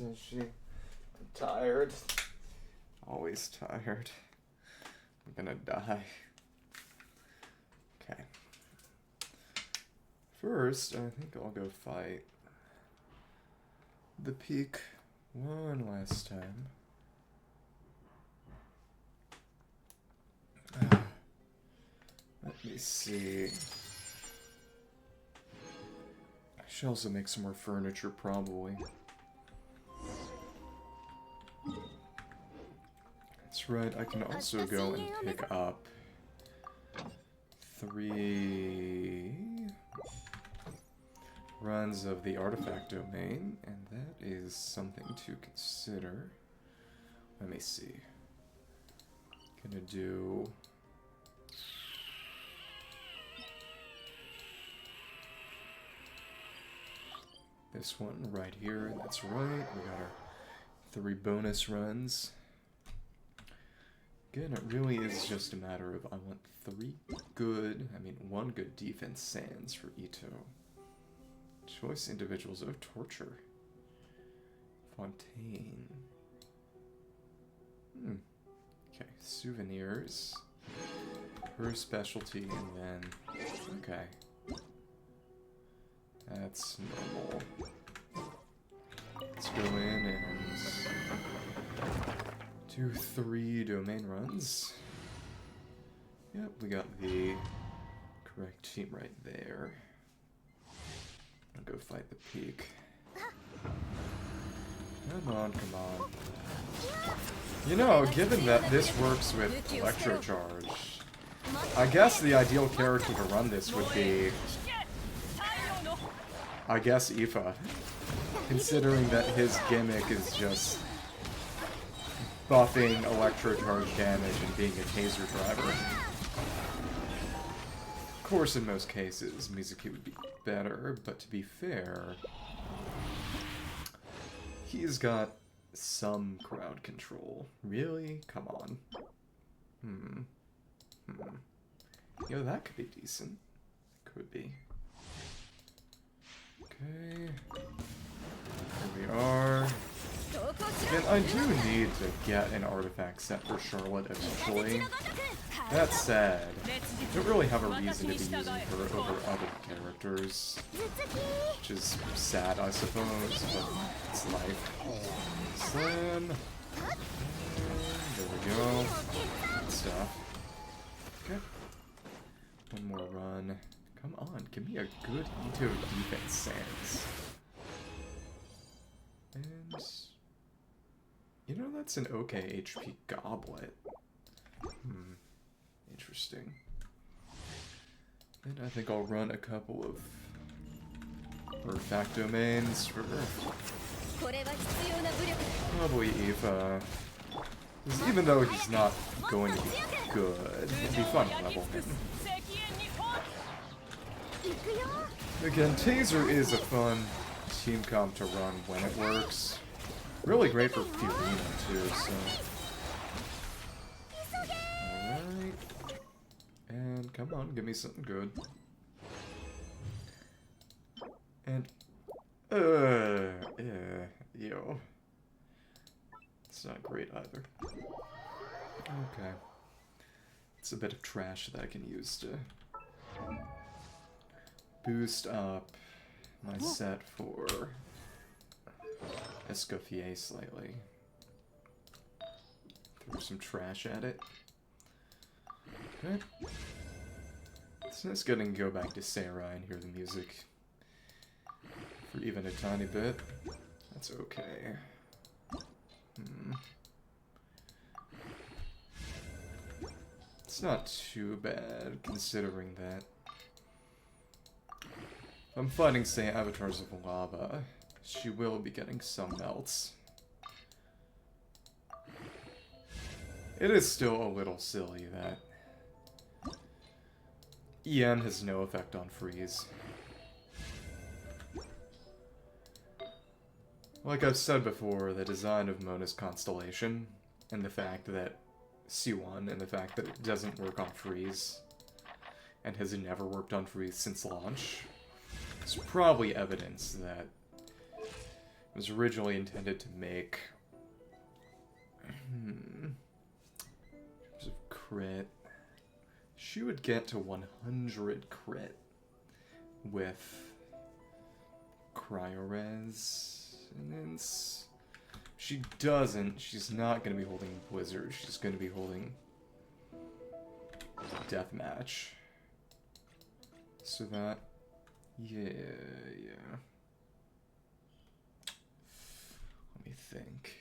I'm tired. Always tired. I'm gonna die. Okay. First, I think I'll go fight the peak one last time. Let me see. I should also make some more furniture, probably. That's right, I can also go and pick up 3 runs of the artifact domain, and that is something to consider. Let me see. Gonna do... this one right here, that's right. We got our 3 bonus runs. Again, it really is just a matter of I want 1 good defense sands for Ito. Choice individuals of torture. Fontaine. Okay, souvenirs. Her specialty, and then... okay. That's normal. Let's go in and do 3 domain runs. Yep, we got the correct team right there. I'll go fight the peak. Come on, come on. You know, given that this works with Electrocharge, I guess the ideal character to run this would be... I guess Aoife, considering that his gimmick is just buffing Electrocharge damage and being a taser driver. Of course, in most cases, Mizuki would be better, but to be fair, he's got some crowd control. Really? Come on. Yo, that could be decent. Could be. Okay, here we are. And I do need to get an artifact set for Charlotte eventually. That said, I don't really have a reason to be using her over other characters. Which is sad, I suppose, but it's life. Slam. There we go. Good stuff. Okay. One more run. Come on, give me a good Ito defense sans. And... you know, that's an okay HP goblet. Interesting. And I think I'll run a couple of artifact domains for... probably Aoife. Even though he's not going to be good, it'd be fun to level him. Again, Taser is a fun team comp to run when it works. Really great for Fiorina too, so... alright. And come on, give me something good. And... yo. It's not great either. Okay. It's a bit of trash that I can use to... boost up my set for Escoffier slightly. Throw some trash at it. Okay. It's nice getting to go back to Sarah and hear the music for even a tiny bit. That's okay. It's not too bad, considering that I'm fighting, say, Avatars of Lava. She will be getting some melts. It is still a little silly that EM has no effect on freeze. Like I've said before, the design of Mona's Constellation, and the fact that C1, and the fact that it doesn't work on freeze, and has never worked on freeze since launch, it's probably evidence that was originally intended to make... in terms of crit, she would get to 100 crit with Cryo-Resonance. She doesn't. She's not going to be holding Blizzard. She's going to be holding Deathmatch. So that... yeah. Let me think.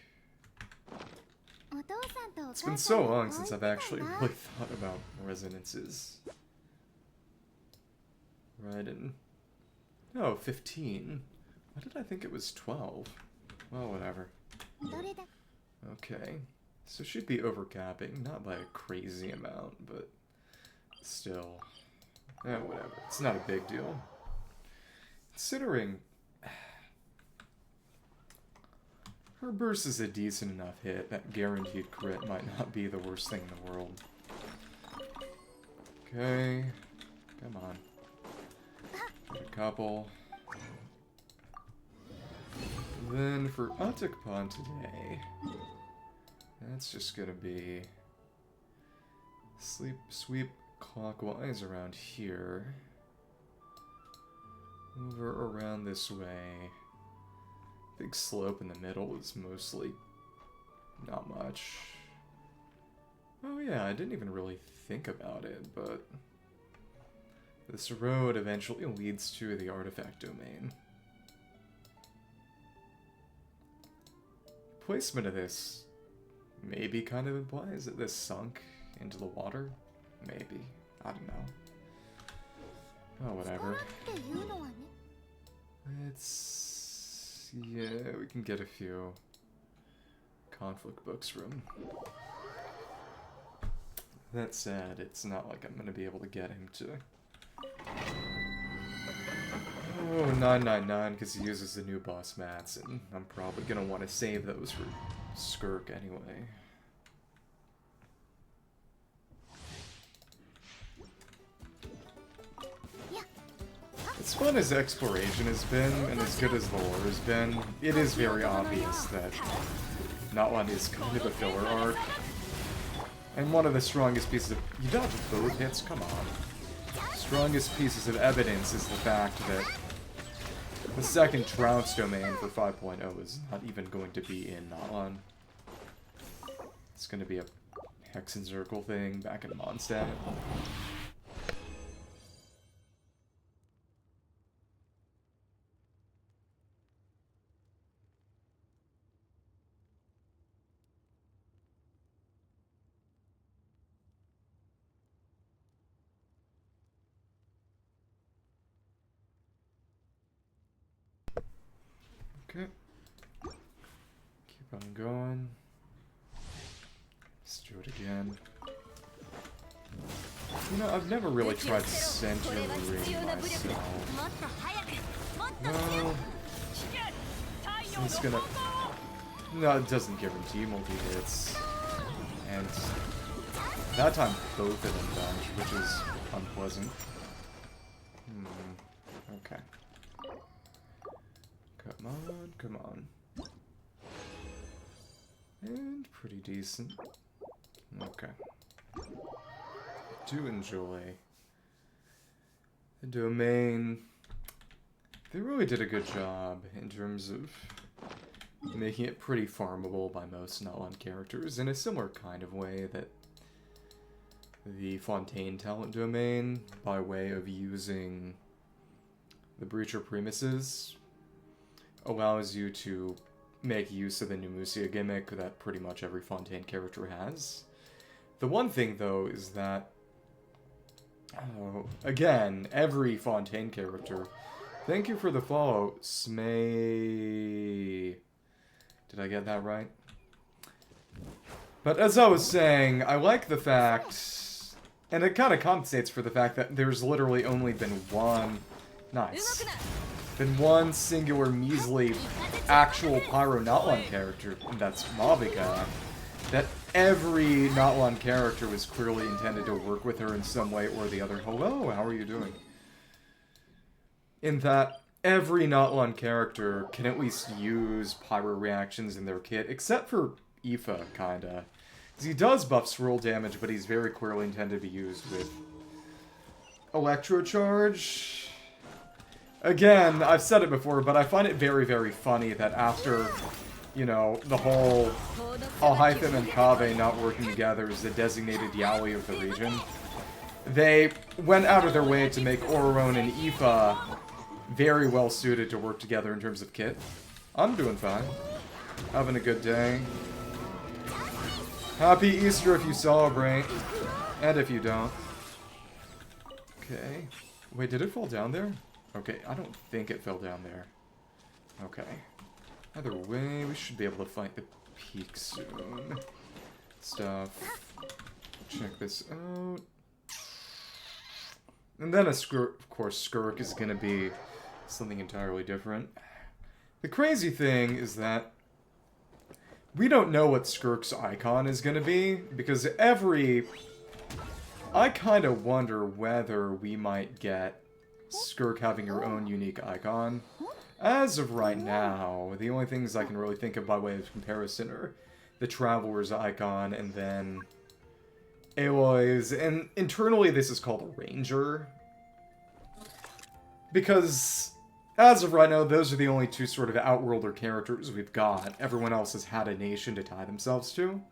It's been so long since I've actually really thought about resonances. Right, and... oh, 15. Why did I think it was 12? Well, whatever. Okay. So she'd be overcapping, not by a crazy amount, but still. Eh, whatever. It's not a big deal. Considering... her burst is a decent enough hit, that guaranteed crit might not be the worst thing in the world. Okay. Come on. Get a couple. Then for Atocpan today, that's just gonna be sweep clockwise around here. Over around this way. Big slope in the middle is mostly not much. Oh yeah, I didn't even really think about it, but this road eventually leads to the artifact domain. Placement of this maybe kind of implies that this sunk into the water. Maybe. I don't know. Oh, whatever. It's... yeah, we can get a few conflict books from. That said, it's not like I'm gonna be able to get him to... oh, 999, because he uses the new boss mats, and I'm probably gonna want to save those for Skirk anyway. As fun as exploration has been, and as good as the lore has been, it is very obvious that Nod-Krai is kind of a filler arc. And one of the strongest pieces of... you dodged both hits? Come on. Strongest pieces of evidence is the fact that the second Trounce domain for 5.0 is not even going to be in Nod-Krai. It's going to be a Hexen Circle thing back in Mondstadt. Okay. Keep on going. Let's do it again. You know, I've never really tried centering myself. No. It's gonna... no, it doesn't guarantee multi-hits. And that time both of them dodged, which is unpleasant. Okay. Come on, come on. And pretty decent. Okay. Do enjoy the domain. They really did a good job in terms of making it pretty farmable by most Nod-Krai characters in a similar kind of way that the Fontaine talent domain, by way of using the Breacher premises, allows you to make use of the Nemusia gimmick that pretty much every Fontaine character has. The one thing, though, is that, again, every Fontaine character... thank you for the follow, Smay... did I get that right? But as I was saying, I like the fact... and it kind of compensates for the fact that there's literally only been one... nice. Been one singular measly actual Pyro Nod-Krai character, and that's Mavica, that every Nod-Krai character was clearly intended to work with her in some way or the other. Hello, how are you doing? In that every Not-One character can at least use pyro reactions in their kit, except for Aoife, kinda. Because he does buff swirl damage, but he's very clearly intended to be used with Electrocharge. Again, I've said it before, but I find it very, very funny that after, you know, the whole Alhaitham and Kaveh not working together as the designated Yaoi of the region, they went out of their way to make Ororone and Aoife very well suited to work together in terms of kit. I'm doing fine. Having a good day. Happy Easter if you celebrate. And if you don't. Okay. Wait, did it fall down there? Okay, I don't think it fell down there. Okay. Either way, we should be able to fight the peak soon. Stuff. Check this out. And then, of course, Skirk is going to be something entirely different. The crazy thing is that we don't know what Skirk's icon is going to be, because I kind of wonder whether we might get Skirk having her own unique icon. As of right now, the only things I can really think of by way of comparison are the Traveler's icon, and then Aloy's, and internally this is called a Ranger. Because, as of right now, those are the only two sort of Outworlder characters we've got. Everyone else has had a nation to tie themselves to.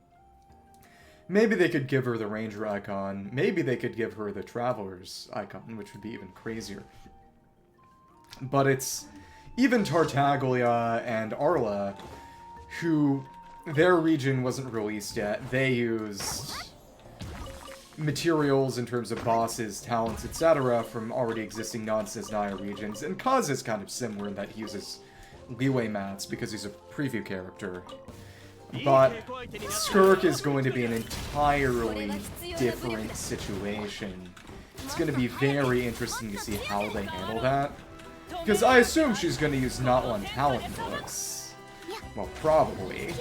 Maybe they could give her the Ranger icon. Maybe they could give her the Traveler's icon, which would be even crazier. But it's even Tartaglia and Arla, who their region wasn't released yet. They used materials in terms of bosses, talents, etc. from already existing non-Cisnaya regions, and Kaz is kind of similar in that he uses leeway mats because he's a preview character. But Skirk is going to be an entirely different situation. It's going to be very interesting to see how they handle that. Because I assume she's going to use Not-One talent books. Well, probably.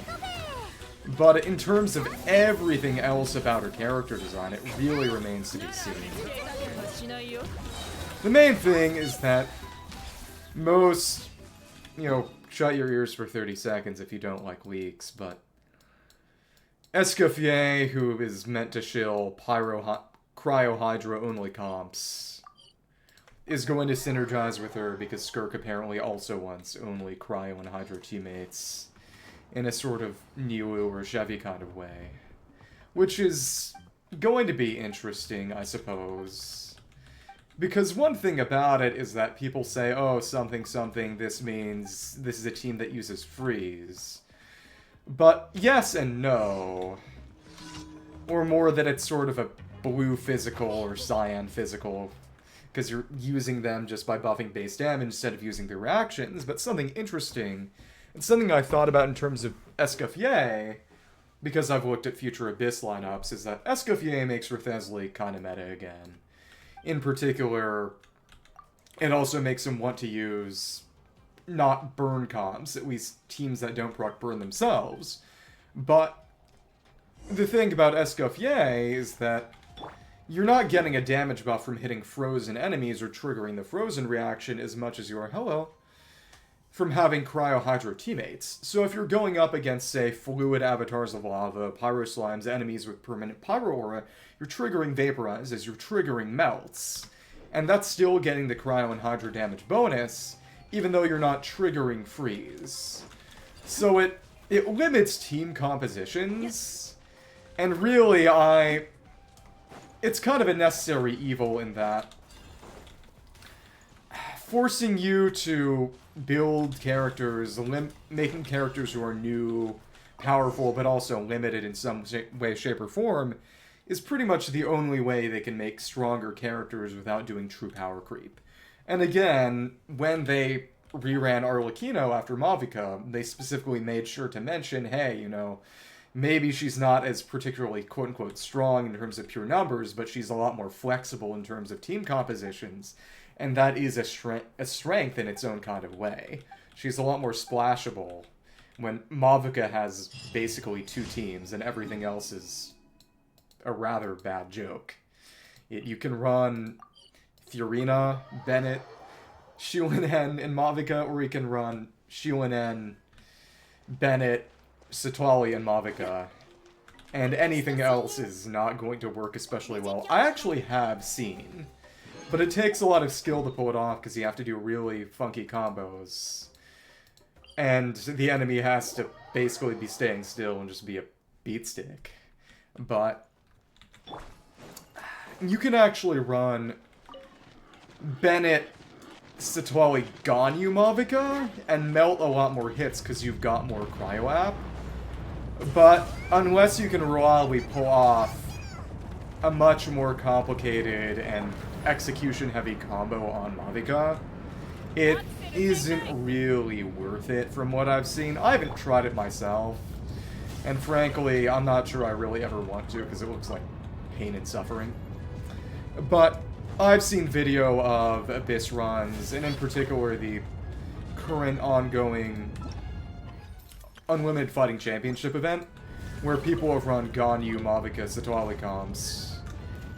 But in terms of everything else about her character design, it really remains to be seen. The main thing is that most, you know, shut your ears for 30 seconds if you don't like leaks, but Escoffier, who is meant to shill Cryo-Hydra only comps, is going to synergize with her because Skirk apparently also wants only Cryo and Hydra teammates in a sort of Niwu or Chevy kind of way. Which is going to be interesting, I suppose. Because one thing about it is that people say, oh, something, something, this means this is a team that uses freeze. But yes and no. Or more that it's sort of a blue physical or cyan physical, because you're using them just by buffing base damage instead of using their reactions. But something interesting, and something I thought about in terms of Escoffier, because I've looked at future Abyss lineups, is that Escoffier makes Rethesli kind of meta again. In particular, it also makes him want to use not burn comps, at least teams that don't proc burn themselves. But the thing about Escoffier is that you're not getting a damage buff from hitting frozen enemies or triggering the frozen reaction as much as you are, hello, from having Cryo-Hydro teammates. So if you're going up against, say, fluid avatars of lava, pyro slimes, enemies with permanent pyro aura, you're triggering Vaporize as you're triggering melts. And that's still getting the Cryo and Hydro damage bonus, even though you're not triggering freeze. So it limits team compositions, and really it's kind of a necessary evil in that forcing you to build characters, making characters who are new, powerful, but also limited in some way, shape, or form, is pretty much the only way they can make stronger characters without doing true power creep. And again, when they reran Arlecchino after Mavica, they specifically made sure to mention, hey, you know, maybe she's not as particularly quote-unquote strong in terms of pure numbers, but she's a lot more flexible in terms of team compositions. And that is a strength in its own kind of way. She's a lot more splashable when Mavica has basically two teams and everything else is a rather bad joke. You can run Fiorina, Bennett, Shulinen, and Mavica, or he can run Shulinen, Bennett, Sitwali, and Mavica. And anything else is not going to work especially well. I actually have seen, but it takes a lot of skill to pull it off because you have to do really funky combos. And the enemy has to basically be staying still and just be a beatstick. But you can actually run Bennett, Sitwali, Ganyu, Mavica and melt a lot more hits because you've got more cryo app. But unless you can reliably pull off a much more complicated and execution-heavy combo on Mavica, it isn't really worth it from what I've seen. I haven't tried it myself, and frankly, I'm not sure I really ever want to because it looks like pain and suffering. But I've seen video of Abyss runs, and in particular the current ongoing Unlimited Fighting Championship event, where people have run Ganyu, Mavica, Sitwali comps.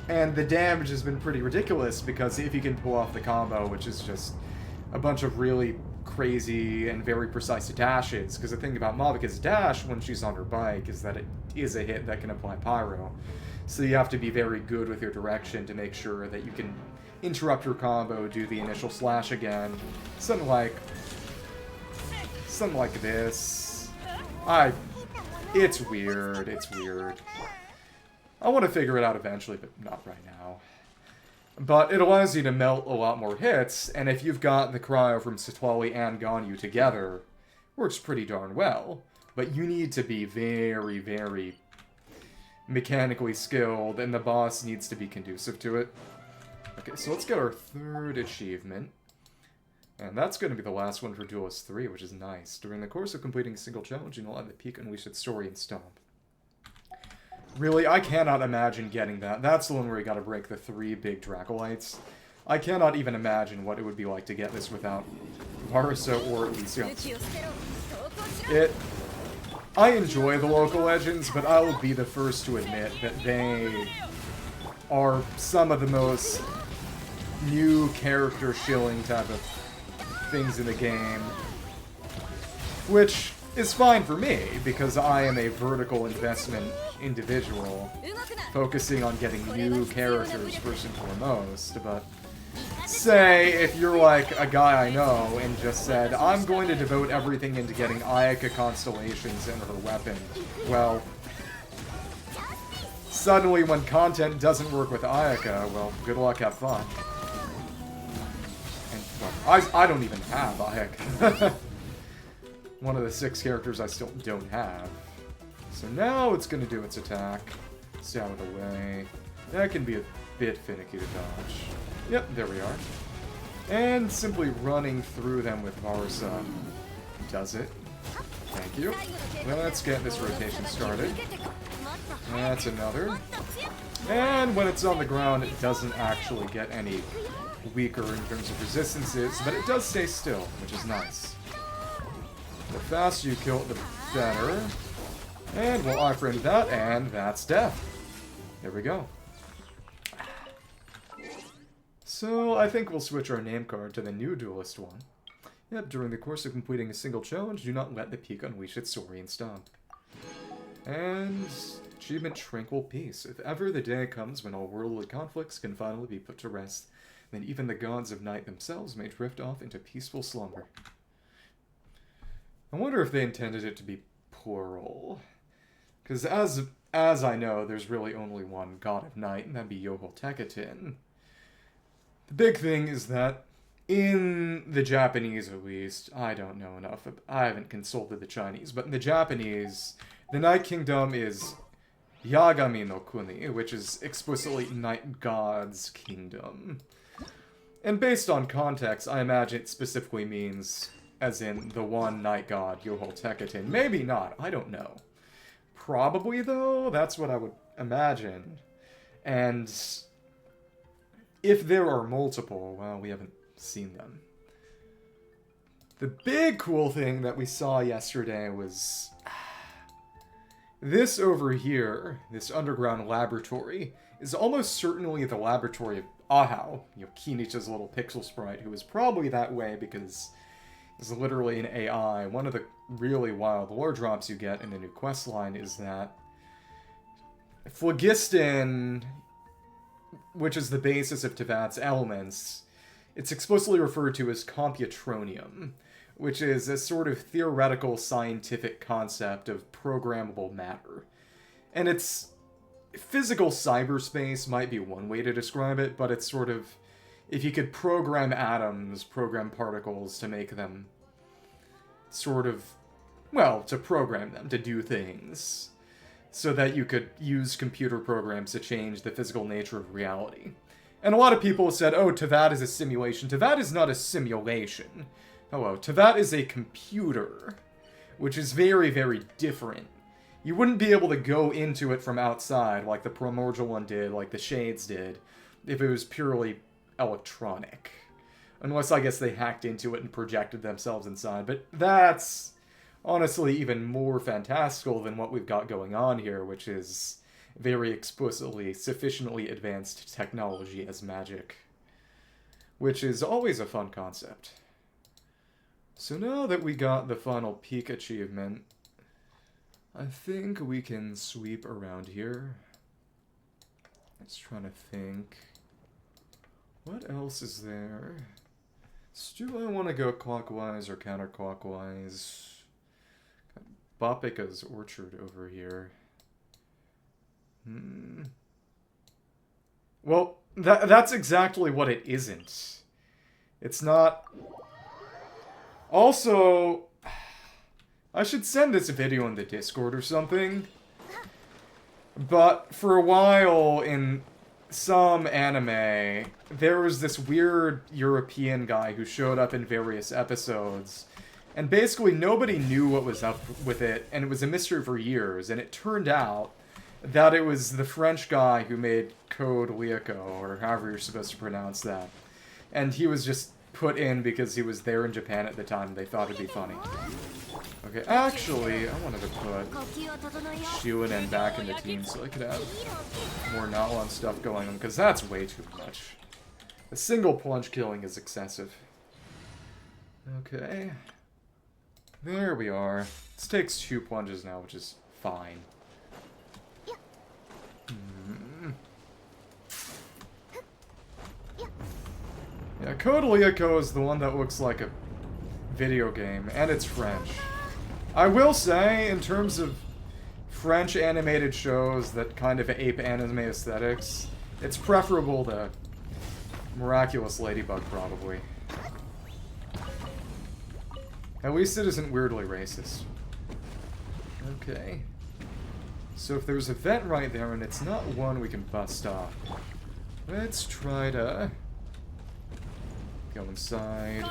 And the damage has been pretty ridiculous, because if you can pull off the combo, which is just a bunch of really crazy and very precise dashes, because the thing about Mavica's dash when she's on her bike is that it is a hit that can apply pyro. So you have to be very good with your direction to make sure that you can interrupt your combo, do the initial slash again, something like this. It's weird, it's weird. I want to figure it out eventually, but not right now. But it allows you to melt a lot more hits, and if you've got the cryo from Sitwali and Ganyu together, works pretty darn well. But you need to be very, very mechanically skilled, and the boss needs to be conducive to it. Okay, so let's get our third achievement. And that's going to be the last one for Duelist 3, which is nice. During the course of completing a single challenge, you'll have the peak unleash its Saurian stomp. Really, I cannot imagine getting that. That's the one where you gotta break the 3 big Dracolites. I cannot even imagine what it would be like to get this without Varsa or Elysium. I enjoy the local legends, but I will be the first to admit that they are some of the most new character shilling type of things in the game, which is fine for me because I am a vertical investment individual focusing on getting new characters first and foremost. But say if you're like a guy I know and just said, I'm going to devote everything into getting Ayaka constellations and her weapon, well, suddenly when content doesn't work with Ayaka, well, good luck, have fun. I don't even have Ayaka. One of the 6 characters I still don't have. So now it's going to do its attack. Stay out of the way. That can be a bit finicky to dodge. Yep, there we are. And simply running through them with Varsa does it. Thank you. Let's get this rotation started. That's another. And when it's on the ground, it doesn't actually get any weaker in terms of resistances, but it does stay still, which is nice. The faster you kill it, the better. And we'll iframe that, and that's death. There we go. So, I think we'll switch our name card to the new Duelist one. Yep, during the course of completing a single challenge, do not let the peak unleash its Saurian stomp. And achievement Tranquil Peace. If ever the day comes when all worldly conflicts can finally be put to rest, then even the gods of night themselves may drift off into peaceful slumber. I wonder if they intended it to be plural. Because as I know, there's really only one god of night, and that'd be Yoho-Tekatin. The big thing is that, in the Japanese at least, I don't know enough, I haven't consulted the Chinese, but in the Japanese, the Night Kingdom is Yagami no Kuni, which is explicitly Night God's Kingdom. And based on context, I imagine it specifically means, as in the one night god, Yoho-Tekatin. Maybe not, I don't know. Probably, though, that's what I would imagine. And if there are multiple, well, we haven't seen them. The big cool thing that we saw yesterday was this over here, this underground laboratory, is almost certainly the laboratory of Ahau, Kinich's little pixel sprite, who is probably that way because he's literally an AI. One of the really wild lore drops you get in the new quest line is that phlogiston, which is the basis of Tevat's elements, it's explicitly referred to as computronium, which is a sort of theoretical scientific concept of programmable matter. And it's physical cyberspace might be one way to describe it, but it's sort of, if you could program atoms, program particles to make them sort of, well, to program them to do things, so that you could use computer programs to change the physical nature of reality. And a lot of people said, oh, Tevat is a simulation. Tevat is not a simulation. Hello, Tevat is a computer, which is very, very different. You wouldn't be able to go into it from outside, like the Primordial one did, like the Shades did, if it was purely electronic. Unless, I guess, they hacked into it and projected themselves inside. But that's honestly even more fantastical than what we've got going on here, which is very explicitly sufficiently advanced technology as magic. Which is always a fun concept. So now that we got the final peak achievement, I think we can sweep around here. Let's try to think. What else is there? Do I want to go clockwise or counterclockwise? Got Bapika's orchard over here. Well, that's exactly what it isn't. It's not... Also, I should send this video in the Discord or something. But for a while in some anime, there was this weird European guy who showed up in various episodes. And basically nobody knew what was up with it, and it was a mystery for years. And it turned out that it was the French guy who made Code Lyoko, or however you're supposed to pronounce that. And he was just put in because he was there in Japan at the time and they thought it'd be funny. Okay, actually, I wanted to put Shuinen back in the team so I could have more Nalan stuff going on, because that's way too much. A single plunge killing is excessive. Okay. There we are. This takes 2 plunges now, which is fine. Yeah, Code Lyoko is the one that looks like a video game, and it's French. I will say, in terms of French animated shows that kind of ape anime aesthetics, it's preferable to Miraculous Ladybug, probably. At least it isn't weirdly racist. Okay. So if there's a vent right there, and it's not one we can bust off, let's try to go inside.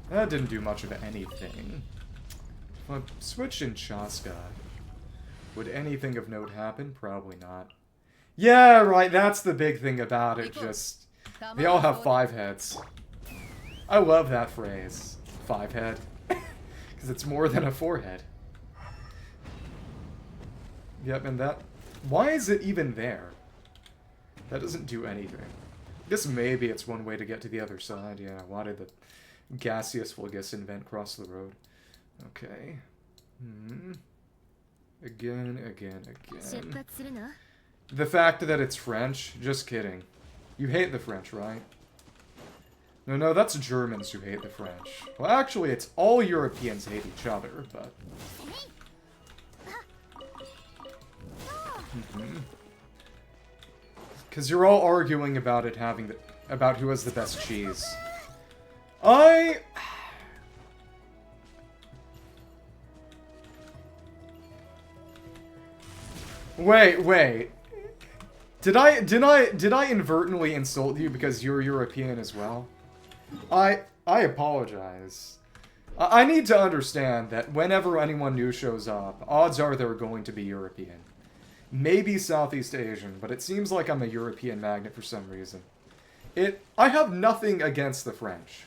That didn't do much of anything. If I switched in Chaska, would anything of note happen? Probably not. Yeah, right, that's the big thing about it, just... They all have 5 heads. I love that phrase. 5 head. Because it's more than a 4 head. Yep, and that... Why is it even there? That doesn't do anything. I guess maybe it's one way to get to the other side. Yeah, why did the gaseous phlogiston vent cross the road? Okay. Again. The fact that it's French? Just kidding. You hate the French, right? No, that's Germans who hate the French. Well, actually, it's all Europeans hate each other, but... Because you're all arguing about it having the... about who has the best cheese. Wait. Did I inadvertently insult you because you're European as well? I apologize. I need to understand that whenever anyone new shows up, odds are they're going to be European. Maybe Southeast Asian, but it seems like I'm a European magnet for some reason. I have nothing against the French.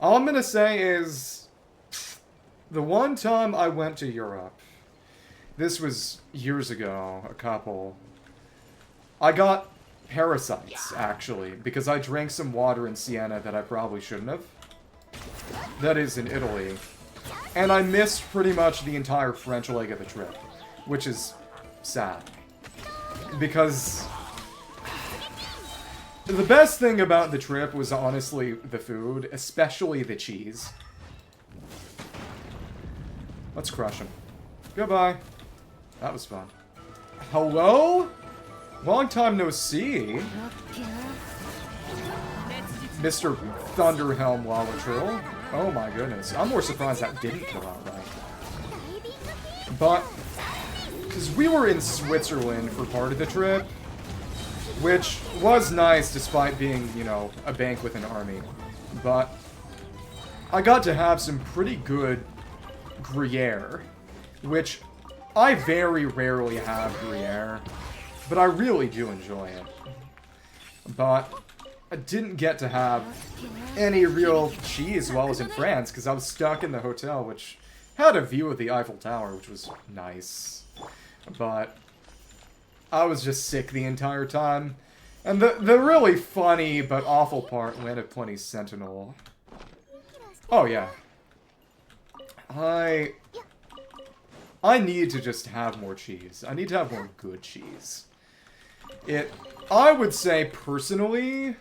All I'm gonna say is, the one time I went to Europe, This was years ago, a couple. I got parasites, actually, because I drank some water in Siena that I probably shouldn't have. That is in Italy. And I missed pretty much the entire French leg of the trip, which is sad. Because the best thing about the trip was honestly the food, especially the cheese. Let's crush him. Goodbye. That was fun. Hello? Long time no see. Mr. Thunderhelm Lalatril. Oh my goodness. I'm more surprised that didn't kill outright. But, because we were in Switzerland for part of the trip, which was nice despite being, you know, a bank with an army. But I got to have some pretty good Gruyere, which I very rarely have Gruyere, but I really do enjoy it. But I didn't get to have any real cheese while I was in France, because I was stuck in the hotel, which had a view of the Eiffel Tower, which was nice. But I was just sick the entire time. And the really funny but awful part went at Plenty Sentinel. Oh, yeah. I need to just have more cheese. I need to have more good cheese. I would say, personally,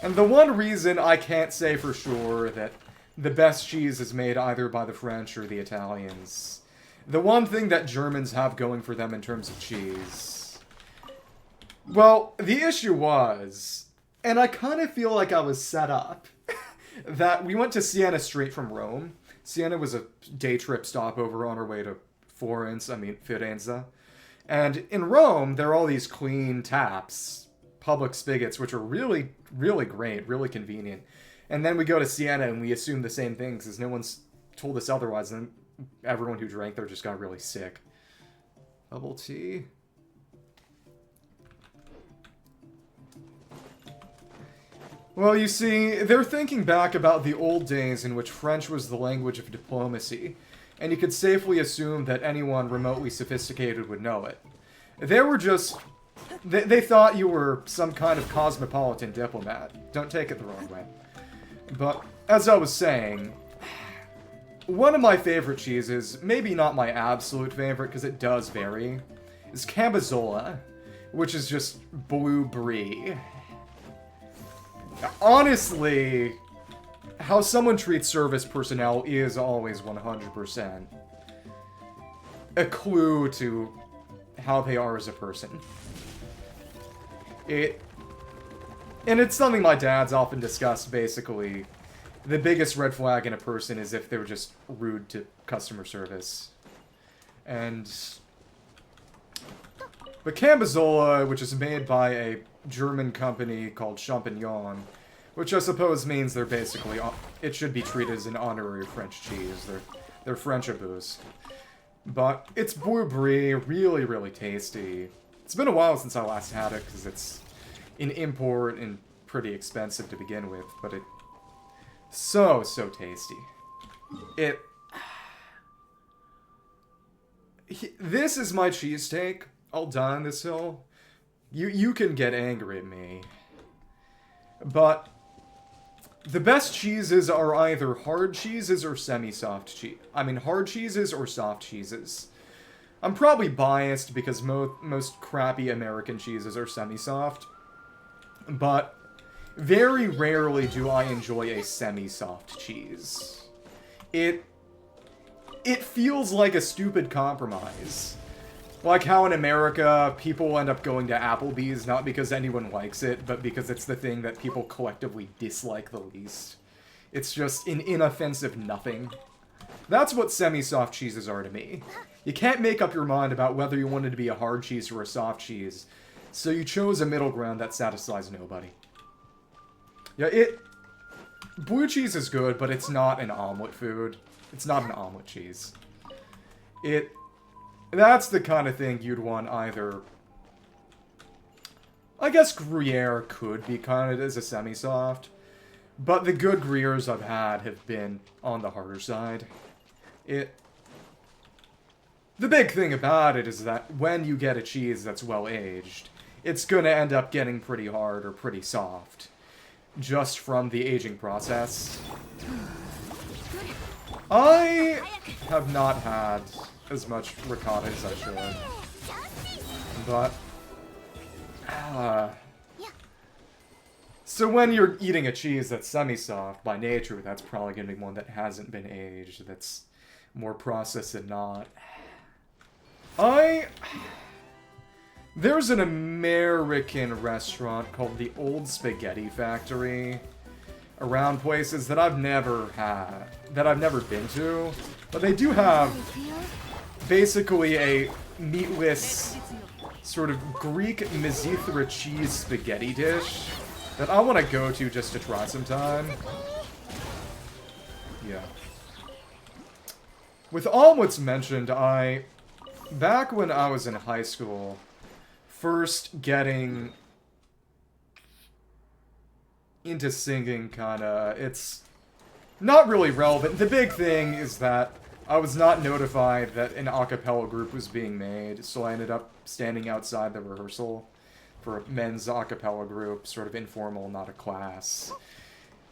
and the one reason I can't say for sure that the best cheese is made either by the French or the Italians, the one thing that Germans have going for them in terms of cheese, well, the issue was, and I kind of feel like I was set up, that we went to Siena straight from Rome. Siena was a day trip stopover on our way to Firenze. And in Rome, there are all these clean taps, public spigots, which are really, really great, really convenient. And then we go to Siena and we assume the same thing, because no one's told us otherwise, and everyone who drank there just got really sick. Bubble tea. Well, you see, they're thinking back about the old days in which French was the language of diplomacy, and you could safely assume that anyone remotely sophisticated would know it. They were just... They thought you were some kind of cosmopolitan diplomat. Don't take it the wrong way. But, as I was saying, one of my favorite cheeses, maybe not my absolute favorite, because it does vary, is Cambazola, which is just blue brie. Honestly, how someone treats service personnel is always 100% a clue to how they are as a person. And it's something my dad's often discussed, basically. The biggest red flag in a person is if they were just rude to customer service. But Cambazola, which is made by a German company called Champignon, which I suppose means they're basically, it should be treated as an honorary French cheese. They're Frenchaboos. But it's blue brie, really, really tasty. It's been a while since I last had it, because it's an import and pretty expensive to begin with, but it's so tasty. This is my cheesesteak. I'll die on this hill. You can get angry at me. But the best cheeses are either hard cheeses or semi-soft cheese. I mean, hard cheeses or soft cheeses. I'm probably biased because most crappy American cheeses are semi-soft. But very rarely do I enjoy a semi-soft cheese. It feels like a stupid compromise. Like how in America, people end up going to Applebee's not because anyone likes it, but because it's the thing that people collectively dislike the least. It's just an inoffensive nothing. That's what semi-soft cheeses are to me. You can't make up your mind about whether you wanted to be a hard cheese or a soft cheese, so you chose a middle ground that satisfies nobody. Yeah, blue cheese is good, but it's not an omelet food. It's not an omelet cheese. That's the kind of thing you'd want either... I guess Gruyere could be counted as a semi-soft, but the good Gruyères I've had have been on the harder side. the big thing about it is that when you get a cheese that's well-aged, it's gonna end up getting pretty hard or pretty soft. Just from the aging process. I have not had as much ricotta as I should. But... so when you're eating a cheese that's semi-soft, by nature, that's probably going to be one that hasn't been aged, that's more processed than not. There's an American restaurant called the Old Spaghetti Factory around places that I've never had, that I've never been to, but they do have basically a meatless sort of Greek Mizithra cheese spaghetti dish that I want to go to just to try sometime. Yeah. With all what's mentioned, back when I was in high school, first getting into singing, kinda, it's not really relevant. The big thing is that I was not notified that an a cappella group was being made, so I ended up standing outside the rehearsal for a men's a cappella group, sort of informal, not a class.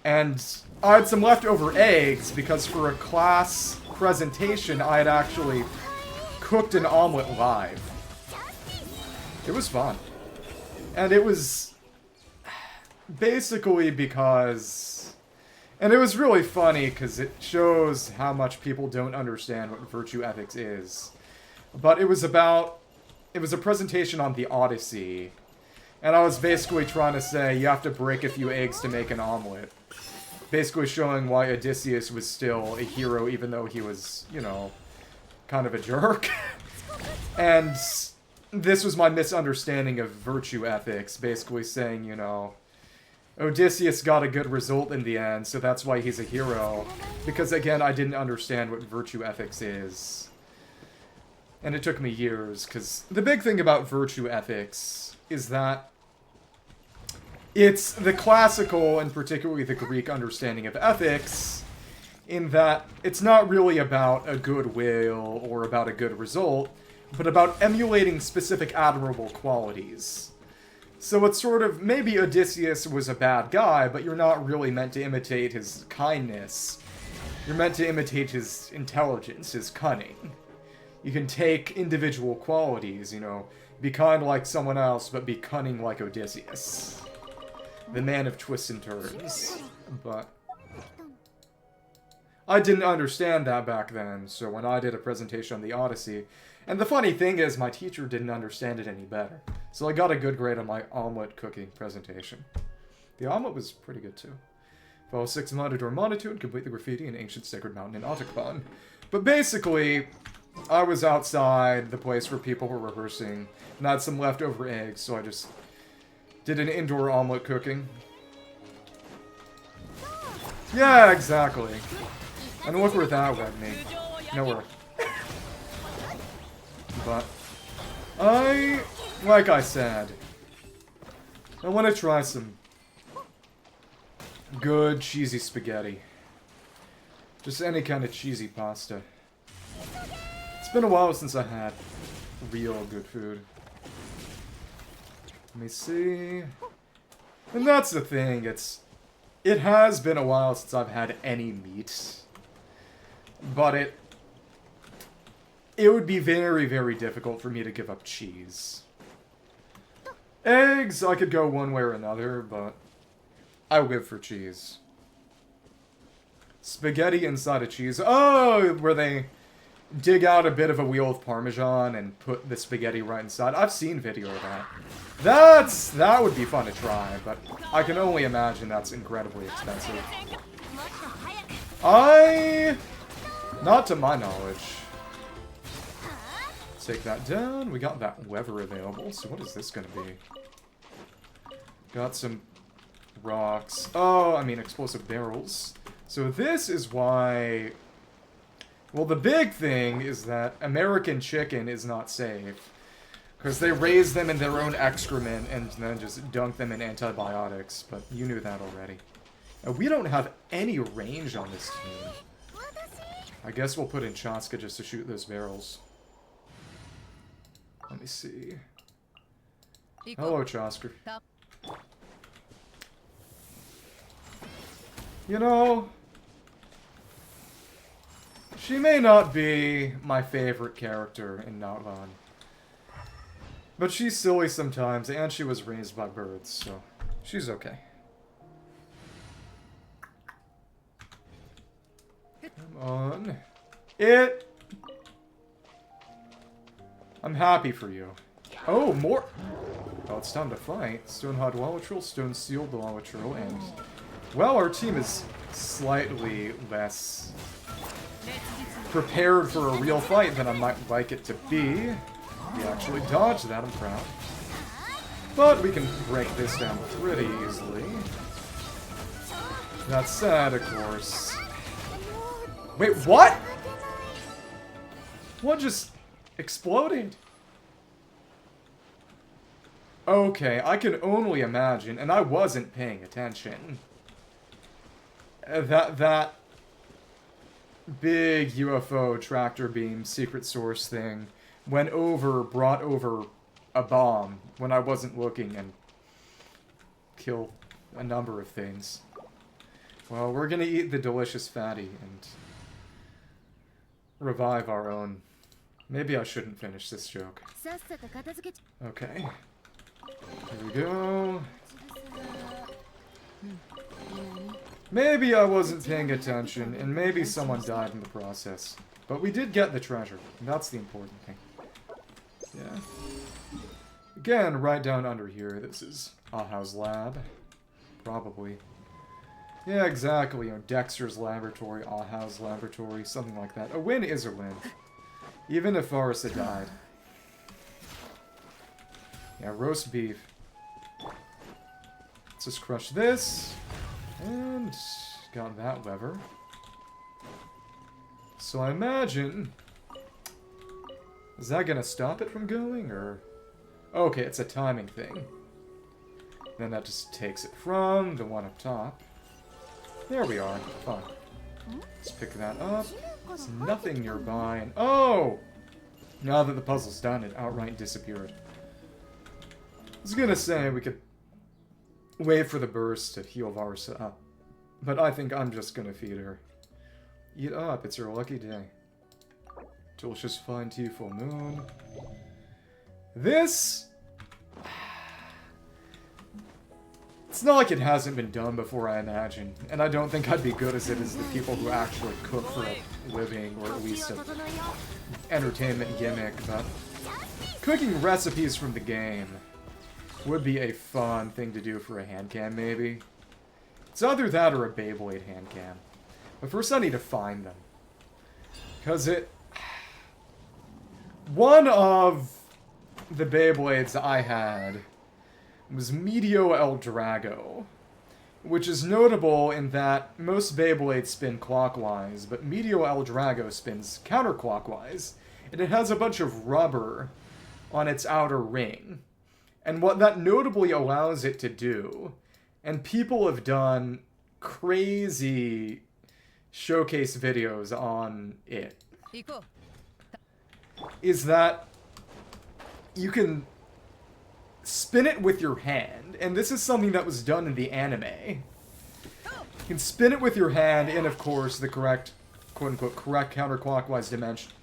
And I had some leftover eggs, because for a class presentation, I had actually cooked an omelet live. It was fun. And it was basically because... And it was really funny, because it shows how much people don't understand what virtue ethics is. But it was a presentation on the Odyssey. And I was basically trying to say, you have to break a few eggs to make an omelet. Basically showing why Odysseus was still a hero, even though he was, you know, kind of a jerk. And this was my misunderstanding of virtue ethics, basically saying, you know, Odysseus got a good result in the end, so that's why he's a hero. Because, again, I didn't understand what virtue ethics is. And it took me years, because the big thing about virtue ethics is that it's the classical, and particularly the Greek understanding of ethics, in that it's not really about a good will or about a good result, but about emulating specific admirable qualities. So it's sort of, maybe Odysseus was a bad guy, but you're not really meant to imitate his kindness. You're meant to imitate his intelligence, his cunning. You can take individual qualities, you know, be kind like someone else, but be cunning like Odysseus. The man of twists and turns. But I didn't understand that back then, so when I did a presentation on the Odyssey, and the funny thing is, my teacher didn't understand it any better. So I got a good grade on my omelet cooking presentation. The omelet was pretty good, too. Follow 6 Matador Monotune and complete the graffiti in Ancient Sacred Mountain in Atocpan. But basically, I was outside the place where people were rehearsing, and I had some leftover eggs, so I just did an indoor omelet cooking. Yeah, exactly. And look where that led me. Nowhere. But like I said, I want to try some good cheesy spaghetti. Just any kind of cheesy pasta. It's been a while since I had real good food. Let me see. And that's the thing, it has been a while since I've had any meat. But it would be very, very difficult for me to give up cheese. Eggs, I could go one way or another, but I live for cheese. Spaghetti inside of cheese. Oh, where they dig out a bit of a wheel of Parmesan and put the spaghetti right inside. I've seen video of that. That would be fun to try, but I can only imagine that's incredibly expensive. Not to my knowledge. Take that down. We got that lever available, so what is this gonna be? Got some rocks. Oh, I mean explosive barrels. So this is why... Well, the big thing is that American chicken is not safe. Because they raise them in their own excrement and then just dunk them in antibiotics, but you knew that already. We don't have any range on this team. I guess we'll put in Chaska just to shoot those barrels. Let me see. Hello, Chosker. You know, she may not be my favorite character in Nod-Krai, but she's silly sometimes, and she was raised by birds, so she's okay. Come on. I'm happy for you. Oh, more! Oh, it's time to fight. Stone-Hot Lalatril, Stone-Sealed Lalatril, and... Well, our team is slightly less prepared for a real fight than I might like it to be. We actually dodged that, I'm proud. But we can break this down pretty easily. That said, of course... Wait, what?! What just exploded? Okay, I can only imagine, and I wasn't paying attention. That big UFO tractor beam secret source thing brought over a bomb when I wasn't looking and killed a number of things. Well, we're gonna eat the delicious fatty and revive our own. Maybe I shouldn't finish this joke. Okay. Here we go. Maybe I wasn't paying attention, and maybe someone died in the process. But we did get the treasure, and that's the important thing. Yeah. Again, right down under here, this is Aha's lab. Probably. Yeah, exactly. You know, Dexter's laboratory, Aha's laboratory, something like that. A win is a win. Even if Varsa died. Yeah, roast beef. Let's just crush this. And got that lever. So I imagine... Is that gonna stop it from going, or... Okay, it's a timing thing. Then that just takes it from the one up top. There we are. Fine. Let's pick that up. There's nothing nearby, and... Oh! Now that the puzzle's done, it outright disappeared. I was gonna say we could wait for the burst to heal Varsa up. But I think I'm just gonna feed her. Eat up, it's your lucky day. Delicious fine tea, full moon. This... It's not like it hasn't been done before, I imagine. And I don't think I'd be good as it as the people who actually cook for a living, or at least an entertainment gimmick, but... Cooking recipes from the game would be a fun thing to do for a hand cam, maybe. It's either that or a Beyblade hand cam. But first I need to find them. Because one of the Beyblades I had was Medio El Drago, which is notable in that most Beyblades spin clockwise, but Medio El Drago spins counterclockwise, and it has a bunch of rubber on its outer ring. And what that notably allows it to do, and people have done crazy showcase videos on it, is that you can spin it with your hand, and this is something that was done in the anime. You can spin it with your hand in, of course, the correct, quote-unquote, correct counterclockwise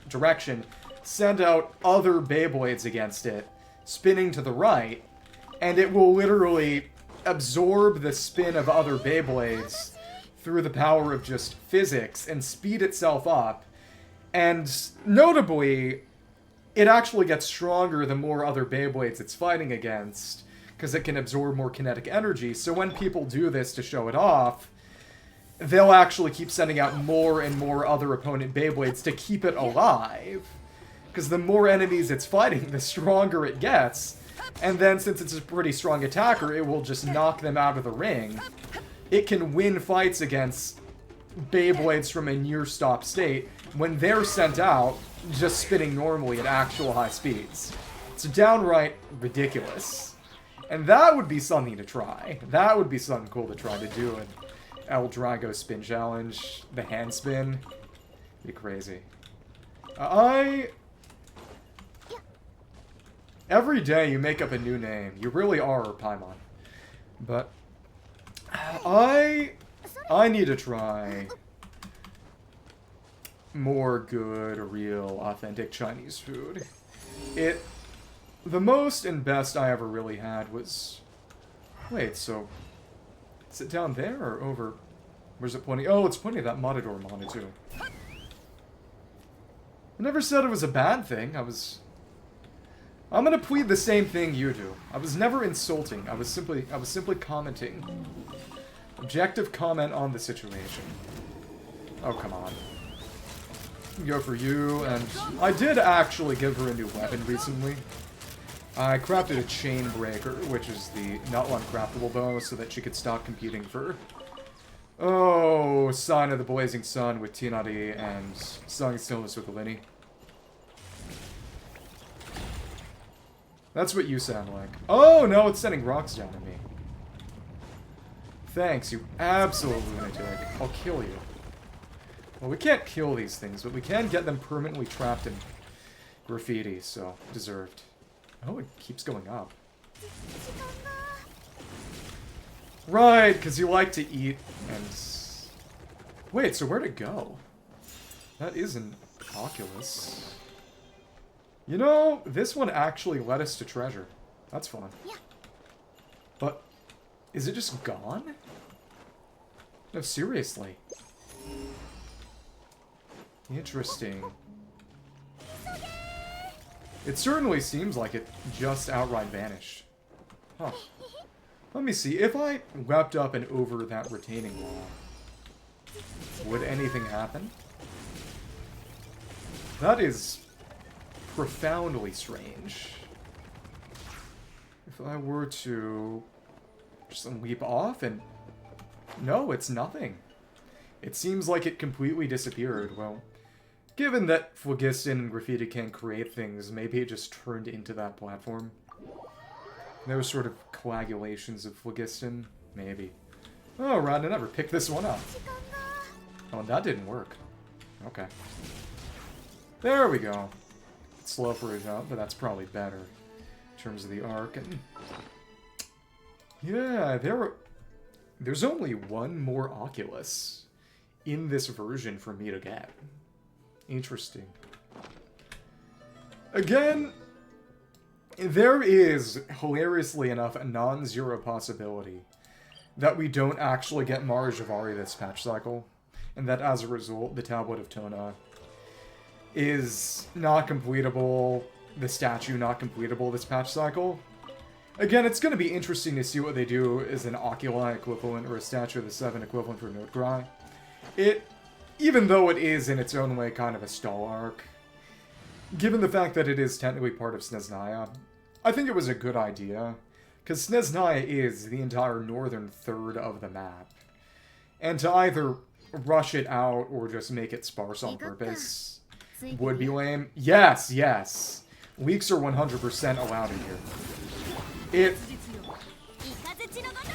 direction, send out other Beyblades against it, spinning to the right, and it will literally absorb the spin of other Beyblades through the power of just physics and speed itself up. And notably, it actually gets stronger the more other Beyblades it's fighting against, because it can absorb more kinetic energy. So when people do this to show it off, they'll actually keep sending out more and more other opponent Beyblades to keep it alive. Because the more enemies it's fighting, the stronger it gets. And then, since it's a pretty strong attacker, it will just knock them out of the ring. It can win fights against Beyblades from a near-stop state when they're sent out, just spinning normally at actual high speeds. It's downright ridiculous. And that would be something to try. That would be something cool to try to do an El Drago spin challenge. The hand spin. Be crazy. Every day you make up a new name. You really are Paimon. But I need to try more good, real, authentic Chinese food. The most and best I ever really had was... Wait, so... Is it down there or over... Where's it pointing? Oh, it's pointing at that Matador Mana, too. I never said it was a bad thing. I'm gonna plead the same thing you do. I was never insulting. I was simply commenting. Objective comment on the situation. Oh, come on. Go for you, and I did actually give her a new weapon recently. I crafted a chain breaker, which is the not one craftable bow, so that she could stop competing for... Oh, Sign of the Blazing Sun with Tinari and Song of Stillness with Eleni. That's what you sound like. Oh, no, it's sending rocks down at me. Thanks, you absolute lunatic. I'll kill you. Well, we can't kill these things, but we can get them permanently trapped in graffiti, so deserved. Oh, it keeps going up. Right, because you like to eat and... Wait, so where'd it go? That is an Oculus. You know, this one actually led us to treasure. That's fun. But, is it just gone? No, seriously. Interesting. It certainly seems like it just outright vanished. Huh. Let me see. If I leapt up and over that retaining wall, would anything happen? That is profoundly strange. If I were to just leap off and... No, it's nothing. It seems like it completely disappeared. Well, given that phlogiston and graffiti can create things, maybe it just turned into that platform. Those sort of coagulations of phlogiston? Maybe. Oh, right, I never picked this one up. Oh, that didn't work. Okay. There we go. It's slow for a jump, but that's probably better in terms of the arc. And yeah, there's only one more Oculus in this version for me to get. Interesting. Again, there is, hilariously enough, a non-zero possibility that we don't actually get Mare Jivari this patch cycle, and that as a result, the Tablet of Tona is not completable, the statue not completable this patch cycle. Again, it's going to be interesting to see what they do as an Oculi equivalent or a Statue of the Seven equivalent for Nod-Krai. Even though it is in its own way kind of a stall arc, given the fact that it is technically part of Snezhnaya, I think it was a good idea, because Snezhnaya is the entire northern third of the map. And to either rush it out or just make it sparse on purpose would be lame. Yes, yes. Leaks are 100% allowed in here.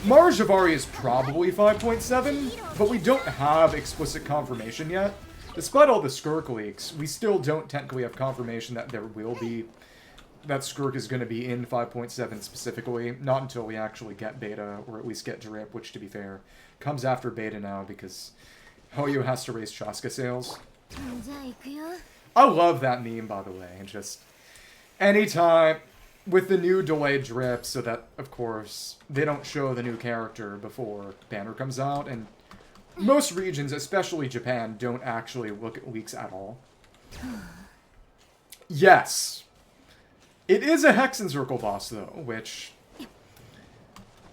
Mare Jivari is probably 5.7, but we don't have explicit confirmation yet. Despite all the Skirk leaks, we still don't technically have confirmation that there will be... that Skirk is going to be in 5.7 specifically, not until we actually get beta, or at least get drip, which, to be fair, comes after beta now, because Hoyo has to raise Chaska sales. I love that meme, by the way, and just... anytime... with the new delayed drip, so that, of course, they don't show the new character before banner comes out, and most regions, especially Japan, don't actually look at leaks at all. Yes! It is a Hexen Circle boss, though, which...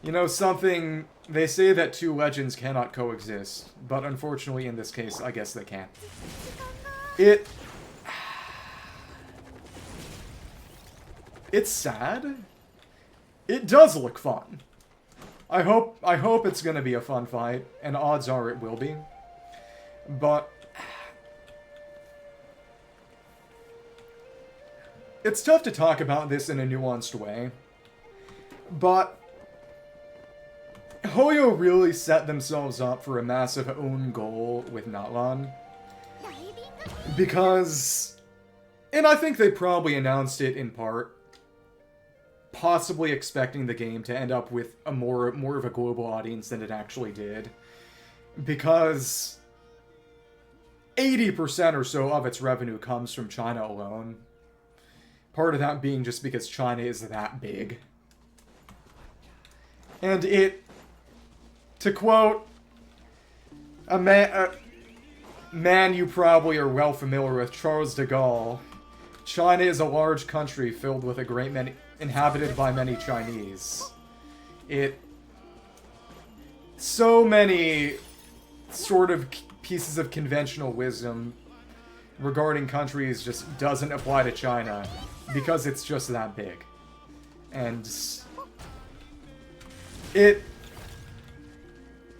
you know, something... they say that two legends cannot coexist, but unfortunately, in this case, I guess they can. It's sad. It does look fun. I hope it's gonna be a fun fight, and odds are it will be. But it's tough to talk about this in a nuanced way. But Hoyo really set themselves up for a massive own goal with Natlan. Because, and I think they probably announced it in part, possibly expecting the game to end up with a more of a global audience than it actually did. Because 80% or so of its revenue comes from China alone. Part of that being just because China is that big. And to quote a man you probably are well familiar with, Charles de Gaulle, China is a large country filled with a great many, inhabited by many Chinese. So many sort of pieces of conventional wisdom regarding countries just doesn't apply to China because it's just that big. And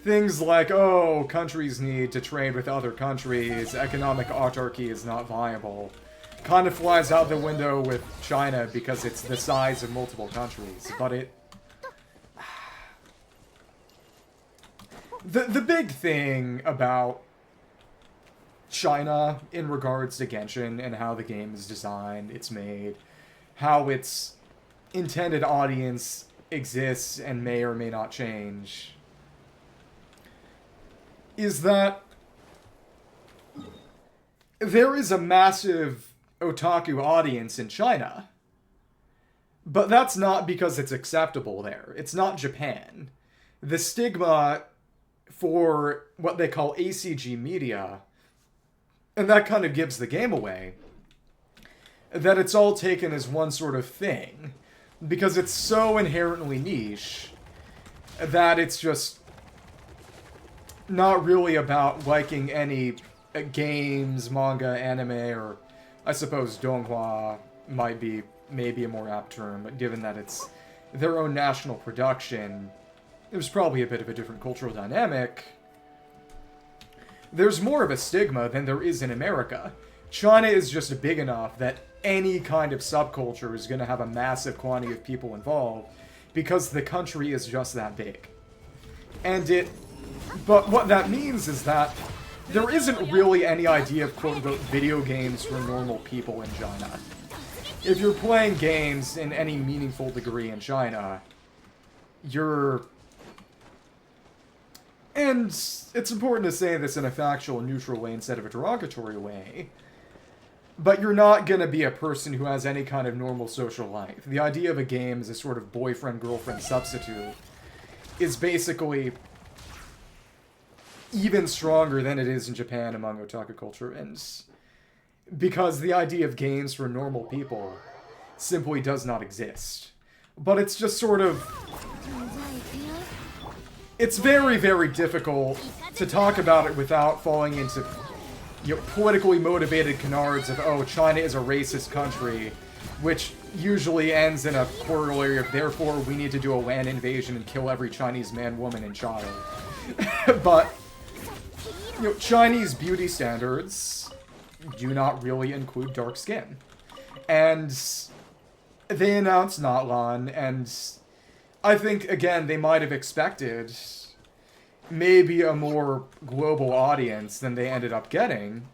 things like, oh, countries need to trade with other countries, economic autarky is not viable, kind of flies out the window with China because it's the size of multiple countries. But the big thing about China in regards to Genshin and how the game is designed, it's made, how its intended audience exists and may or may not change, is that there is a massive otaku audience in China. But that's not because it's acceptable there. It's not Japan. The stigma for what they call ACG media, and that kind of gives the game away, that it's all taken as one sort of thing, because it's so inherently niche that it's just not really about liking any games, manga, anime, or I suppose donghua might be maybe a more apt term, but given that it's their own national production, there's probably a bit of a different cultural dynamic. There's more of a stigma than there is in America. China is just big enough that any kind of subculture is going to have a massive quantity of people involved because the country is just that big. But what that means is that there isn't really any idea of quote-unquote video games for normal people in China. If you're playing games in any meaningful degree in China, and it's important to say this in a factual and neutral way instead of a derogatory way, but you're not going to be a person who has any kind of normal social life. The idea of a game as a sort of boyfriend-girlfriend substitute is basically even stronger than it is in Japan among otaku culture, and because the idea of games for normal people simply does not exist. But it's just sort of... It's very, very difficult to talk about it without falling into politically motivated canards of, oh, China is a racist country, which usually ends in a corollary of, therefore, we need to do a land invasion and kill every Chinese man, woman, and child. But, Chinese beauty standards do not really include dark skin. And they announced Notlan, and I think, again, they might have expected maybe a more global audience than they ended up getting.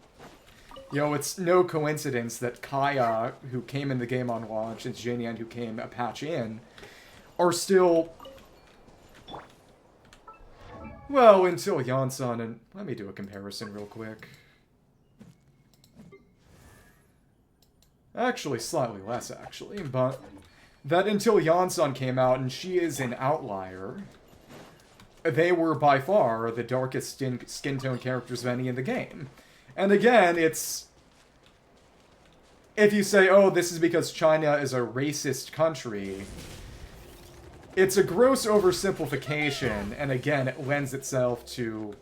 It's no coincidence that Kaya, who came in the game on launch, and Jinyan, who came a patch in, are still... Well, until Yansan, and let me do a comparison real quick. Actually, slightly less, actually, but that until Yansan came out, and she is an outlier, they were by far the darkest skin tone characters of any in the game. And again, it's... If you say, oh, this is because China is a racist country, it's a gross oversimplification, and again, it lends itself to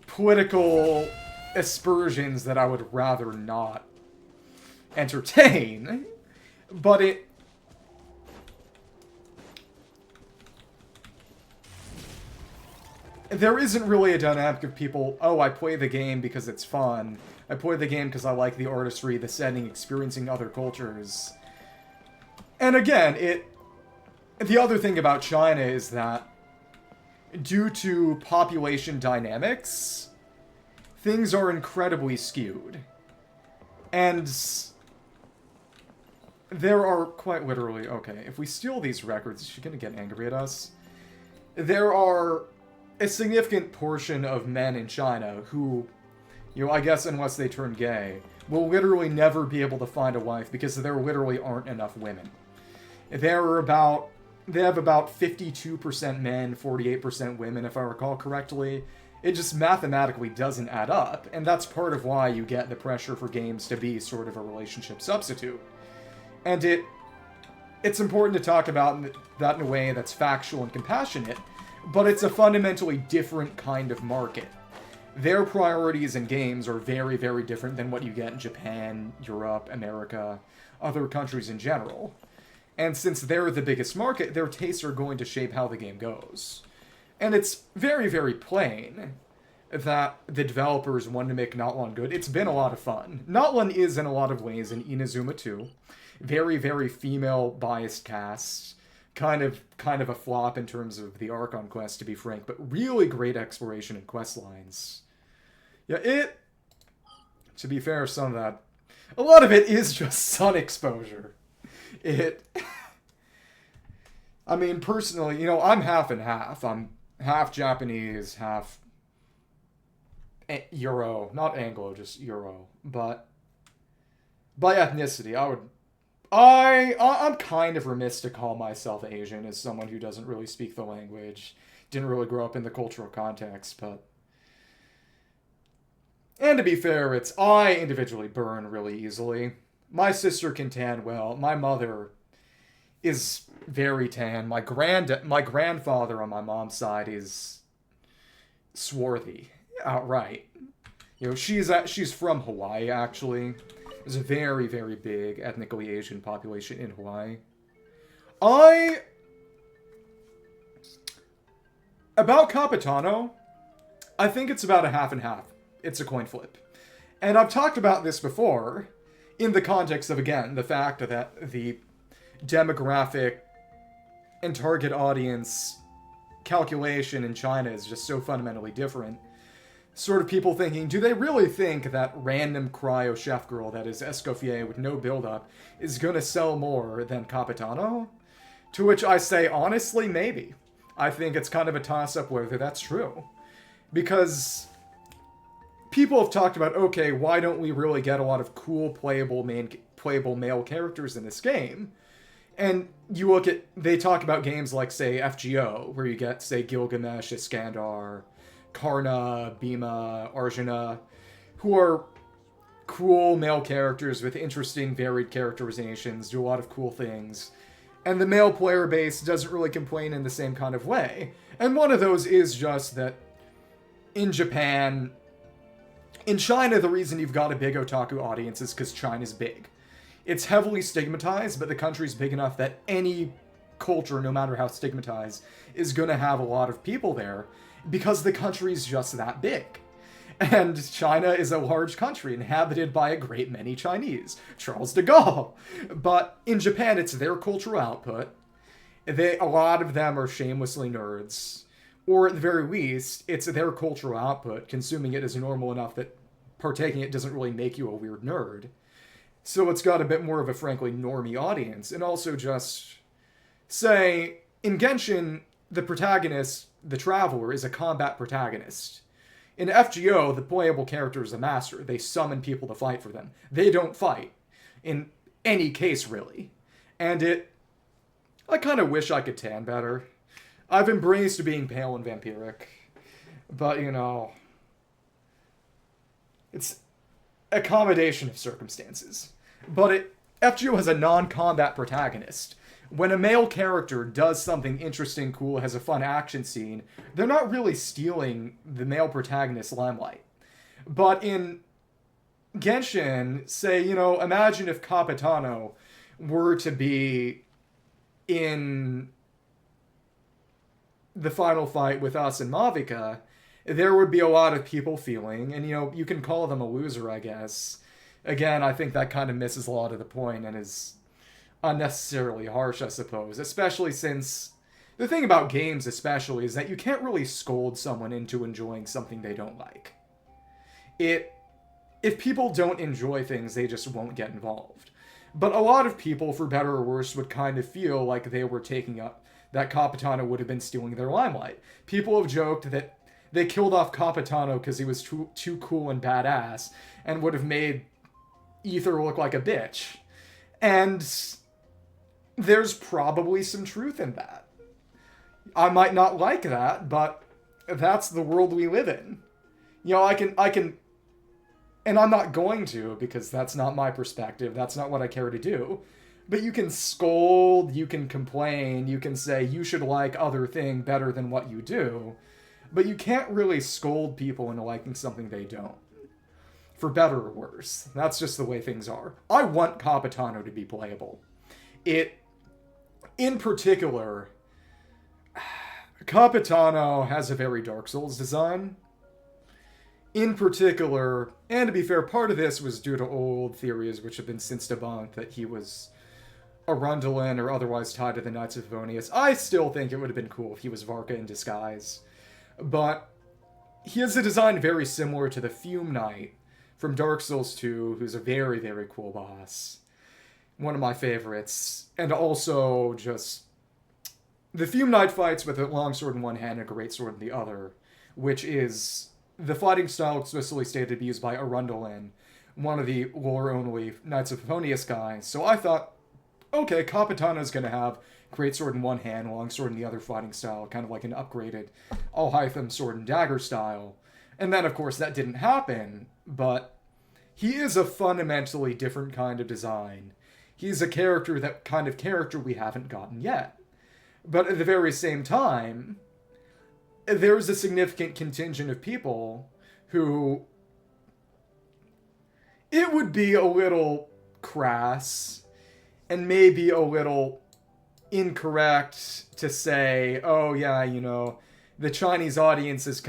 political aspersions that I would rather not entertain, but there isn't really a dynamic of people, oh, I play the game because it's fun, I play the game because I like the artistry, the setting, experiencing other cultures. And again, the other thing about China is that, due to population dynamics, things are incredibly skewed. And there are quite literally, okay, if we steal these records, is she gonna get angry at us? There are a significant portion of men in China who, you know, I guess unless they turn gay, will literally never be able to find a wife because there literally aren't enough women. They have about 52% men, 48% women, if I recall correctly. It just mathematically doesn't add up, and that's part of why you get the pressure for games to be sort of a relationship substitute. And it's important to talk about that in a way that's factual and compassionate, but it's a fundamentally different kind of market. Their priorities in games are very, very different than what you get in Japan, Europe, America, other countries in general. And since they're the biggest market, their tastes are going to shape how the game goes. And it's very, very plain that the developers wanted to make Notlan good. It's been a lot of fun. Notlan is, in a lot of ways, an Inazuma 2. Very, very female-biased cast. Kind of a flop in terms of the Archon quest, to be frank, but really great exploration and quest lines. Yeah, to be fair, some of that, a lot of it is just sun exposure. I mean, personally, you know, I'm half and half. I'm half Japanese, half Euro. Not Anglo, just Euro. But by ethnicity, I'm kind of remiss to call myself Asian as someone who doesn't really speak the language, didn't really grow up in the cultural context, but... And to be fair, I individually burn really easily. My sister can tan well. My mother is very tan. My grandfather on my mom's side is swarthy outright. You know, she's from Hawaii, actually. There's a very, very big ethnically Asian population in Hawaii. About Capitano, I think it's about a half and half. It's a coin flip. And I've talked about this before, in the context of, again, the fact that the demographic and target audience calculation in China is just so fundamentally different. Sort of people thinking, do they really think that random cryo chef girl that is Escoffier with no build-up is going to sell more than Capitano? To which I say, honestly, maybe. I think it's kind of a toss-up whether that's true. Because people have talked about, okay, why don't we really get a lot of cool playable male characters in this game? And you look at, they talk about games like, say, FGO, where you get, say, Gilgamesh, Iskandar, Karna, Bhima, Arjuna, who are cool male characters with interesting, varied characterizations, do a lot of cool things. And the male player base doesn't really complain in the same kind of way. And one of those is just that in Japan... In China, the reason you've got a big otaku audience is because China's big. It's heavily stigmatized, but the country's big enough that any culture, no matter how stigmatized, is going to have a lot of people there because the country's just that big. And China is a large country inhabited by a great many Chinese. Charles de Gaulle. But in Japan, it's their cultural output. A lot of them are shamelessly nerds. Or at the very least, it's their cultural output. Consuming it is normal enough that partaking it doesn't really make you a weird nerd. So it's got a bit more of a frankly normie audience. And also just, say, in Genshin, the protagonist, the Traveler, is a combat protagonist. In FGO, the playable character is a master. They summon people to fight for them. They don't fight. In any case, really. And I kind of wish I could tan better. I've embraced being pale and vampiric. But, you know... It's accommodation of circumstances. But FGO has a non-combat protagonist. When a male character does something interesting, cool, has a fun action scene, they're not really stealing the male protagonist's limelight. But in Genshin, say, you know, imagine if Capitano were to be in the final fight with us and Mavica, there would be a lot of people feeling, and, you know, you can call them a loser, I guess. Again, I think that kind of misses a lot of the point and is unnecessarily harsh, I suppose. Especially since the thing about games especially is that you can't really scold someone into enjoying something they don't like. If people don't enjoy things, they just won't get involved. But a lot of people, for better or worse, would kind of feel like they were taking up, that Capitano would have been stealing their limelight. People have joked that they killed off Capitano because he was too cool and badass, and would have made Ether look like a bitch. And there's probably some truth in that. I might not like that, but that's the world we live in. You know, I can, and I'm not going to, because that's not my perspective, that's not what I care to do, but you can scold, you can complain, you can say you should like other thing better than what you do, but you can't really scold people into liking something they don't. For better or worse. That's just the way things are. I want Capitano to be playable. In particular, Capitano has a very Dark Souls design. In particular, and to be fair, part of this was due to old theories which have been since debunked that he was a Rundalin or otherwise tied to the Knights of Favonius. I still think it would have been cool if he was Varka in disguise. But he has a design very similar to the Fume Knight from Dark Souls 2, who's a very, very cool boss. One of my favorites. And also just the Fume Knight fights with a longsword in one hand and a greatsword in the other, which is the fighting style explicitly stated to be used by Arundel, one of the lore-only Knights of Favonius guys. So I thought, okay, Capitano's gonna have greatsword in one hand, longsword in the other fighting style, kind of like an upgraded Alhaitham sword and dagger style. And then, of course, that didn't happen, but he is a fundamentally different kind of design. He's a character we haven't gotten yet. But at the very same time, there's a significant contingent of people who it would be a little crass and maybe a little incorrect to say, oh yeah, you know, the Chinese audience is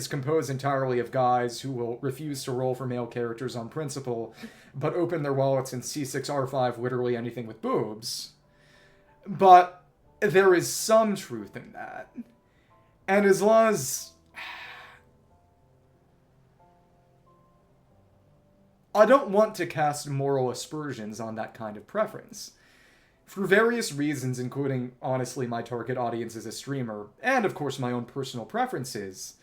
composed entirely of guys who will refuse to roll for male characters on principle, but open their wallets in C6, R5, literally anything with boobs. But there is some truth in that. And as long as I don't want to cast moral aspersions on that kind of preference. For various reasons, including, honestly, my target audience as a streamer, and of course my own personal preferences,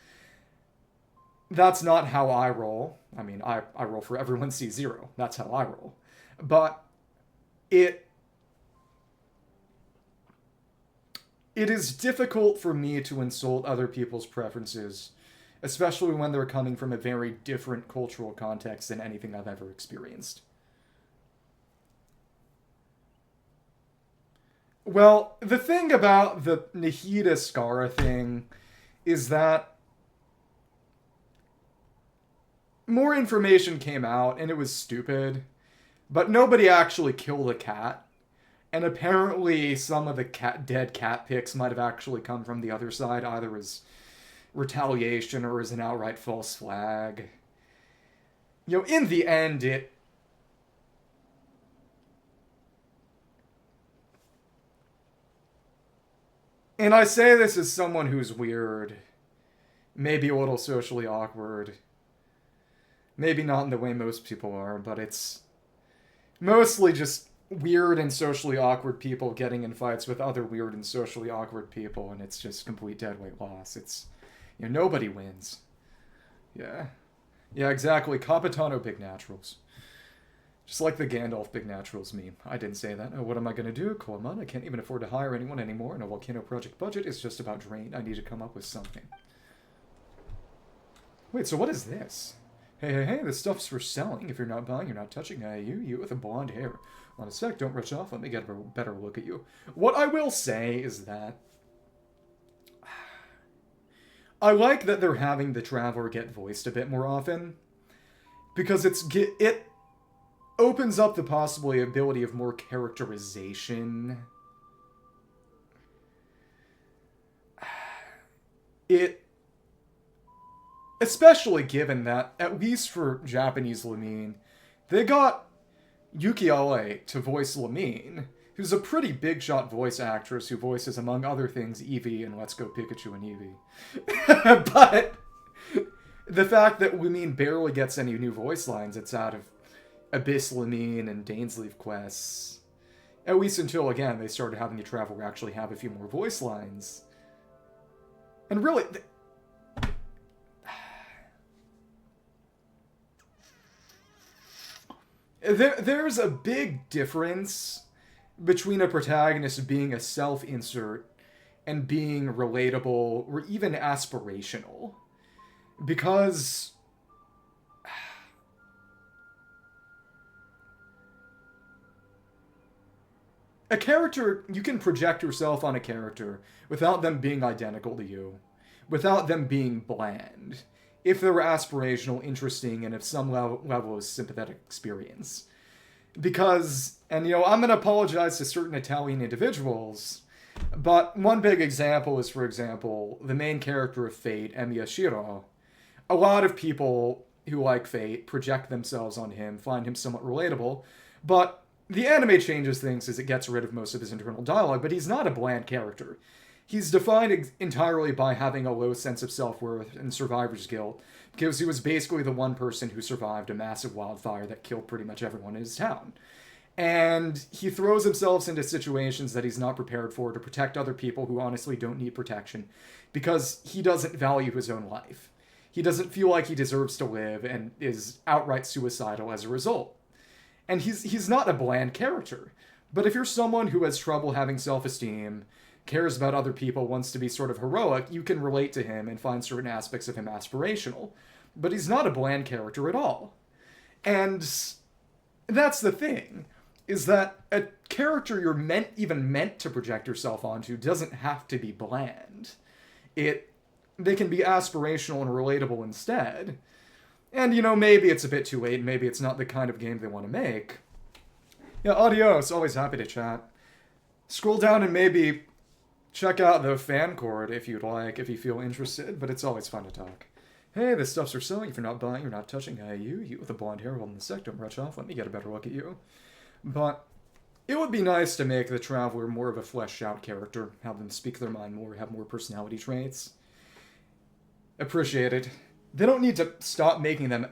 that's not how I roll. I mean, I roll for everyone C0. That's how I roll. But it is difficult for me to insult other people's preferences, especially when they're coming from a very different cultural context than anything I've ever experienced. Well, the thing about the Nahida Skara thing is that more information came out, and it was stupid, but nobody actually killed a cat. And apparently some of the dead cat pics might have actually come from the other side, either as retaliation or as an outright false flag. You know, in the end, and I say this as someone who's weird, maybe a little socially awkward, maybe not in the way most people are, but it's mostly just weird and socially awkward people getting in fights with other weird and socially awkward people, and it's just complete deadweight loss. It's, you know, nobody wins. Yeah. Yeah, exactly. Capitano Big Naturals. Just like the Gandalf Big Naturals meme. I didn't say that. Oh, what am I going to do? Coleman, I can't even afford to hire anyone anymore, and a Volcano project budget is just about drained. I need to come up with something. Wait, so what is this? Hey, this stuff's for selling. If you're not buying, you're not touching. You with the blonde hair. On a sec, don't rush off. Let me get a better look at you. What I will say is that I like that they're having the Traveler get voiced a bit more often, because it opens up the possibility of more characterization. Especially given that, at least for Japanese Lamine, they got Yuki Ale to voice Lamine, who's a pretty big shot voice actress who voices, among other things, Eevee in Let's Go Pikachu and Eevee. But the fact that Lamine barely gets any new voice lines, it's out of Abyssal and Dainsleif quests. At least until, again, they started having the traveler actually have a few more voice lines. And really... There's a big difference between a protagonist being a self-insert and being relatable or even aspirational. Because... a character, you can project yourself on a character without them being identical to you. Without them being bland. If they're aspirational, interesting, and of some level of sympathetic experience. Because, and you know, I'm going to apologize to certain Italian individuals, but one big example is, for example, the main character of Fate, Emiya Shiro. A lot of people who like Fate project themselves on him, find him somewhat relatable, but the anime changes things as it gets rid of most of his internal dialogue, but he's not a bland character. He's defined entirely by having a low sense of self-worth and survivor's guilt, because he was basically the one person who survived a massive wildfire that killed pretty much everyone in his town. And he throws himself into situations that he's not prepared for to protect other people who honestly don't need protection, because he doesn't value his own life. He doesn't feel like he deserves to live and is outright suicidal as a result. And he's not a bland character. But if you're someone who has trouble having self-esteem, cares about other people, wants to be sort of heroic, you can relate to him and find certain aspects of him aspirational. But he's not a bland character at all. And that's the thing, is that a character you're meant to project yourself onto doesn't have to be bland. They can be aspirational and relatable instead. And, you know, maybe it's a bit too late, maybe it's not the kind of game they want to make. Yeah, adios, always happy to chat. Scroll down and maybe check out the fan cord if you'd like, if you feel interested, but it's always fun to talk. Hey, this stuff's for selling. If you're not buying, you're not touching. Hey, you with the blonde hair holding the sec, don't rush off. Let me get a better look at you. But it would be nice to make the Traveler more of a fleshed-out character, have them speak their mind more, have more personality traits. Appreciate it. They don't need to stop making them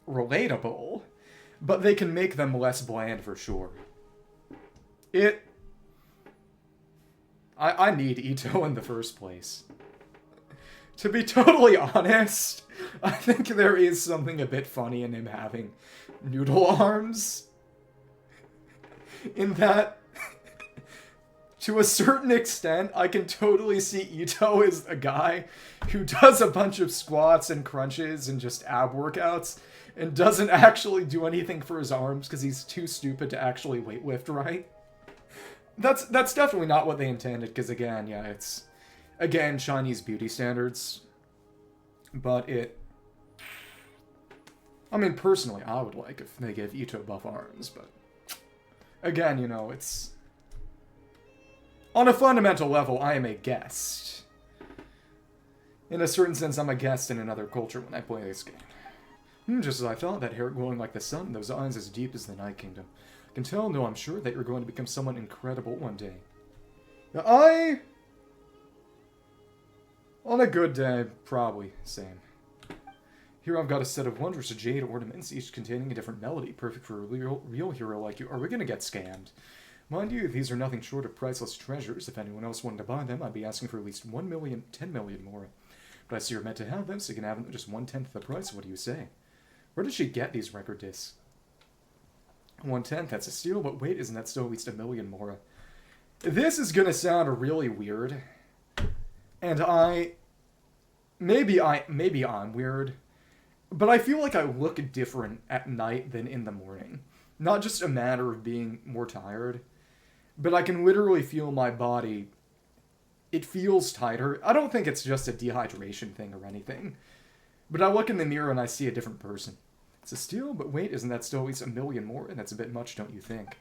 relatable, but they can make them less bland for sure. I need Ito in the first place. To be totally honest, I think there is something a bit funny in him having noodle arms. In that, to a certain extent, I can totally see Ito as a guy who does a bunch of squats and crunches and just ab workouts and doesn't actually do anything for his arms because he's too stupid to actually weightlift right. That's definitely not what they intended, because again, yeah, it's, again, Chinese beauty standards. But I mean, personally, I would like if they gave Ito buff arms, but again, you know, it's, on a fundamental level, I am a guest. In a certain sense, I'm a guest in another culture when I play this game. Just as I thought, that hair glowing like the sun, those eyes as deep as the Night Kingdom. I can tell, no, I'm sure that you're going to become someone incredible one day. Now, on a good day, probably, same. Here I've got a set of wondrous jade ornaments, each containing a different melody, perfect for a real hero like you. Are we gonna get scammed? Mind you, these are nothing short of priceless treasures. If anyone else wanted to buy them, I'd be asking for at least 1 million, 10 million more. But I see you're meant to have them, so you can have them at just 1/10 the price. What do you say? Where did she get these record discs? 1/10, that's a steal, but wait, isn't that still at least 1 million more? This is gonna sound really weird. And maybe I'm weird, but I feel like I look different at night than in the morning. Not just a matter of being more tired, but I can literally feel my body. It feels tighter. I don't think it's just a dehydration thing or anything, but I look in the mirror and I see a different person. It's a steal, but wait, isn't that still at least 1 million more? And that's a bit much, don't you think?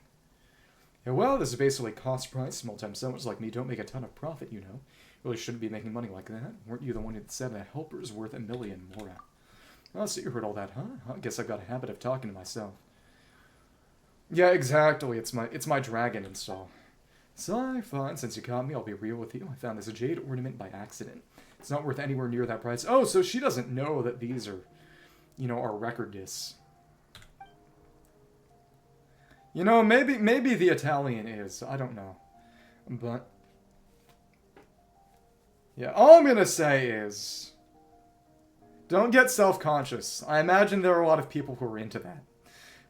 Yeah, well, this is basically cost price. Small-time sellers like me don't make a ton of profit, you know. Really shouldn't be making money like that. Weren't you the one who said that helper's worth 1 million more? Oh, so you heard all that, huh? I guess I've got a habit of talking to myself. Yeah, exactly. It's my dragon install. So, fine, since you caught me, I'll be real with you. I found this jade ornament by accident. It's not worth anywhere near that price. Oh, so she doesn't know that these are, you know, our record discs. You know, maybe the Italian is. I don't know. But... yeah, all I'm gonna say is... don't get self-conscious. I imagine there are a lot of people who are into that.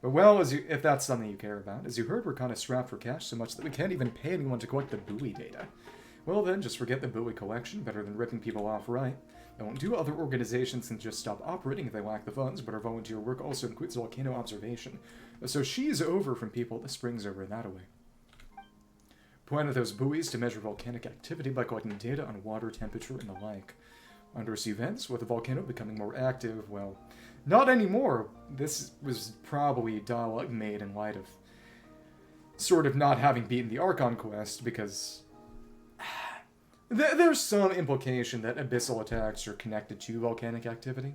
But well, if that's something you care about, as you heard, we're kind of strapped for cash so much that we can't even pay anyone to collect the buoy data. Well then, just forget the buoy collection, better than ripping people off, right? I won't do other organizations and just stop operating if they lack the funds, but our volunteer work also includes volcano observation. So she's over from people, the spring's over that way. Point at those buoys to measure volcanic activity by collecting data on water temperature and the like. Undersea vents, with the volcano becoming more active, well, not anymore. This was probably dialogue made in light of sort of not having beaten the Archon quest, because there's some implication that abyssal attacks are connected to volcanic activity.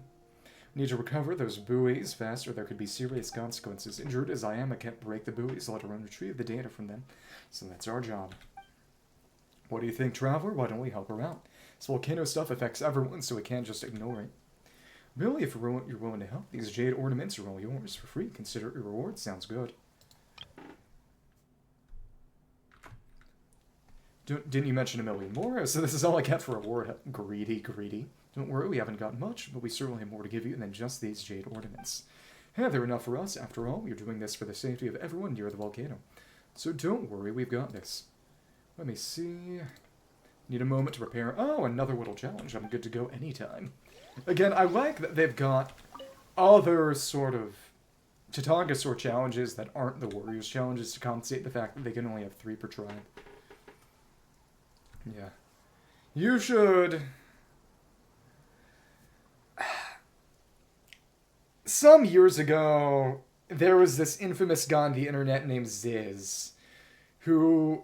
We need to recover those buoys fast, or there could be serious consequences. Injured as I am, I can't break the buoys, let alone retrieve the data from them. So that's our job. What do you think, Traveler? Why don't we help her out? This volcano stuff affects everyone, so we can't just ignore it. Really, if you're willing to help, these jade ornaments are all yours for free. Consider it your reward. Sounds good. Didn't you mention a million more? So this is all I get for a reward. Greedy. Don't worry, we haven't got much, but we certainly have more to give you than just these jade ornaments. Hey, they're enough for us. After all, we're doing this for the safety of everyone near the volcano. So don't worry, we've got this. Let me see... need a moment to prepare. Oh, another little challenge. I'm good to go anytime. Again, I like that they've got other sort of Tatanka sort challenges that aren't the Warriors challenges to compensate the fact that they can only have 3 per tribe. Yeah. You should... some years ago, there was this infamous guy on the internet named Ziz, who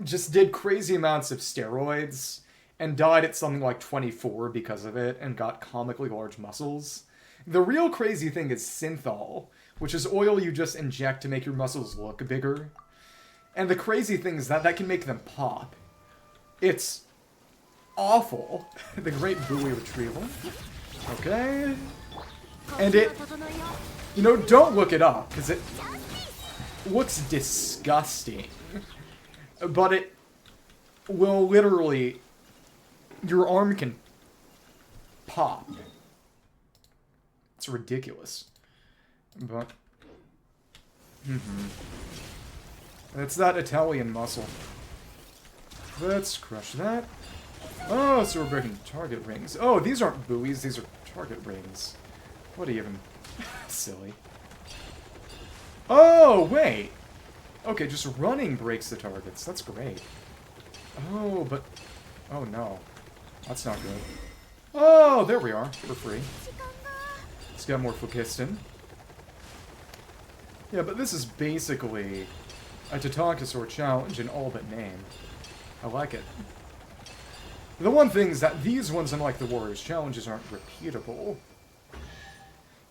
just did crazy amounts of steroids and died at something like 24 because of it and got comically large muscles. The real crazy thing is synthol, which is oil you just inject to make your muscles look bigger. And the crazy thing is that can make them pop. It's awful. The great buoy retrieval. Okay. And it... you know, don't look it up, because it looks disgusting. But it will literally... your arm can pop. It's ridiculous. But... it's that Italian muscle. Let's crush that. Oh, so we're breaking target rings. Oh, these aren't buoys, these are target rings. What even... silly. Oh, wait! Okay, just running breaks the targets. That's great. Oh, but... oh, no. That's not good. Oh, there we are. For free. It's got more Phlogiston. Yeah, but this is basically a Tatanka challenge in all but name. I like it. The one thing is that these ones, unlike the Warriors challenges, aren't repeatable.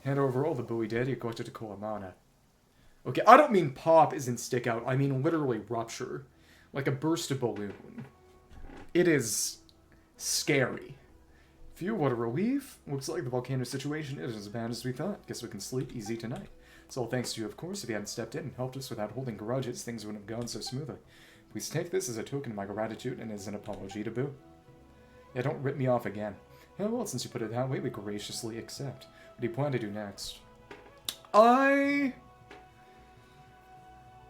Hand over all the buoy data you collected to Kolamana. Okay, I don't mean pop as in stick out, I mean literally rupture. Like a burst of balloon. It is scary. Phew, what a relief. Looks like the volcano situation isn't as bad as we thought. Guess we can sleep easy tonight. It's all thanks to you, of course. If you hadn't stepped in and helped us without holding grudges, things wouldn't have gone so smoothly. Please take this as a token of my gratitude and as an apology to Boo. Yeah, don't rip me off again. Yeah, well, since you put it that way, we graciously accept. What do you plan to do next? I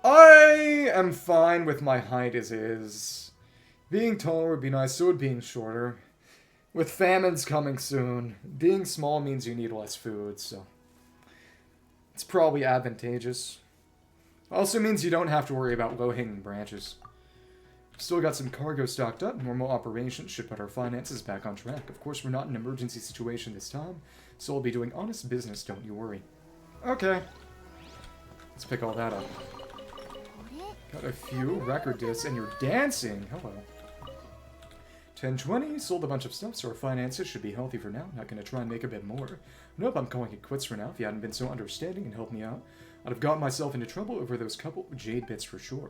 am fine with my height as is. Being taller would be nice, so would being shorter. With famines coming soon, being small means you need less food, so... it's probably advantageous. Also means you don't have to worry about low-hanging branches. Still got some cargo stocked up. Normal operations should put our finances back on track. Of course, we're not in an emergency situation this time, so we'll be doing honest business, don't you worry. Okay. Let's pick all that up. Got a few record discs, and you're dancing! Hello. 1020, sold a bunch of stuff, so our finances should be healthy for now. Not gonna try and make a bit more. Nope, I'm calling it quits for now. If you hadn't been so understanding and helped me out, I'd have gotten myself into trouble over those couple jade bits for sure.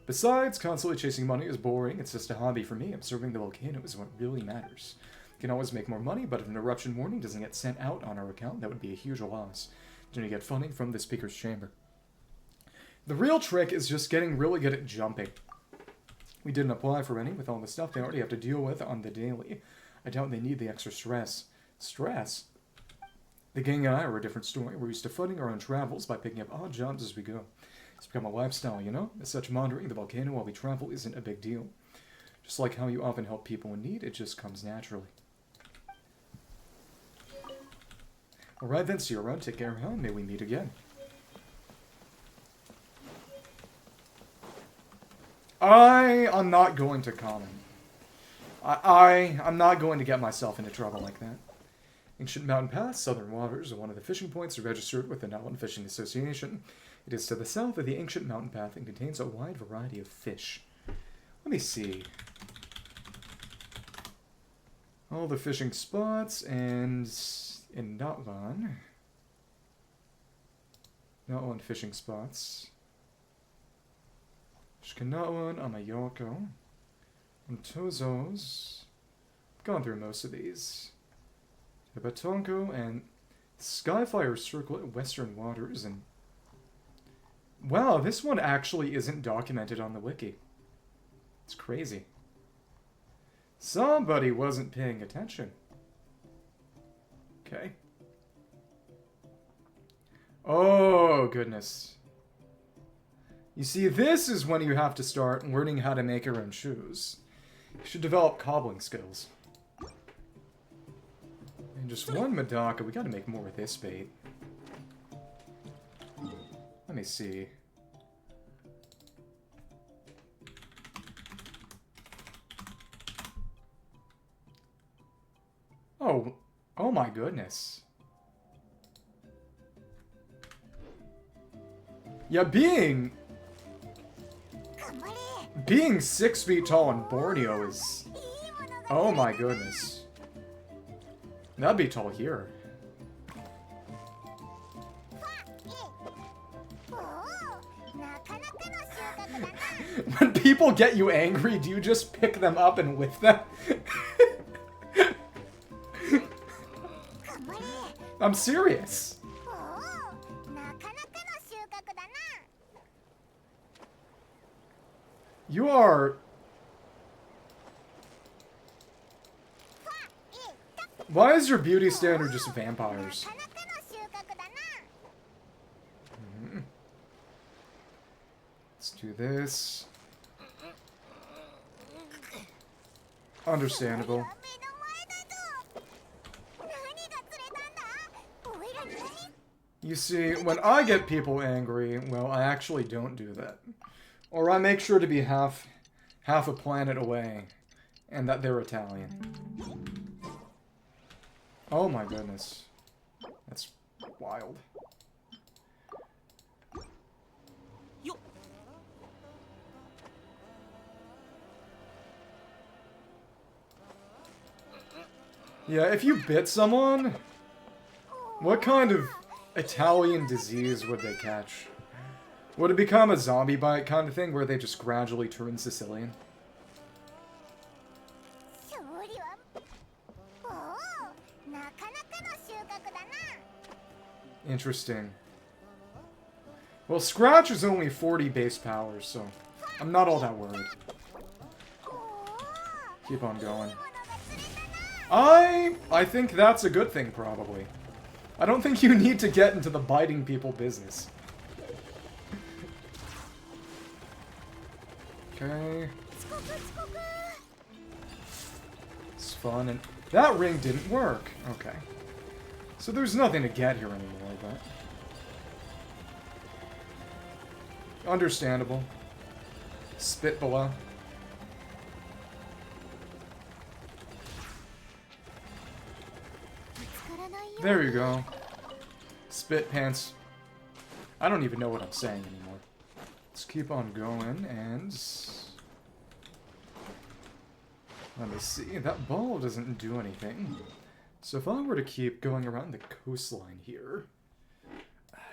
Besides, constantly chasing money is boring. It's just a hobby for me. Observing the volcano is what really matters. You can always make more money, but if an eruption warning doesn't get sent out on our account, that would be a huge loss. Then you get funding from the speaker's chamber. The real trick is just getting really good at jumping. We didn't apply for any with all the stuff they already have to deal with on the daily. I doubt they need the extra stress. Stress? The gang and I are a different story. We're used to funding our own travels by picking up odd jobs as we go. It's become a lifestyle, you know? As such, monitoring the volcano while we travel isn't a big deal. Just like how you often help people in need, it just comes naturally. Alright then, see you around. Take care, huh? May we meet again. I'm not going to comment. I'm not going to get myself into trouble like that. Ancient Mountain Pass, Southern Waters, are one of the fishing points registered with the Nod Fishing Association. It is to the south of the ancient mountain path and contains a wide variety of fish. Let me see. All the fishing spots, and in Notlan fishing spots. Shkanatlan, Amayoko, and Tozos. I've gone through most of these. Batonko and Skyfire Circlet, Western Waters, and... Wow, this one actually isn't documented on the wiki. It's crazy. Somebody wasn't paying attention. Okay. Oh, goodness. You see, this is when you have to start learning how to make your own shoes. You should develop cobbling skills. And just one Medaka. We gotta make more with this bait. Let me see. Oh my goodness. Yeah, being 6 feet tall in Borneo is... Oh my goodness. That'd be tall here. When people get you angry, do you just pick them up and whip them? I'm serious. You are... Why is your beauty standard just vampires? Let's do this. Understandable. You see, when I get people angry, well, I actually don't do that. Or I make sure to be half a planet away, and that they're Italian. Oh my goodness. That's wild. Yeah, if you bit someone, what kind of Italian disease would they catch? Would it become a zombie bite kind of thing where they just gradually turn Sicilian? Interesting. Well, Scratch is only 40 base power, so I'm not all that worried. Keep on going. I think that's a good thing, probably. I don't think you need to get into the biting people business. Okay. It's fun, and that ring didn't work. Okay. So there's nothing to get here anymore, but... Understandable. Spit below. There you go. Spit pants. I don't even know what I'm saying anymore. Let's keep on going, and... Let me see. That ball doesn't do anything. So if I were to keep going around the coastline here...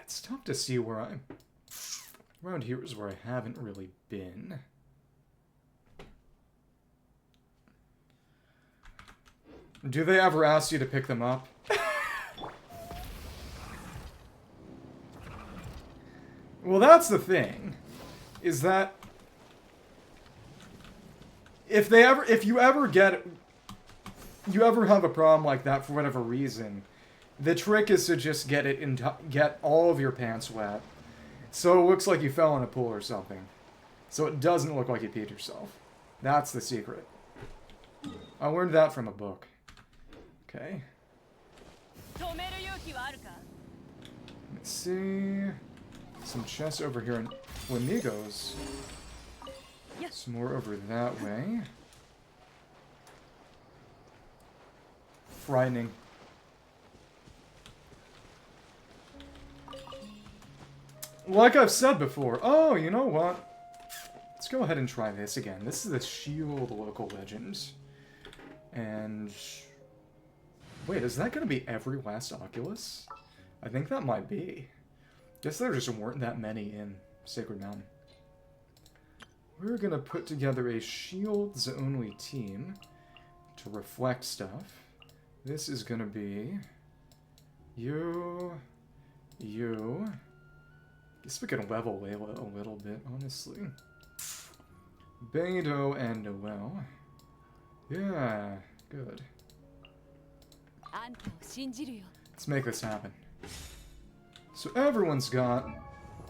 It's tough to see where I'm... Around here is where I haven't really been. Do they ever ask you to pick them up? Well, that's the thing. Is that if you ever have a problem like that for whatever reason, the trick is to just get all of your pants wet, so it looks like you fell in a pool or something. So it doesn't look like you peed yourself. That's the secret. I learned that from a book. Okay. Let's see. Some chests over here in Flamigos. Some more over that way. Frightening. Like I've said before. Oh, you know what? Let's go ahead and try this again. This is the Shield local legend. And... wait, is that going to be every last Oculus? I think that might be. Guess there just weren't that many in Sacred Mountain. We're going to put together a Shields-only team to reflect stuff. This is going to be... you... Guess we can level Layla a little bit, honestly. Beidou and Noelle. Yeah, good. Let's make this happen. So everyone's got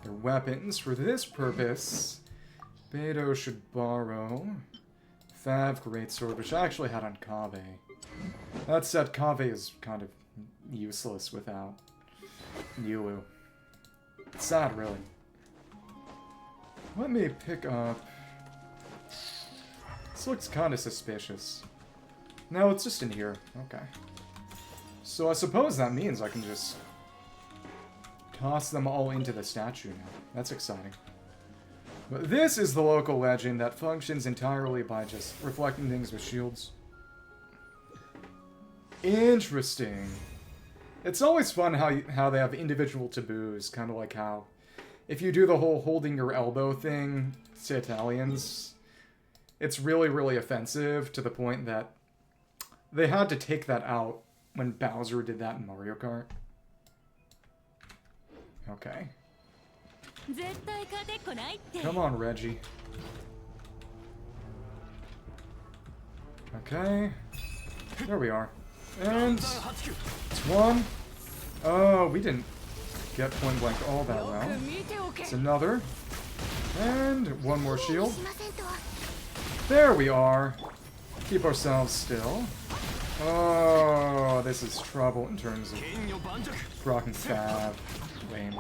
their weapons for this purpose. Beidou should borrow Fav Greatsword, which I actually had on Kaveh. That said, Kaveh is kind of useless without Yulu. It's sad, really. Let me pick up... this looks kind of suspicious. No, it's just in here. Okay. So I suppose that means I can just toss them all into the statue now. That's exciting. But this is the local legend that functions entirely by just reflecting things with shields. Interesting. It's always fun how they have individual taboos, kind of like how if you do the whole holding your elbow thing to Italians, it's really, really offensive to the point that they had to take that out when Bowser did that in Mario Kart. Okay. Come on, Reggie. Okay. There we are. And it's one. Oh, we didn't get point blank all that well. It's another. And one more shield. There we are. Keep ourselves still. Oh, this is trouble in terms of proc and stab. Lame.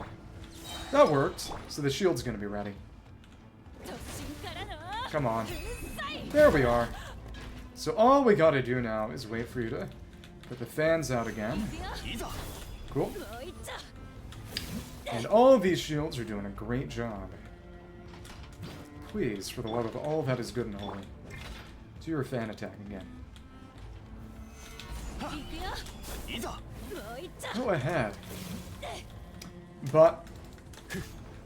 That worked. So the shield's gonna be ready. Come on. There we are. So all we gotta do now is wait for you to put the fans out again. Cool. And all of these shields are doing a great job. Please, for the love of all that is good and holy, do your fan attack again. Go ahead. But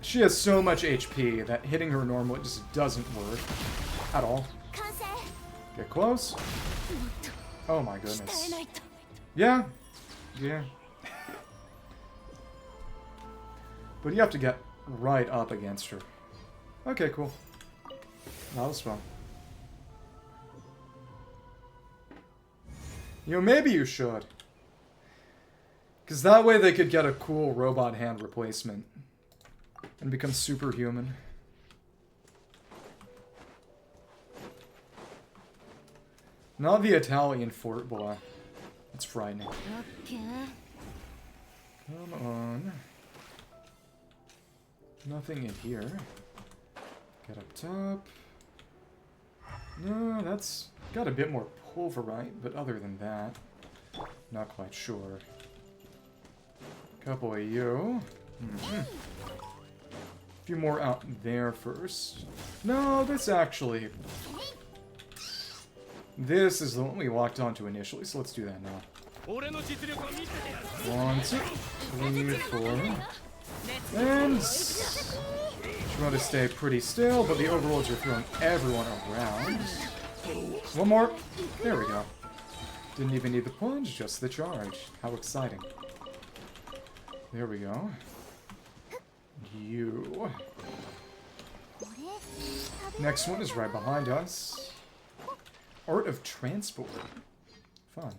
she has so much HP that hitting her normally just doesn't work at all. Get close. Oh my goodness. Yeah. Yeah. But you have to get right up against her. Okay, cool. That was fun. You know, maybe you should. Because that way they could get a cool robot hand replacement. And become superhuman. Not the Italian fort boy. That's frightening. Come on. Nothing in here. Get up top. No, that's got a bit more pulverite, but other than that, not quite sure. Couple of you. A few more out there first. No, this actually... this is the one we locked onto initially, so let's do that now. 1, 2, 3, 4. And... try to stay pretty still, but the overlords are throwing everyone around. One more. There we go. Didn't even need the plunge, just the charge. How exciting. There we go. You. Next one is right behind us. Art of Transport. Fun.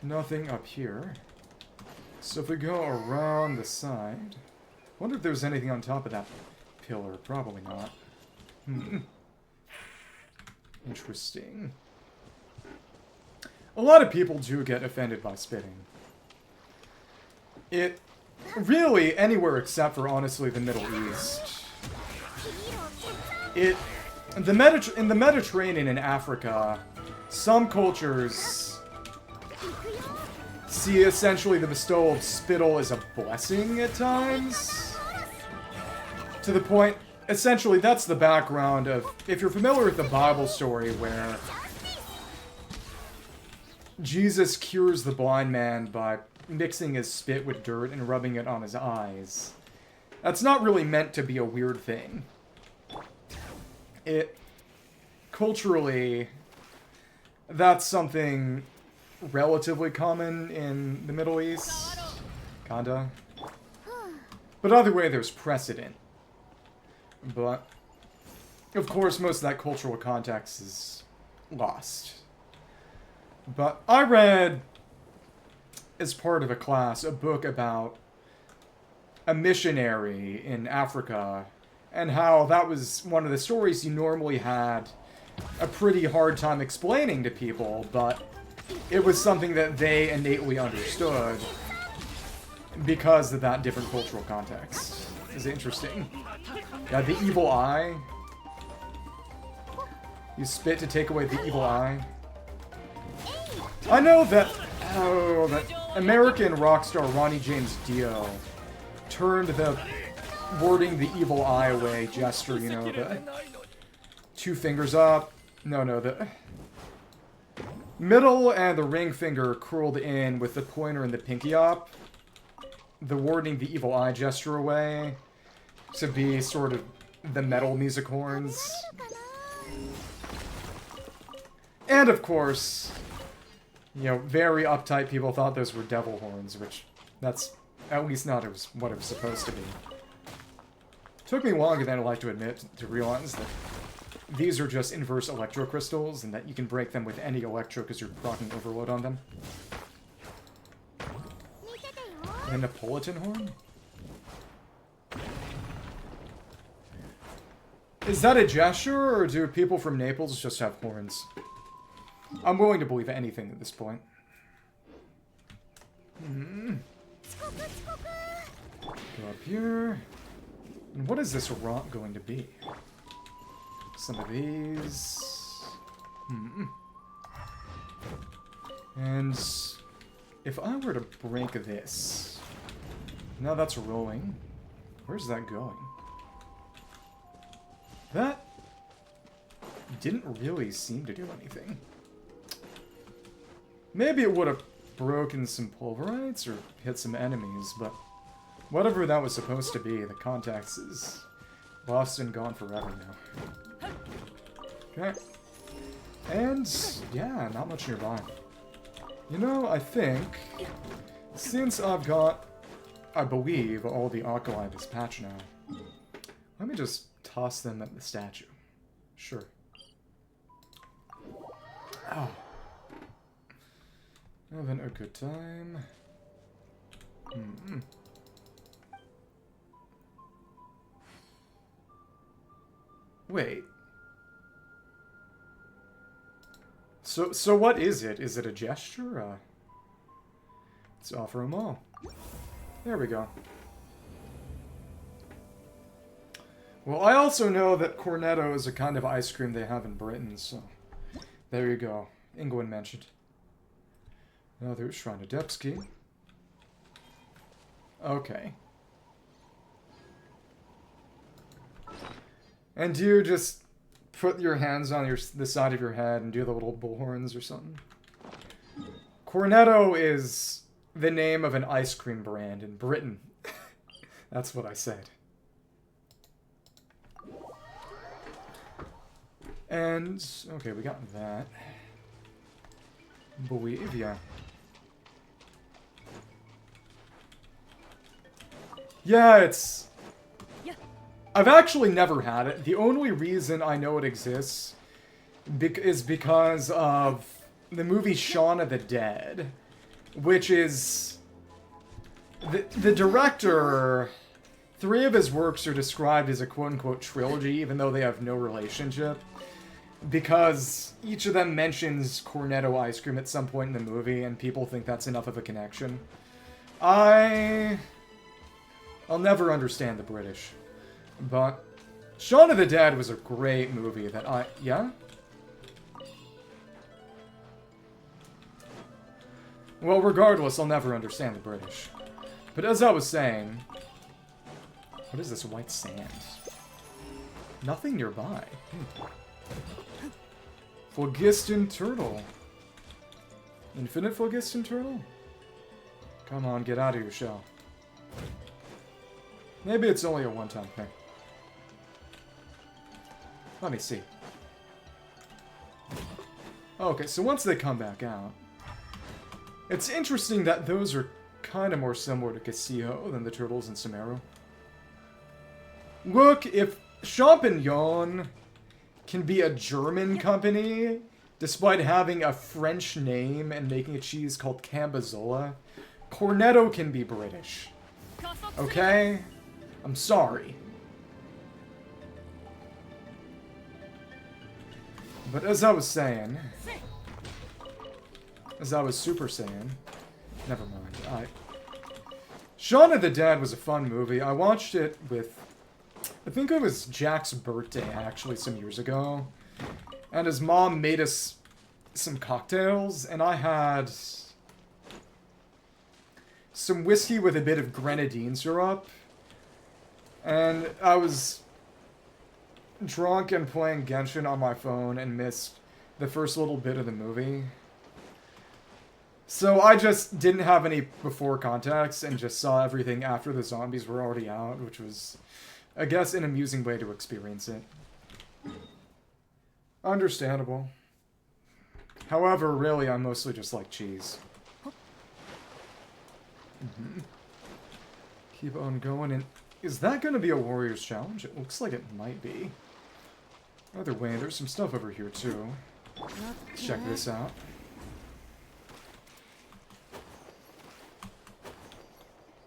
Nothing up here. So if we go around the side... Wonder if there's anything on top of that pillar. Probably not. Interesting. A lot of people do get offended by spitting. It... Really, anywhere except for, honestly, the Middle East. In the Mediterranean and Africa, some cultures see essentially the bestowal of spittle as a blessing at times. To the point, essentially, that's the background of, if you're familiar with the Bible story where Jesus cures the blind man by mixing his spit with dirt and rubbing it on his eyes. That's not really meant to be a weird thing. Culturally, that's something relatively common in the Middle East. Kinda. But either way, there's precedent. But, of course, most of that cultural context is lost. But I read, as part of a class, a book about a missionary in Africa, and how that was one of the stories he normally had a pretty hard time explaining to people, but it was something that they innately understood because of that different cultural context. It's interesting. Yeah, the evil eye. You spit to take away the evil eye. I know that... Oh, that American rock star Ronnie James Dio turned the wording the evil eye away gesture, you know, the 2 fingers up. No, the middle and the ring finger curled in with the pointer and the pinky up. The wording the evil eye gesture away to be sort of the metal music horns. And of course, you know, very uptight people thought those were devil horns, which that's at least not what it was supposed to be. Took me longer than I'd like to admit to realize that these are just inverse electrocrystals and that you can break them with any electro because you're proccing overload on them. A Neapolitan horn? Is that a gesture, or do people from Naples just have horns? I'm willing to believe anything at this point. Go up here. And what is this rock going to be? Some of these. And if I were to break this... Now that's rolling. Where's that going? That didn't really seem to do anything. Maybe it would have broken some pulverites or hit some enemies, but whatever that was supposed to be, the context is lost and gone forever now. Okay. And, yeah, not much nearby. You know, I think, since I've got, I believe, all the alkali this patch now, let me just toss them at the statue. Sure. Oh. Having a good time. Wait. So what is it? Is it a gesture? Let's offer them all. There we go. Well, I also know that cornetto is a kind of ice cream they have in Britain, so there you go. England mentioned. Now there's Shrine of Depsky. Okay. And do you just put your hands on the side of your head and do the little bullhorns or something? Cornetto is the name of an ice cream brand in Britain. That's what I said. And, okay, we got that. Bolivia. Yeah, it's... I've actually never had it. The only reason I know it exists is because of the movie Shaun of the Dead, which is... The director... 3 of his works are described as a quote-unquote trilogy, even though they have no relationship. Because each of them mentions Cornetto ice cream at some point in the movie, and people think that's enough of a connection. I'll never understand the British. But Shaun of the Dead was a great movie that yeah? Well, regardless, I'll never understand the British. But as I was saying... What is this white sand? Nothing nearby. Phlogiston turtle. Infinite phlogiston turtle? Come on, get out of your shell. Maybe it's only a one-time thing. Let me see. Okay, so once they come back out... It's interesting that those are kind of more similar to Casillo than the turtles in Sumeru. Look, if Champignon can be a German company, despite having a French name and making a cheese called Cambazola, Cornetto can be British. Okay? I'm sorry. But as I was saying... As I was super saying... Never mind. Shaun of the Dead was a fun movie. I watched it with... I think it was Jack's birthday, actually, some years ago. And his mom made us some cocktails, and I had some whiskey with a bit of grenadine syrup. And I was drunk and playing Genshin on my phone and missed the first little bit of the movie. So I just didn't have any before context and just saw everything after the zombies were already out, which was... I guess an amusing way to experience it. Understandable. However, really, I mostly just like cheese. Keep on going, and is that going to be a Warriors Challenge? It looks like it might be. Either way, there's some stuff over here, too. Let's check this out.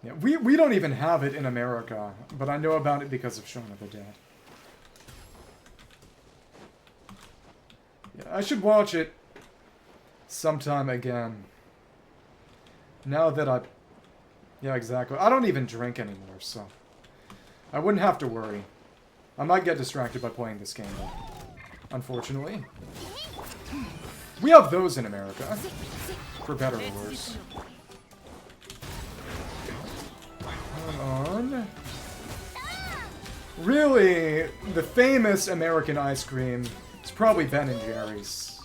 Yeah, we don't even have it in America, but I know about it because of Shaun of the Dead. Yeah, I should watch it sometime again. Now that I... Yeah, exactly. I don't even drink anymore, so... I wouldn't have to worry. I might get distracted by playing this game, though. Unfortunately. We have those in America. For better or worse. Come on. Really, the famous American ice cream is probably Ben & Jerry's.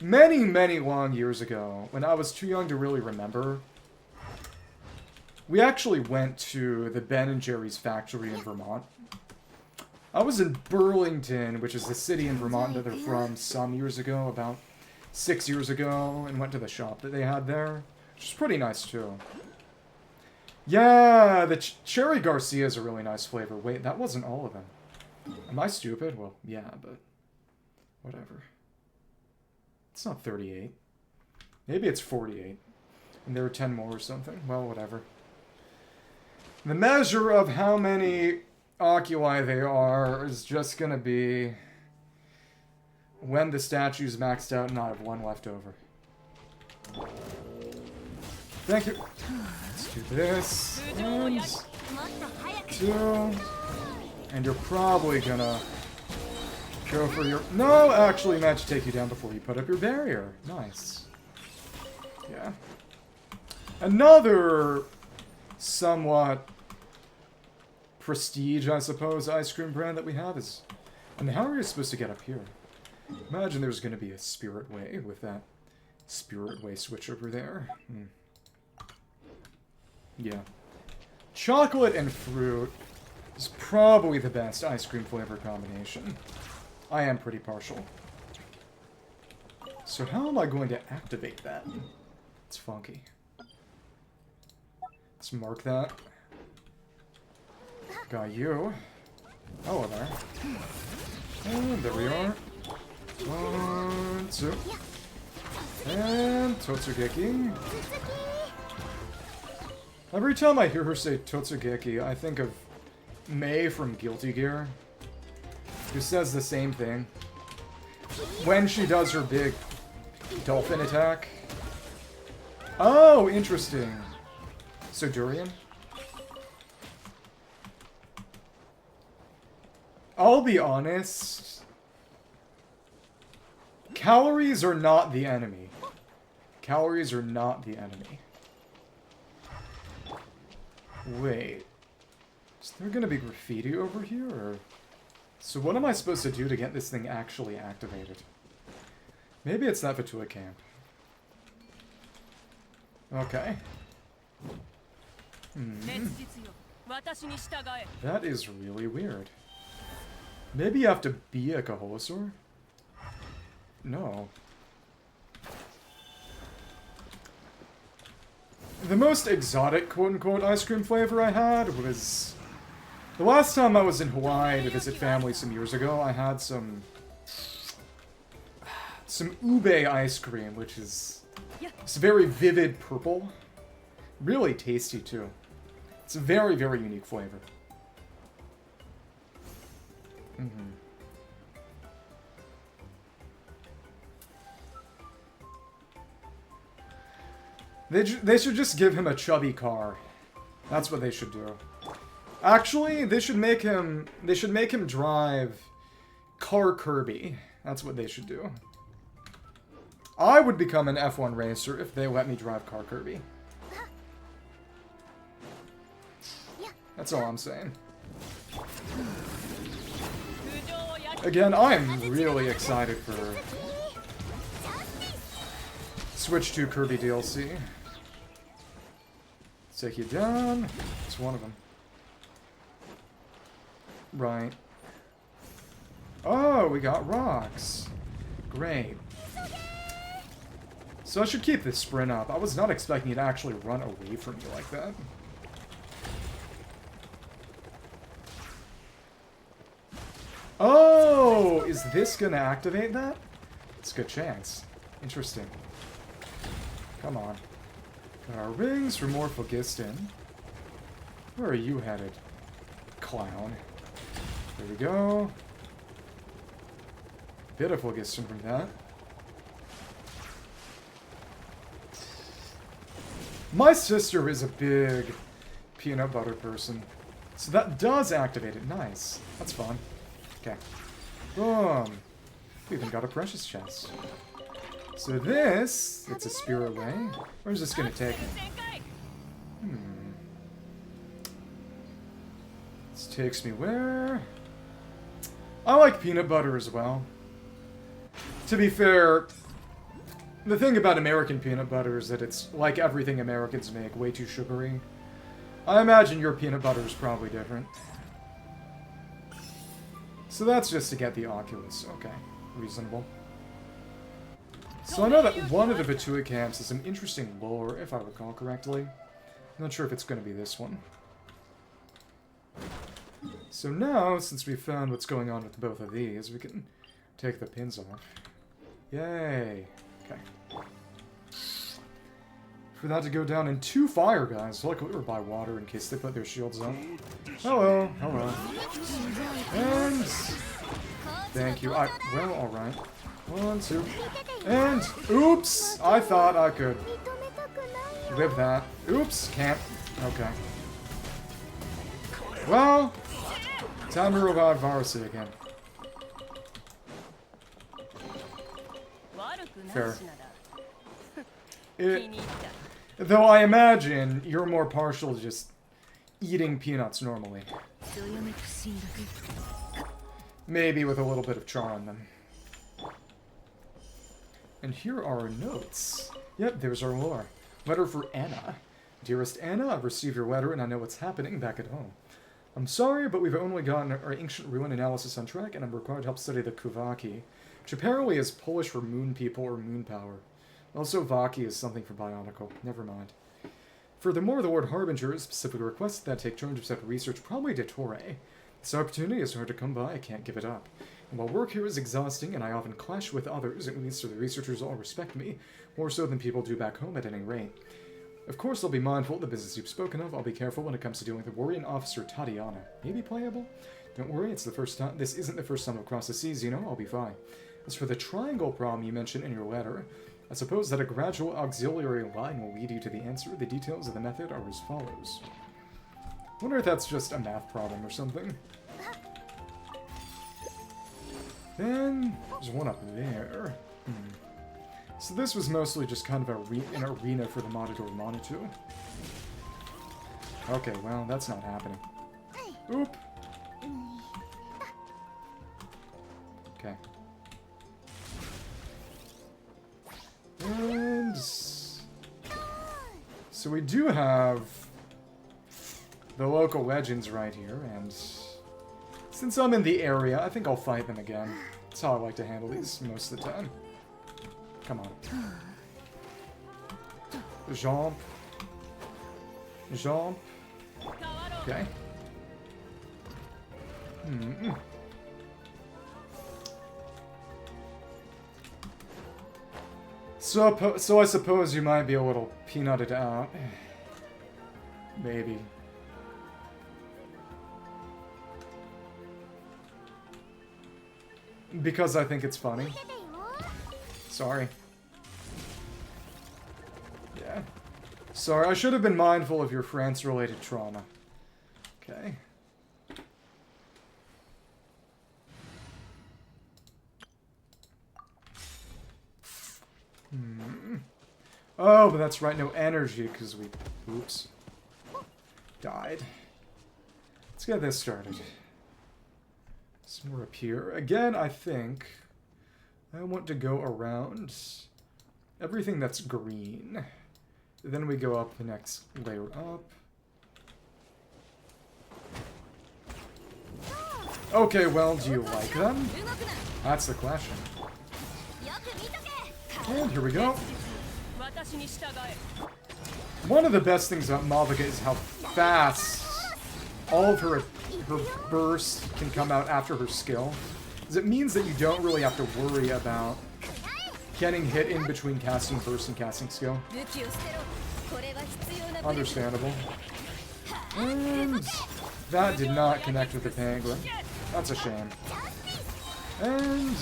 Many, many long years ago, when I was too young to really remember, we actually went to the Ben & Jerry's factory in Vermont. I was in Burlington, which is the city in Vermont that they're from, some years ago, about 6 years ago, and went to the shop that they had there. Which is pretty nice, too. Yeah, the Cherry Garcia is a really nice flavor. Wait, that wasn't all of them. Am I stupid? Well, yeah, but... whatever. It's not 38. Maybe it's 48. And there are 10 more or something. Well, whatever. The measure of how many oculi there are is just gonna be... when the statue's maxed out and I have one left over. Thank you. Let's do this. And 2. And you're probably gonna go for your... No, actually meant to take you down before you put up your barrier. Nice. Yeah. Another somewhat prestige, I suppose, ice cream brand that we have is... And how are you supposed to get up here? Imagine there's going to be a Spirit Way with that Spirit Way switch over there. Yeah. Chocolate and fruit is probably the best ice cream flavor combination. I am pretty partial. So how am I going to activate that? It's funky. Just mark that. Got you. Hello there. And there we are. 1, 2. And Totsugeki. Every time I hear her say Totsugeki, I think of Mei from Guilty Gear, who says the same thing. When she does her big dolphin attack. Oh, interesting. So Durian? I'll be honest. Calories are not the enemy. Calories are not the enemy. Wait. Is there gonna be graffiti over here, or... So what am I supposed to do to get this thing actually activated? Maybe it's that Fatui camp. Okay. That is really weird. Maybe you have to be a Kaholosaur? No. The most exotic quote-unquote ice cream flavor I had was... The last time I was in Hawaii to visit family some years ago, I had some ube ice cream, which is... It's very vivid purple. Really tasty, too. It's a very, very unique flavor. They should just give him a chubby car. That's what they should do. Actually, they should make him drive Car Kirby. That's what they should do. I would become an F1 racer if they let me drive Car Kirby. That's all I'm saying. Again, I'm really excited for Switch 2 Kirby DLC. Take you down. It's one of them. Right. Oh, we got rocks. Great. So I should keep this sprint up. I was not expecting it to actually run away from me like that. Oh, is this gonna activate that? It's a good chance. Interesting. Come on. Got our rings for more Phlogiston. Where are you headed, clown? There we go. Bit of Phlogiston from that. My sister is a big peanut butter person. So that does activate it. Nice. That's fun. Okay. Boom. We even got a precious chest. So this, it's a spear away. Where's this gonna take me? This takes me where? I like peanut butter as well. To be fair, the thing about American peanut butter is that it's, like everything Americans make, way too sugary. I imagine your peanut butter is probably different. So that's just to get the Oculus. Okay, reasonable. So I know that one of the Fatui camps has some interesting lore, if I recall correctly. I'm not sure if it's going to be this one. So now, since we've found what's going on with both of these, we can take the pins off. Yay! Okay. For that to go down in 2 fire guys. Luckily we're by water in case they put their shields up. Hello, hello. And... Thank you. Well, alright. 1, 2. And... Oops! I thought I could live that. Oops! Can't. Okay. Well... Time to revive Varusy again. Fair. Though I imagine you're more partial to just eating peanuts normally. Maybe with a little bit of char on them. And here are our notes. Yep, there's our lore. Letter for Anna. Dearest Anna, I've received your letter and I know what's happening back at home. I'm sorry, but we've only gotten our ancient ruin analysis on track, and I'm required to help study the Kuvaki, which apparently is Polish for moon people or moon power. Also, Vaki is something for Bionicle. Never mind. Furthermore, the Lord Harbinger specifically requests that I take charge of said research, probably to Torre. This opportunity is hard to come by, I can't give it up. And while work here is exhausting and I often clash with others, it means that the researchers all respect me, more so than people do back home at any rate. Of course, I'll be mindful of the business you've spoken of. I'll be careful when it comes to dealing with the Warrior Officer Tatiana. Maybe playable? Don't worry, it's the first time. This isn't the first time I've crossed the seas, you know? I'll be fine. As for the triangle problem you mentioned in your letter, I suppose that a gradual auxiliary line will lead you to the answer. The details of the method are as follows. I wonder if that's just a math problem or something. Then, there's one up there. So this was mostly just kind of an arena for the Matador Manitou. Okay, well, that's not happening. Oop! Okay. And... so we do have the local legends right here, and since I'm in the area, I think I'll fight them again. That's how I like to handle these most of the time. Come on. Jump. Jump. Okay. So I suppose you might be a little peanutted out. Maybe. Because I think it's funny. Sorry. Yeah. Sorry, I should have been mindful of your France-related trauma. Okay. Oh, but that's right, no energy, because we... oops. Died. Let's get this started. Somewhere up here. Again, I think I want to go around everything that's green. Then we go up the next layer up. Okay, well, do you like them? That's the question. And here we go. One of the best things about Madoka is how fast all of her bursts can come out after her skill. Because it means that you don't really have to worry about getting hit in between casting burst and casting skill. Understandable. And that did not connect with the penguin. That's a shame. And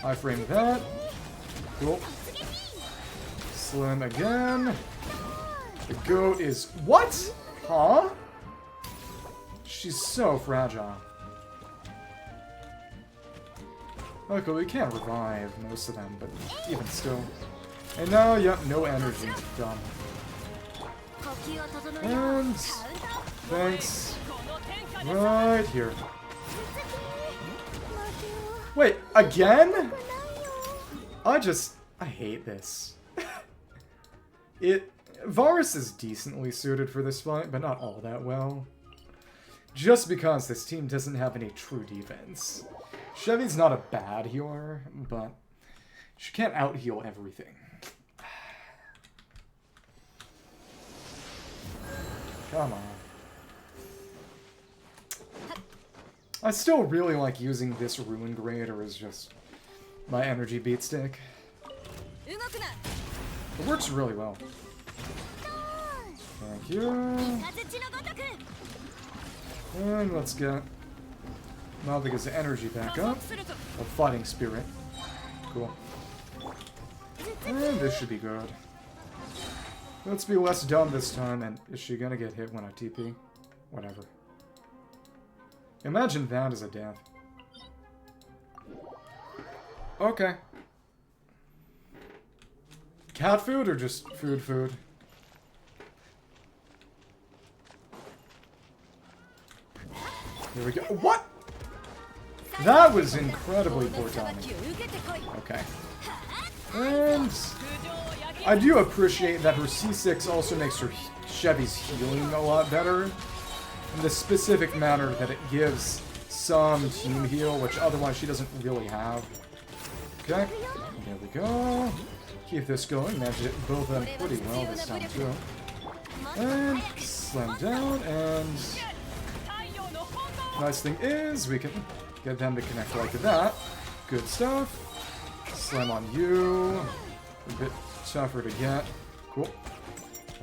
I framed that. Cool. Slim again. The goat is... what? Huh? She's so fragile. Okay, we can't revive most of them, but even still. And now, yep, no energy. Done. And... thanks. Right here. Wait, again? I hate this. Varus is decently suited for this fight, but not all that well. Just because this team doesn't have any true defense. Chevy's not a bad healer, but she can't out-heal everything. Come on. I still really like using this Ruin Grader as just my energy beat stick. It works really well. Thank you. And let's get Madoka's energy back up. A fighting spirit. Cool. And this should be good. Let's be less dumb this time. And is she gonna get hit when I TP? Whatever. Imagine that as a death. Okay. Cat food or just food? Here we go. What? That was incredibly poor timing. Okay. And I do appreciate that her C6 also makes her Chevy's healing a lot better. In the specific manner that it gives some team heal, which otherwise she doesn't really have. Okay. There we go. Keep this going. Managed to hit both of them pretty well this time, too. And slam down, and nice thing is we can get them to connect like that. Good stuff. Slam on you. A bit tougher to get. Cool.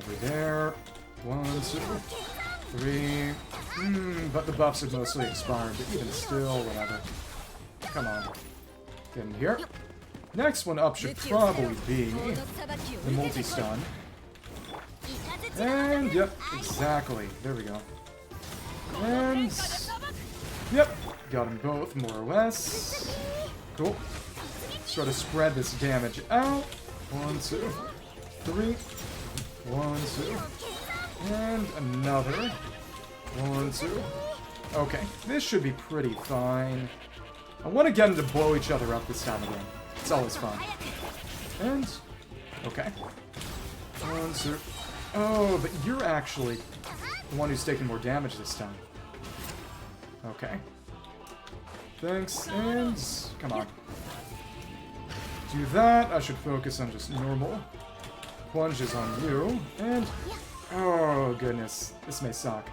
Over there. 1, 2, 3. But the buffs have mostly expired, but even still, whatever. Come on. Get in here. Next one up should probably be the multi-stun. And, yep, exactly. There we go. And, yep, got them both, more or less. Cool. Let's try to spread this damage out. 1, 2, 3. 1, 2. And another. 1, 2. Okay, this should be pretty fine. I want to get them to blow each other up this time again. It's always fun. And, okay. 1, 2. Oh, but you're actually the one who's taking more damage this time. Okay. Thanks, and come on. Do that. I should focus on just normal plunges on you, and oh goodness, this may suck.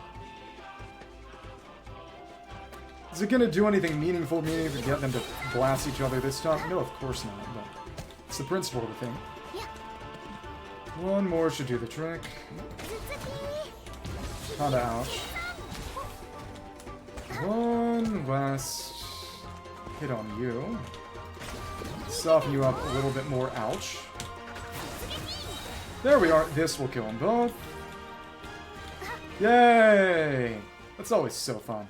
Is it gonna do anything meaningful to get them to blast each other this time? No, of course not, but it's the principle of the thing. One more should do the trick. Kinda ouch. One last hit on you. Soften you up a little bit more. Ouch. There we are. This will kill them both. Yay! That's always so fun.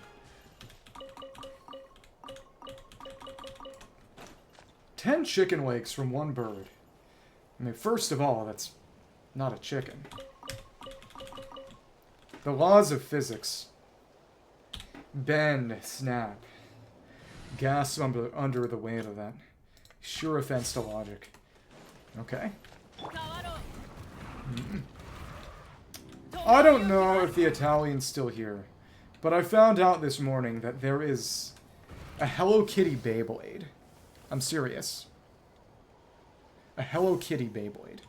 10 chicken legs from one bird. I mean, first of all, that's not a chicken. The laws of physics. Bend, snap. Gasp under the weight of that. Sure offense to logic. Okay. I don't know if the Italian's still here, but I found out this morning that there is a Hello Kitty Beyblade. I'm serious. A Hello Kitty Beyblade.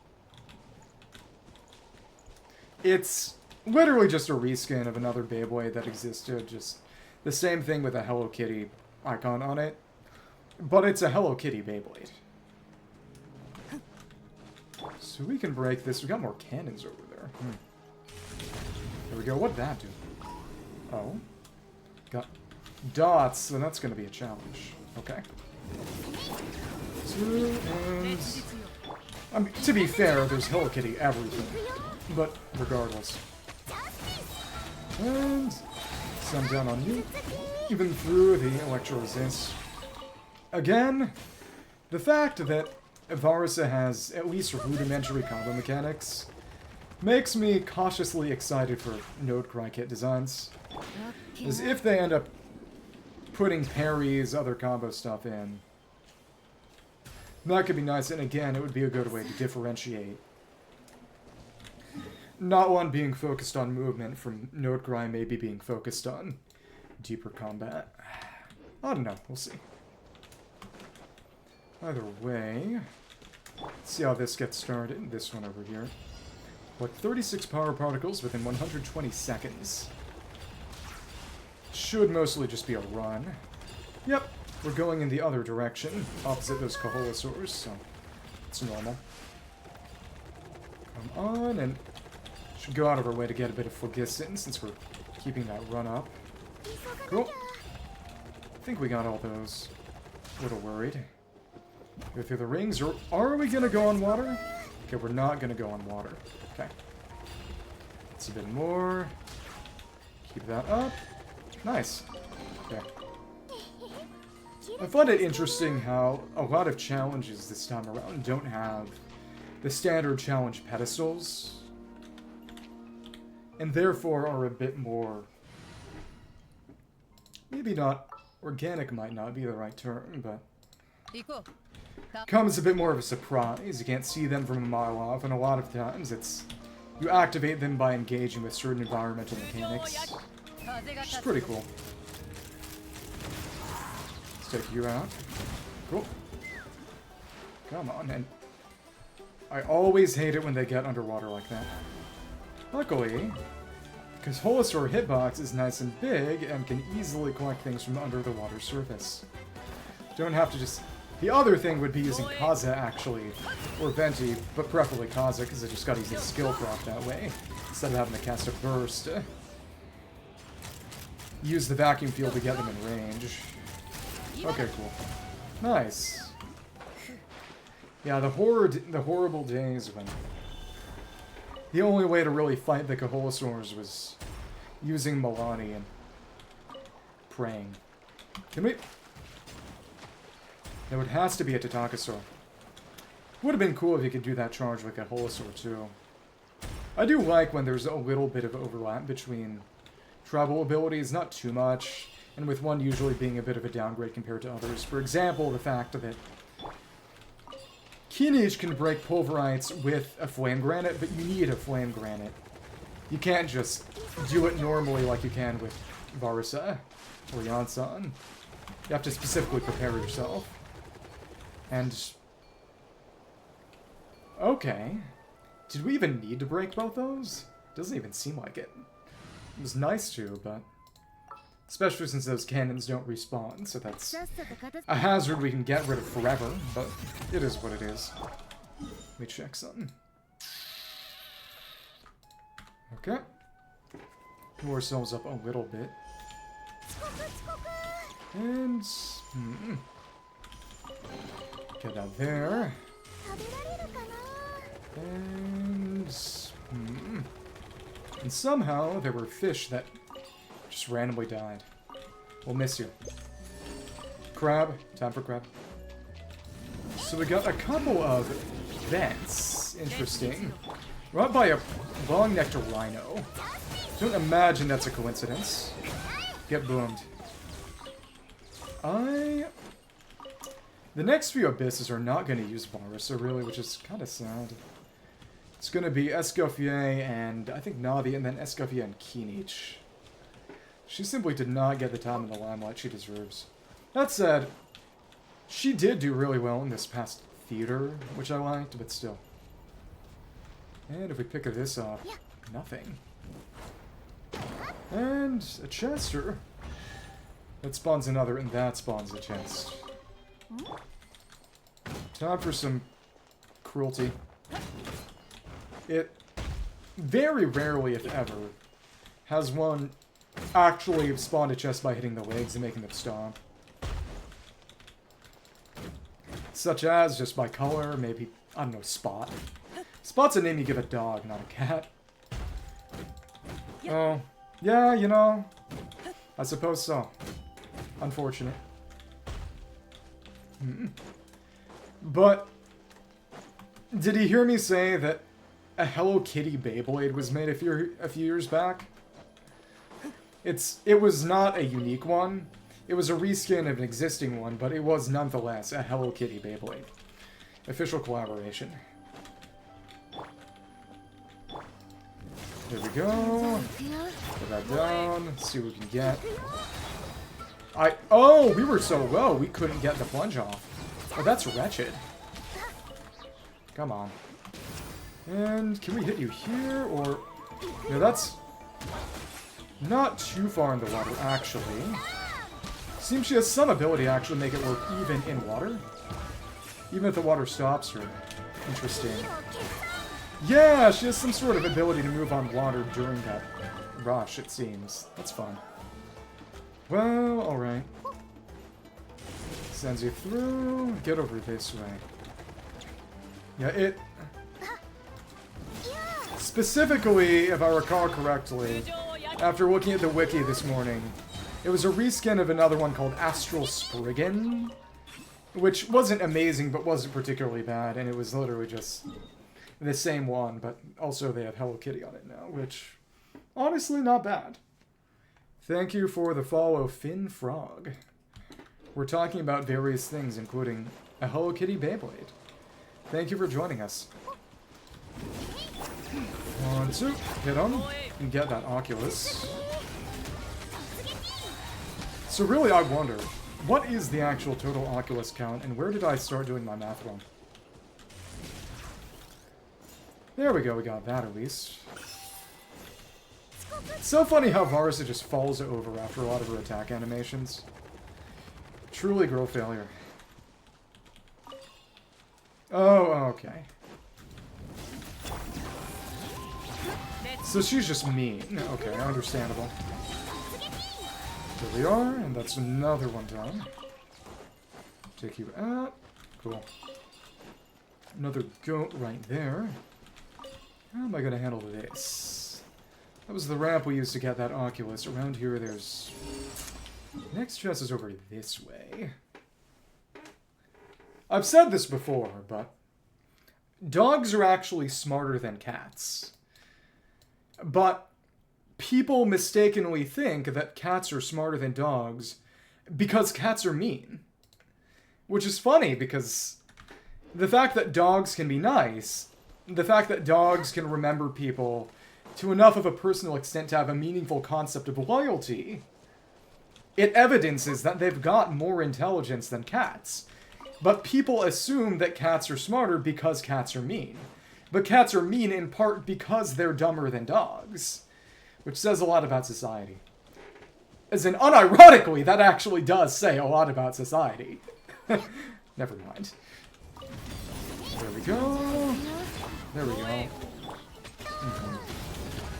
It's literally just a reskin of another Beyblade that existed, just the same thing with a Hello Kitty icon on it. But it's a Hello Kitty Beyblade. So we can break this. We got more cannons over there. There we go. What'd that do? Oh. Got dots, so that's going to be a challenge. Okay. 2, and... I mean, to be fair, there's Hello Kitty everything. But regardless. And... some down on you. Even through the electro resist. Again, the fact that Varsa has at least rudimentary combo mechanics makes me cautiously excited for Nod-Krai kit designs. As if they end up putting parries, other combo stuff in, that could be nice, and again, it would be a good way to differentiate. Not one being focused on movement from Nod-Krai maybe being focused on deeper combat. I don't know, we'll see. Either way, let's see how this gets started. This one over here. Like 36 power particles within 120 seconds. Should mostly just be a run. Yep, we're going in the other direction, opposite those Kaholosaurs, so it's normal. Come on, and should go out of our way to get a bit of Phlogiston since we're keeping that run up. Cool. I think we got all those. A little worried. Go through the rings, or are we gonna go on water? Okay, we're not gonna go on water. Okay. It's a bit more. Keep that up. Nice. Okay. I find it interesting how a lot of challenges this time around don't have the standard challenge pedestals, and therefore are a bit more... maybe not... organic might not be the right term, but... comes a bit more of a surprise. You can't see them from a mile off, and a lot of times it's... you activate them by engaging with certain environmental mechanics. Which is pretty cool. Let's take you out. Cool. Come on, and... I always hate it when they get underwater like that. Luckily, because Holosaur hitbox is nice and big and can easily collect things from under the water surface. Don't have to just... The other thing would be using Kaza, actually, or Venti, but preferably Kaza, because I just gotta use the skill crop that way, instead of having to cast a burst. Use the vacuum field to get them in range. Okay, cool. Nice. Yeah, the horrible days when the only way to really fight the Kaholosaurs was using Milani and praying. Can we... No, it has to be a Tatakosaur. Would have been cool if you could do that charge with a Holosaur too. I do like when there's a little bit of overlap between travel abilities, not too much, and with one usually being a bit of a downgrade compared to others. For example, the fact that Kinich can break Pulverites with a Flame Granite, but you need a Flame Granite. You can't just do it normally like you can with Varsa or Yansan. You have to specifically prepare yourself. And... Okay. Did we even need to break both those? Doesn't even seem like it. It was nice to, but... Especially since those cannons don't respawn, so that's a hazard we can get rid of forever, but it is what it is. Let me check something. Okay. Pull ourselves up a little bit. And... Get that there. And... And somehow there were fish that just randomly died. We'll miss you. Crab. Time for crab. So we got a couple of vents. Interesting. We're out by a long-necked rhino. Don't imagine that's a coincidence. Get boomed. The next few abysses are not going to use Varsa, really, which is kind of sad. It's going to be Escoffier and I think Navi, and then Escoffier and Kinich. She simply did not get the time in the limelight she deserves. That said, she did do really well in this past theater, which I liked, but still. And if we pick this up, nothing. And a Chester. That spawns another, and that spawns a chest. Time for some cruelty. It very rarely, if ever, has one actually spawned a chest by hitting the legs and making them stomp. Such as just by color, maybe, I don't know, Spot. Spot's a name you give a dog, not a cat. Oh, yeah, you know, I suppose so. Unfortunate. But, did you hear me say that a Hello Kitty Beyblade was made a few years back? It was not a unique one. It was a reskin of an existing one, but it was nonetheless a Hello Kitty Beyblade. Official collaboration. There we go. Put that down. Let's see what we can get. Oh, we were so low, we couldn't get the plunge off. Oh, that's wretched. Come on. And can we hit you here, or... No, that's not too far in the water, actually. Seems she has some ability to actually make it work even in water. Even if the water stops her. Interesting. Yeah, she has some sort of ability to move on water during that rush, it seems. That's fun. Well, alright. Sends you through. Get over this way. Yeah, it... Specifically, if I recall correctly, after looking at the wiki this morning, it was a reskin of another one called Astral Spriggan, which wasn't amazing, but wasn't particularly bad, and it was literally just the same one, but also they have Hello Kitty on it now, which, honestly, not bad. Thank you for the follow, Finn Frog. We're talking about various things, including a Hello Kitty Beyblade. Thank you for joining us. 1, 2, hit him, and get that Oculus. So really, I wonder, what is the actual total Oculus count, and where did I start doing my math wrong? There we go, we got that at least. It's so funny how Varsa just falls over after a lot of her attack animations. Truly girl failure. Oh, okay. So she's just mean. Okay, understandable. There we are, and that's another one done. Take you out. Cool. Another goat right there. How am I going to handle this? That was the ramp we used to get that Oculus. Around here, there's... Next chest is over this way. I've said this before, but... Dogs are actually smarter than cats. But people mistakenly think that cats are smarter than dogs because cats are mean. Which is funny, because the fact that dogs can be nice, the fact that dogs can remember people to enough of a personal extent to have a meaningful concept of loyalty, it evidences that they've got more intelligence than cats. But people assume that cats are smarter because cats are mean. But cats are mean in part because they're dumber than dogs. Which says a lot about society. As in, unironically, that actually does say a lot about society. Never mind. There we go. There we go. Okay.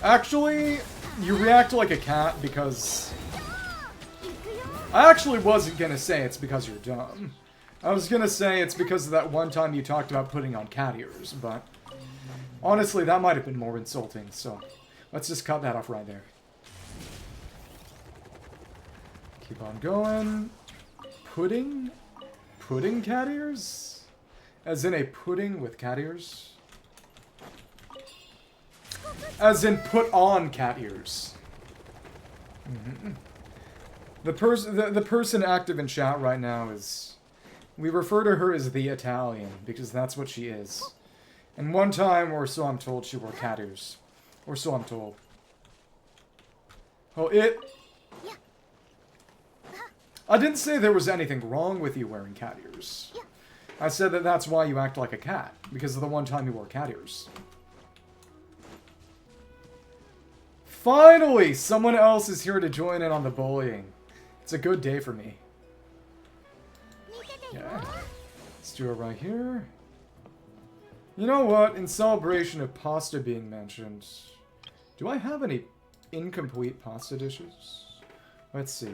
Actually, you react like a cat because... I actually wasn't gonna say it's because you're dumb. I was gonna say it's because of that one time you talked about putting on cat ears, but... Honestly, that might have been more insulting, so... Let's just cut that off right there. Keep on going. Pudding? Pudding cat ears? As in a pudding with cat ears? As in put on cat ears. Mm-hmm. The person active in chat right now is... We refer to her as the Italian, because that's what she is. And one time, or so I'm told, she wore cat ears. Or so I'm told. Oh, I didn't say there was anything wrong with you wearing cat ears. I said that that's why you act like a cat, because of the one time you wore cat ears. Finally! Someone else is here to join in on the bullying. It's a good day for me. Yeah. Let's do it right here. You know what? In celebration of pasta being mentioned, do I have any incomplete pasta dishes? Let's see.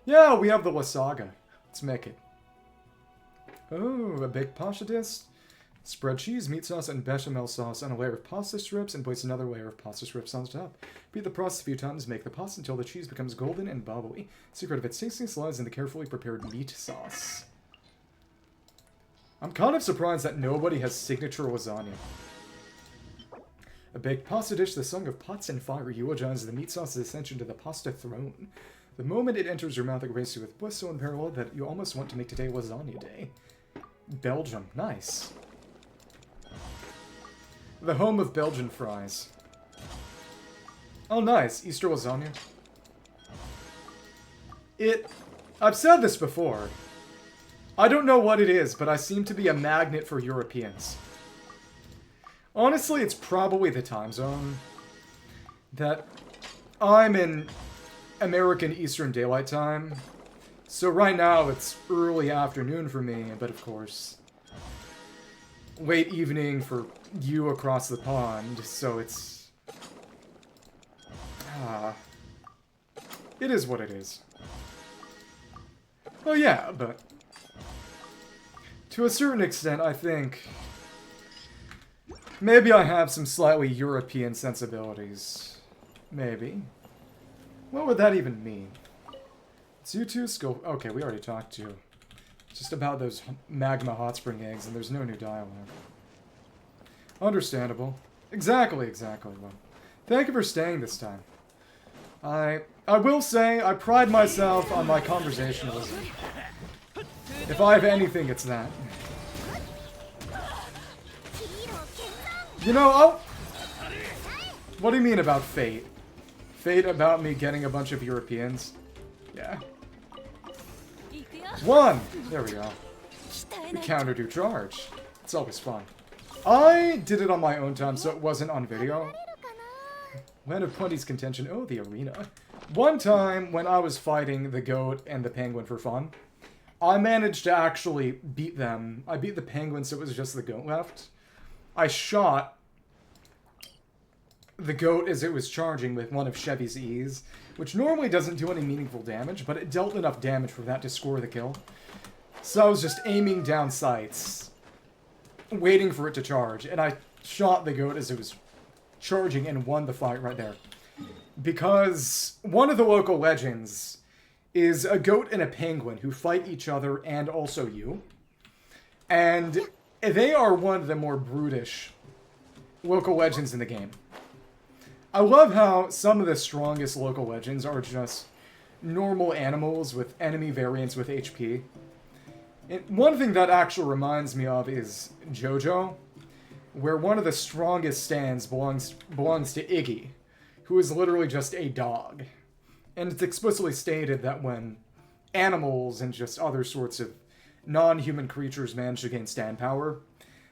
Yeah, we have the Wasaga. Let's make it. Oh, a baked pasta dish. Spread cheese, meat sauce, and bechamel sauce on a layer of pasta strips and place another layer of pasta strips on top. Repeat the process a few times. Make the pasta until the cheese becomes golden and bubbly. Secret of its tastiness lies in the carefully prepared meat sauce. I'm kind of surprised that nobody has signature lasagna. A baked pasta dish, the song of pots and fire, eulogizes the meat sauce's ascension to the pasta throne. The moment it enters your mouth, it graces you with bliss so unparalleled that you almost want to make today lasagna day. Belgium. Nice. The home of Belgian fries. Oh, nice. Easter lasagna. I've said this before. I don't know what it is, but I seem to be a magnet for Europeans. Honestly, it's probably the time zone. That I'm in American Eastern Daylight Time. So right now it's early afternoon for me, but of course, late evening for you across the pond, so it's... it is what it is. Oh yeah, but... To a certain extent, I think... Maybe I have some slightly European sensibilities. Maybe. What would that even mean? It's you two skill... Okay, we already talked to. Just about those magma hot spring eggs, and there's no new dialogue. Understandable. Exactly. Well, thank you for staying this time. I will say, I pride myself on my conversationalism. If I have anything, it's that. You know, what do you mean about fate? Fate about me getting a bunch of Europeans? Yeah. One! There we go. The counter to charge. It's always fun. I did it on my own time, so it wasn't on video. Land of Plenty's contention. Oh, the arena. One time, when I was fighting the goat and the penguin for fun, I managed to actually beat them. I beat the penguin, so it was just the goat left. I shot the goat as it was charging with one of Chevy's E's, which normally doesn't do any meaningful damage, but it dealt enough damage for that to score the kill. So I was just aiming down sights, waiting for it to charge, and I shot the goat as it was charging and won the fight right there. Because one of the local legends is a goat and a penguin who fight each other and also you. And they are one of the more brutish local legends in the game. I love how some of the strongest local legends are just normal animals with enemy variants with HP. And one thing that actually reminds me of is JoJo, where one of the strongest stands belongs to Iggy, who is literally just a dog. And it's explicitly stated that when animals and just other sorts of non-human creatures manage to gain stand power,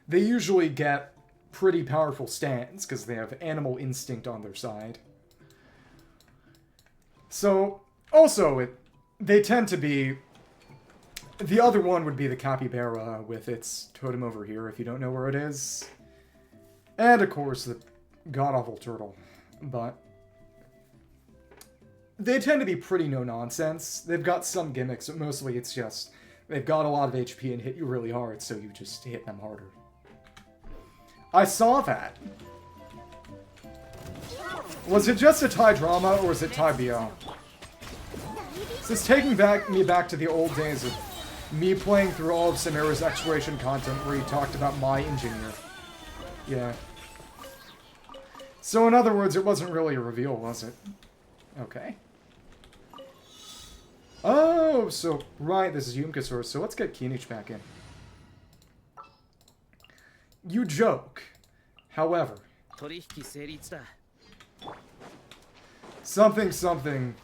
they usually get pretty powerful stands, because they have animal instinct on their side. So, also, they tend to be... The other one would be the capybara with its totem over here, if you don't know where it is. And, of course, the god-awful turtle. But they tend to be pretty no-nonsense. They've got some gimmicks, but mostly it's just... They've got a lot of HP and hit you really hard, so you just hit them harder. I saw that. Was it just a Thai drama, or is it Thai BO? This is taking me back to the old days of me playing through all of Samira's exploration content where he talked about my engineer. Yeah. So in other words, it wasn't really a reveal, was it? Okay. Oh, so, right, this is Yumkasaur, so let's get Kinich back in. You joke. However, something,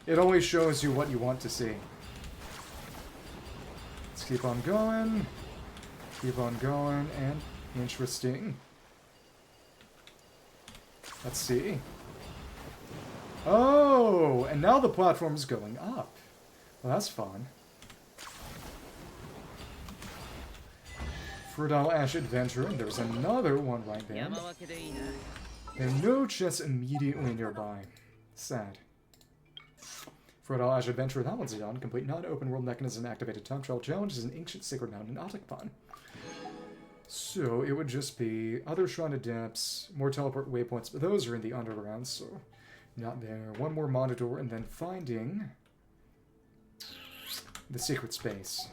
it only shows you what you want to see. Let's keep on going, and interesting. Let's see. Oh, and now the platform's going up. Well, that's fun. Fertile Ash Adventure, and there's another one right there. And no chests immediately nearby. Sad. Fertile Ash Adventure, that one's done. Complete non-open world mechanism activated time trial challenge is an ancient sacred mountain in Atocpan. So it would just be other shrouded depths, more teleport waypoints, but those are in the underground, so not there. One more monitor, and then finding the secret space.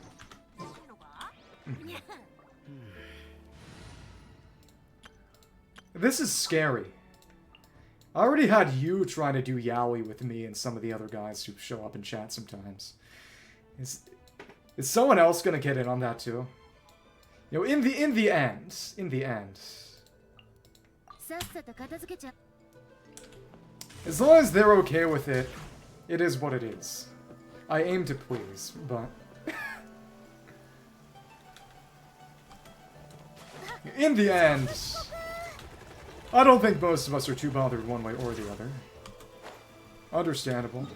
This is scary. I already had you trying to do yaoi with me and some of the other guys who show up in chat sometimes. Is someone else gonna get in on that too? You know, in the end. As long as they're okay with it, it is what it is. I aim to please, but... in the end, I don't think most of us are too bothered one way or the other. Understandable.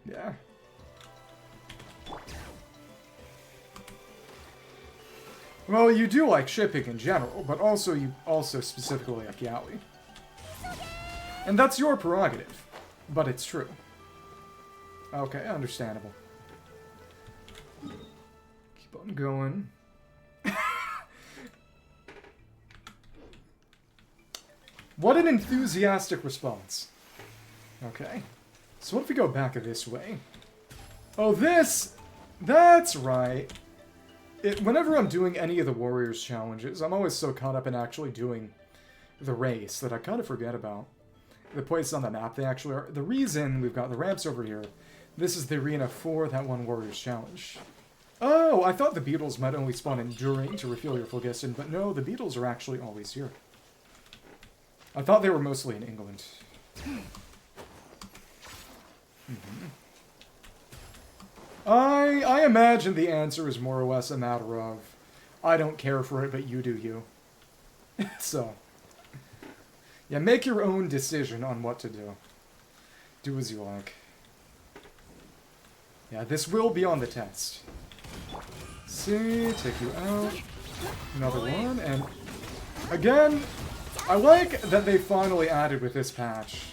Yeah. Well, you do like shipping in general, but also you also specifically like yaoi. And that's your prerogative, but it's true. Okay, understandable. Keep on going. What an enthusiastic response. Okay. So what if we go back this way? Oh, that's right. Whenever I'm doing any of the Warriors challenges, I'm always so caught up in actually doing the race that I kind of forget about the place on the map they actually are. The reason we've got the ramps over here, this is the arena for that one Warriors challenge. Oh, I thought the beetles might only spawn in during to refuel your phlogiston, but no, the beetles are actually always here. I thought they were mostly in England. I imagine the answer is more or less a matter of, I don't care for it, but you do you. So, Yeah, make your own decision on what to do. Do as you like. Yeah, this will be on the test. See, take you out. Another one, and again, I like that they finally added with this patch.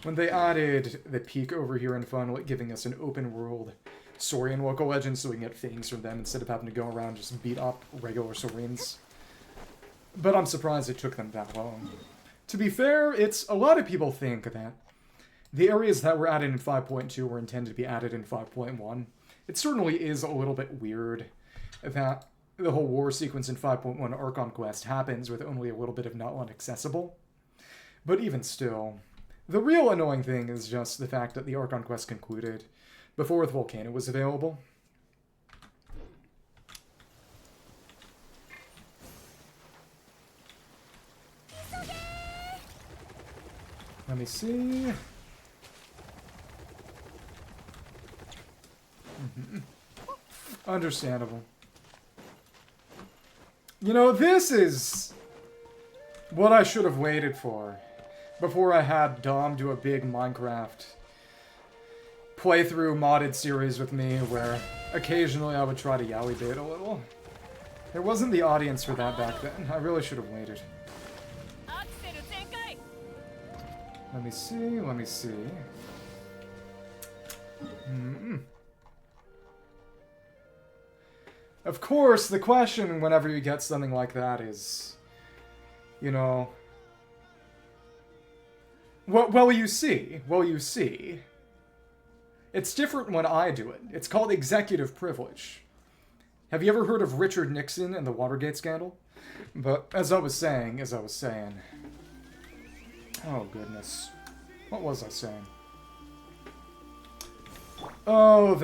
When they added the peak over here and finally giving us an open world Saurian local legend so we can get things from them instead of having to go around just beat up regular Saurians. But I'm surprised it took them that long. To be fair, it's a lot of people think that the areas that were added in 5.2 were intended to be added in 5.1. It certainly is a little bit weird that the whole war sequence in 5.1 Archon Quest happens with only a little bit of Notland accessible. But even still, the real annoying thing is just the fact that the Archon Quest concluded before the volcano was available. Let me see. Understandable. You know, this is what I should have waited for before I had Dom do a big Minecraft playthrough modded series with me where occasionally I would try to yaoi bait a little. There wasn't the audience for that back then. I really should have waited. Let me see, let me see. Of course, the question whenever you get something like that is, you know, what will you see? Will you see? It's different when I do it. It's called executive privilege. Have you ever heard of Richard Nixon and the Watergate scandal? But as I was saying, oh goodness. What was I saying? Oh,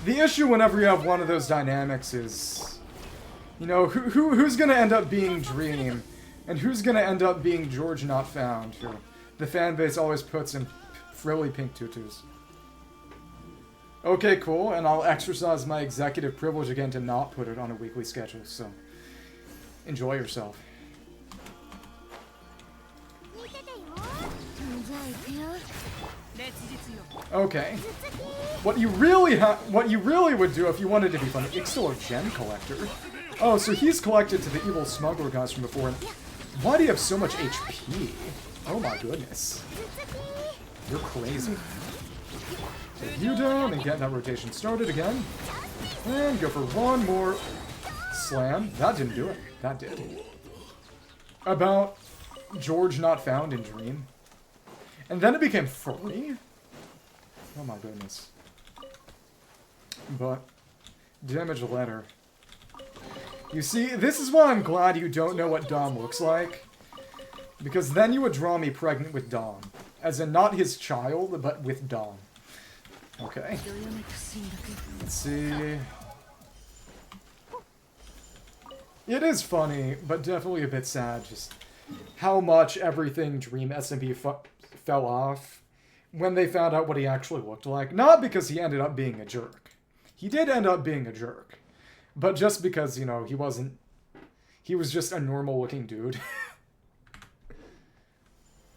the issue whenever you have one of those dynamics is, you know, who's gonna end up being Dream, and who's gonna end up being George Not Found, who the fanbase always puts in frilly pink tutus. Okay, cool, and I'll exercise my executive privilege again to not put it on a weekly schedule, so enjoy yourself. Okay. What you really would do if you wanted to be fun, Ixtal a gem collector. Oh, so he's collected to the evil smuggler guys from before, and why do you have so much HP? Oh my goodness. You're crazy. Take you down and get that rotation started again. And go for one more slam. That didn't do it. That did. About George Not Found in Dream. And then it became free? Oh my goodness. But, damage letter. You see, this is why I'm glad you don't know what Dom looks like. Because then you would draw me pregnant with Dom. As in, not his child, but with Dom. Okay. Let's see. It is funny, but definitely a bit sad, just how much everything Dream SMP fell off when they found out what he actually looked like. Not because he ended up being a jerk. He did end up being a jerk. But just because, you know, he was just a normal looking dude.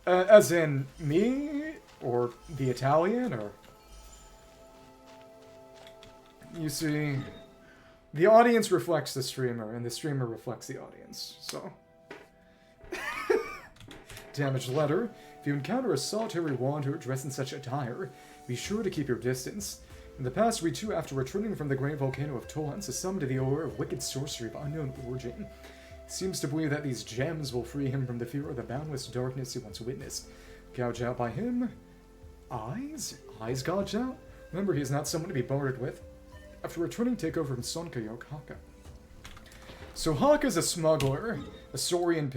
As in me, or the Italian, or... You see, the audience reflects the streamer, and the streamer reflects the audience, so... Damaged letter. If you encounter a solitary wanderer dressed in such attire, be sure to keep your distance. In the past week too, after returning from the great volcano of Tolan, succumbed to the allure of wicked sorcery of unknown origin. He seems to believe that these gems will free him from the fear of the boundless darkness he once witnessed. Gouged out by him? Eyes? Eyes gouged out? Remember, he is not someone to be bartered with. After returning, take over from Sonkayok Hawka. So Hawka's a smuggler, a Saurian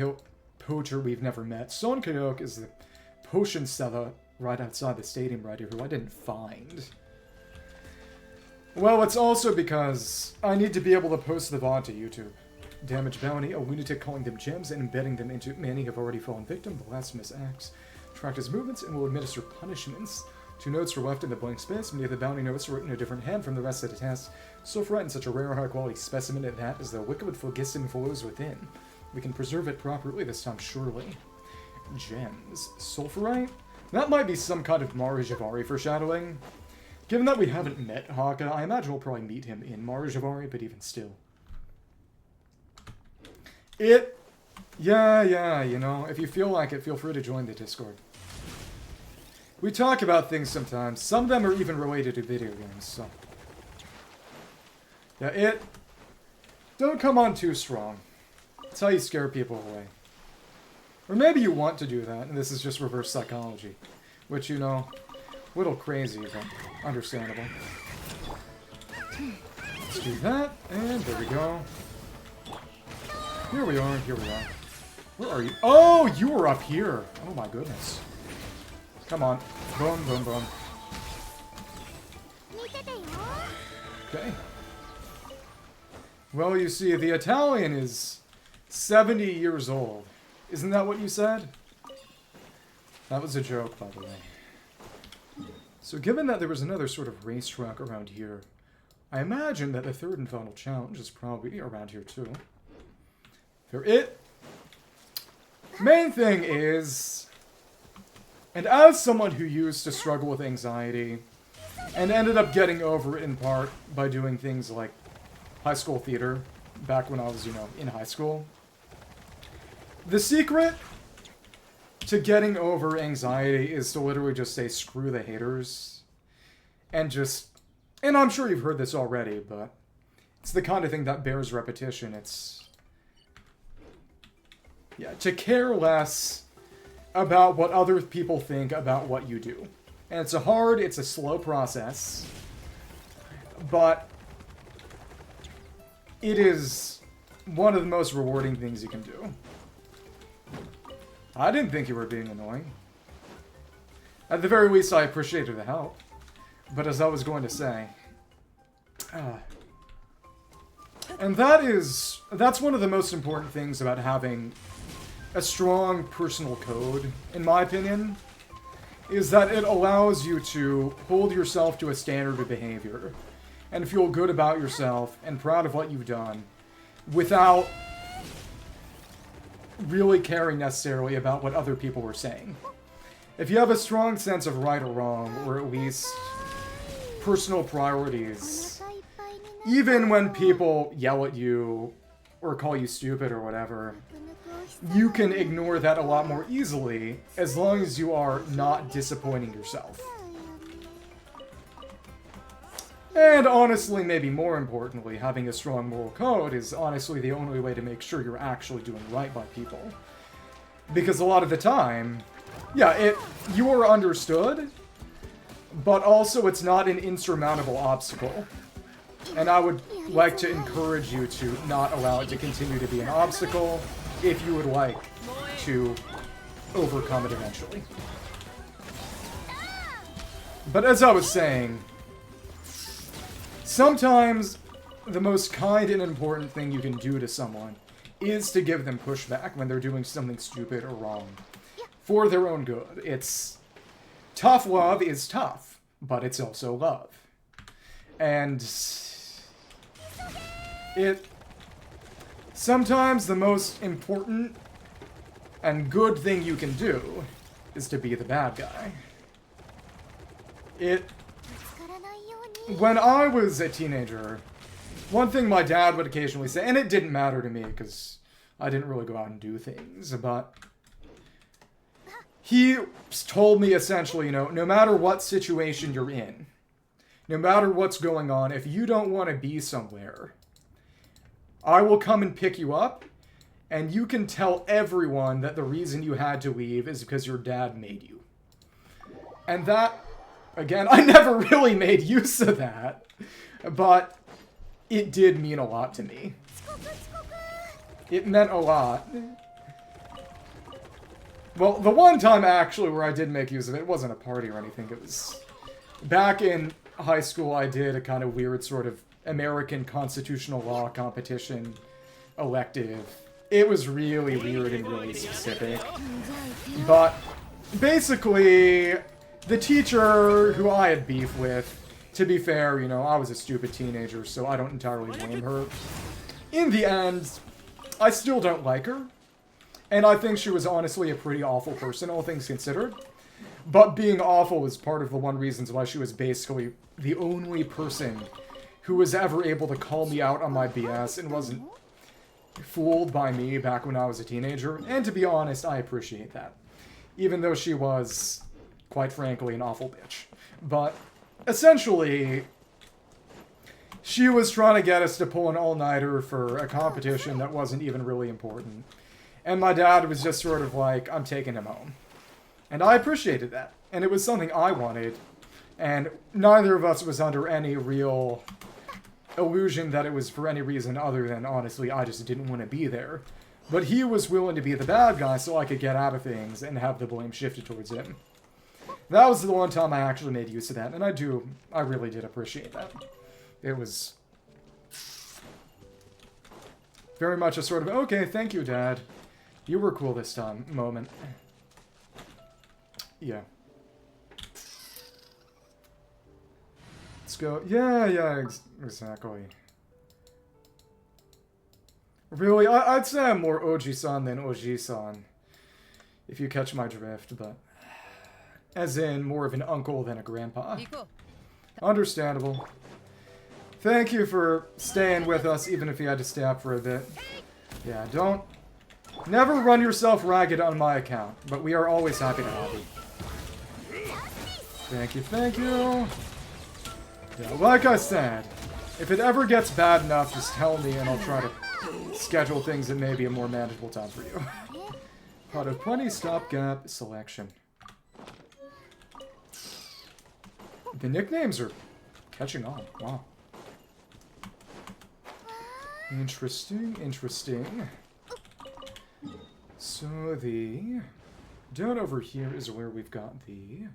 poacher we've never met. Sonkayok is the potion seller right outside the stadium right here, who I didn't find. Well, it's also because I need to be able to post the VOD to YouTube. Damage bounty, a lunatic calling them gems and embedding them into many have already fallen victim to blasphemous acts. Track his movements and will administer punishments. 2 notes were left in the blank space, many of the bounty notes were written in a different hand from the rest of the test. So frightened such a rare high-quality specimen that as the liquid phlogiston flows within. We can preserve it properly this time, surely. Gems. Sulfurite? That might be some kind of Mare Jivari foreshadowing. Given that we haven't met Hawka, I imagine we'll probably meet him in Mare Jivari, but even still. Yeah, you know, if you feel like it, feel free to join the Discord. We talk about things sometimes. Some of them are even related to video games, so... Yeah, don't come on too strong. That's how you scare people away. Or maybe you want to do that, and this is just reverse psychology. Which, you know, a little crazy, but understandable. Let's do that, and there we go. Here we are. Where are you? Oh, you were up here! Oh my goodness. Come on. Boom, boom, boom. Okay. Well, you see, the Italian is 70 years old. Isn't that what you said? That was a joke, by the way. So given that there was another sort of racetrack around here, I imagine that the third and final challenge is probably around here too. Main thing is, and as someone who used to struggle with anxiety, and ended up getting over it in part by doing things like high school theater, back when I was, you know, in high school, the secret to getting over anxiety is to literally just say, screw the haters. And I'm sure you've heard this already, but it's the kind of thing that bears repetition. It's, yeah, to care less about what other people think about what you do. And it's a slow process, but it is one of the most rewarding things you can do. I didn't think you were being annoying. At the very least, I appreciated the help. But as I was going to say... and that's one of the most important things about having a strong personal code, in my opinion, is that it allows you to hold yourself to a standard of behavior and feel good about yourself and proud of what you've done without really caring necessarily about what other people were saying. If you have a strong sense of right or wrong, or at least personal priorities, even when people yell at you or call you stupid or whatever, you can ignore that a lot more easily as long as you are not disappointing yourself. And honestly, maybe more importantly, having a strong moral code is honestly the only way to make sure you're actually doing right by people. Because a lot of the time, yeah, you are understood, but also it's not an insurmountable obstacle. And I would like to encourage you to not allow it to continue to be an obstacle if you would like to overcome it eventually. But as I was saying, sometimes the most kind and important thing you can do to someone is to give them pushback when they're doing something stupid or wrong. For their own good. Tough love is tough, but it's also love. And sometimes the most important and good thing you can do is to be the bad guy. When I was a teenager, one thing my dad would occasionally say, and it didn't matter to me because I didn't really go out and do things, but he told me essentially, you know, no matter what situation you're in, no matter what's going on, if you don't want to be somewhere, I will come and pick you up, and you can tell everyone that the reason you had to leave is because your dad made you. And that, again, I never really made use of that, but it did mean a lot to me. It meant a lot. Well, the one time, actually, where I did make use of it, it wasn't a party or anything. It was back in high school. I did a kind of weird sort of American constitutional law competition elective. It was really weird and really specific. But basically, the teacher who I had beef with, to be fair, you know, I was a stupid teenager, so I don't entirely blame her. In the end, I still don't like her. And I think she was honestly a pretty awful person, all things considered. But being awful was part of the one reasons why she was basically the only person who was ever able to call me out on my BS and wasn't fooled by me back when I was a teenager. And to be honest, I appreciate that. Even though she was, quite frankly, an awful bitch. But, essentially, she was trying to get us to pull an all-nighter for a competition that wasn't even really important. And my dad was just sort of like, I'm taking him home. And I appreciated that. And it was something I wanted. And neither of us was under any real illusion that it was for any reason other than, honestly, I just didn't want to be there. But he was willing to be the bad guy so I could get out of things and have the blame shifted towards him. That was the one time I actually made use of that. And I really did appreciate that. It was very much a sort of, okay, thank you, Dad. You were cool this time moment. Yeah. Let's go. Yeah, exactly. Really, I'd say I'm more Oji-san than Oji-san, if you catch my drift, but as in more of an uncle than a grandpa. Understandable. Thank you for staying with us, even if you had to stay up for a bit. Yeah, never run yourself ragged on my account, but we are always happy to have you. Thank you, thank you. Yeah, like I said, if it ever gets bad enough, just tell me and I'll try to schedule things that may be a more manageable time for you. Pot of plenty, stopgap, selection. The nicknames are catching on. Wow. Interesting, interesting. So down over here is where we've got the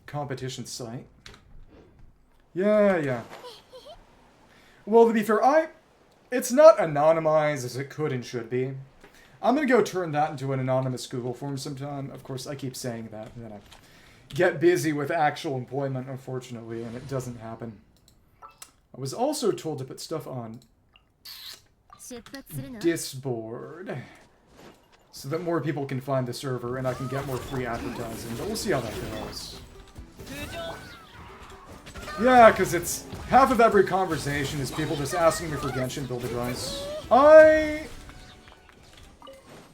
competition site. Yeah. Well, to be fair, it's not anonymized as it could and should be. I'm gonna go turn that into an anonymous Google form sometime. Of course, I keep saying that, and then I get busy with actual employment, unfortunately, and it doesn't happen. I was also told to put stuff on Discord so that more people can find the server and I can get more free advertising, but we'll see how that goes. Yeah, because it's half of every conversation is people just asking me for Genshin build advice.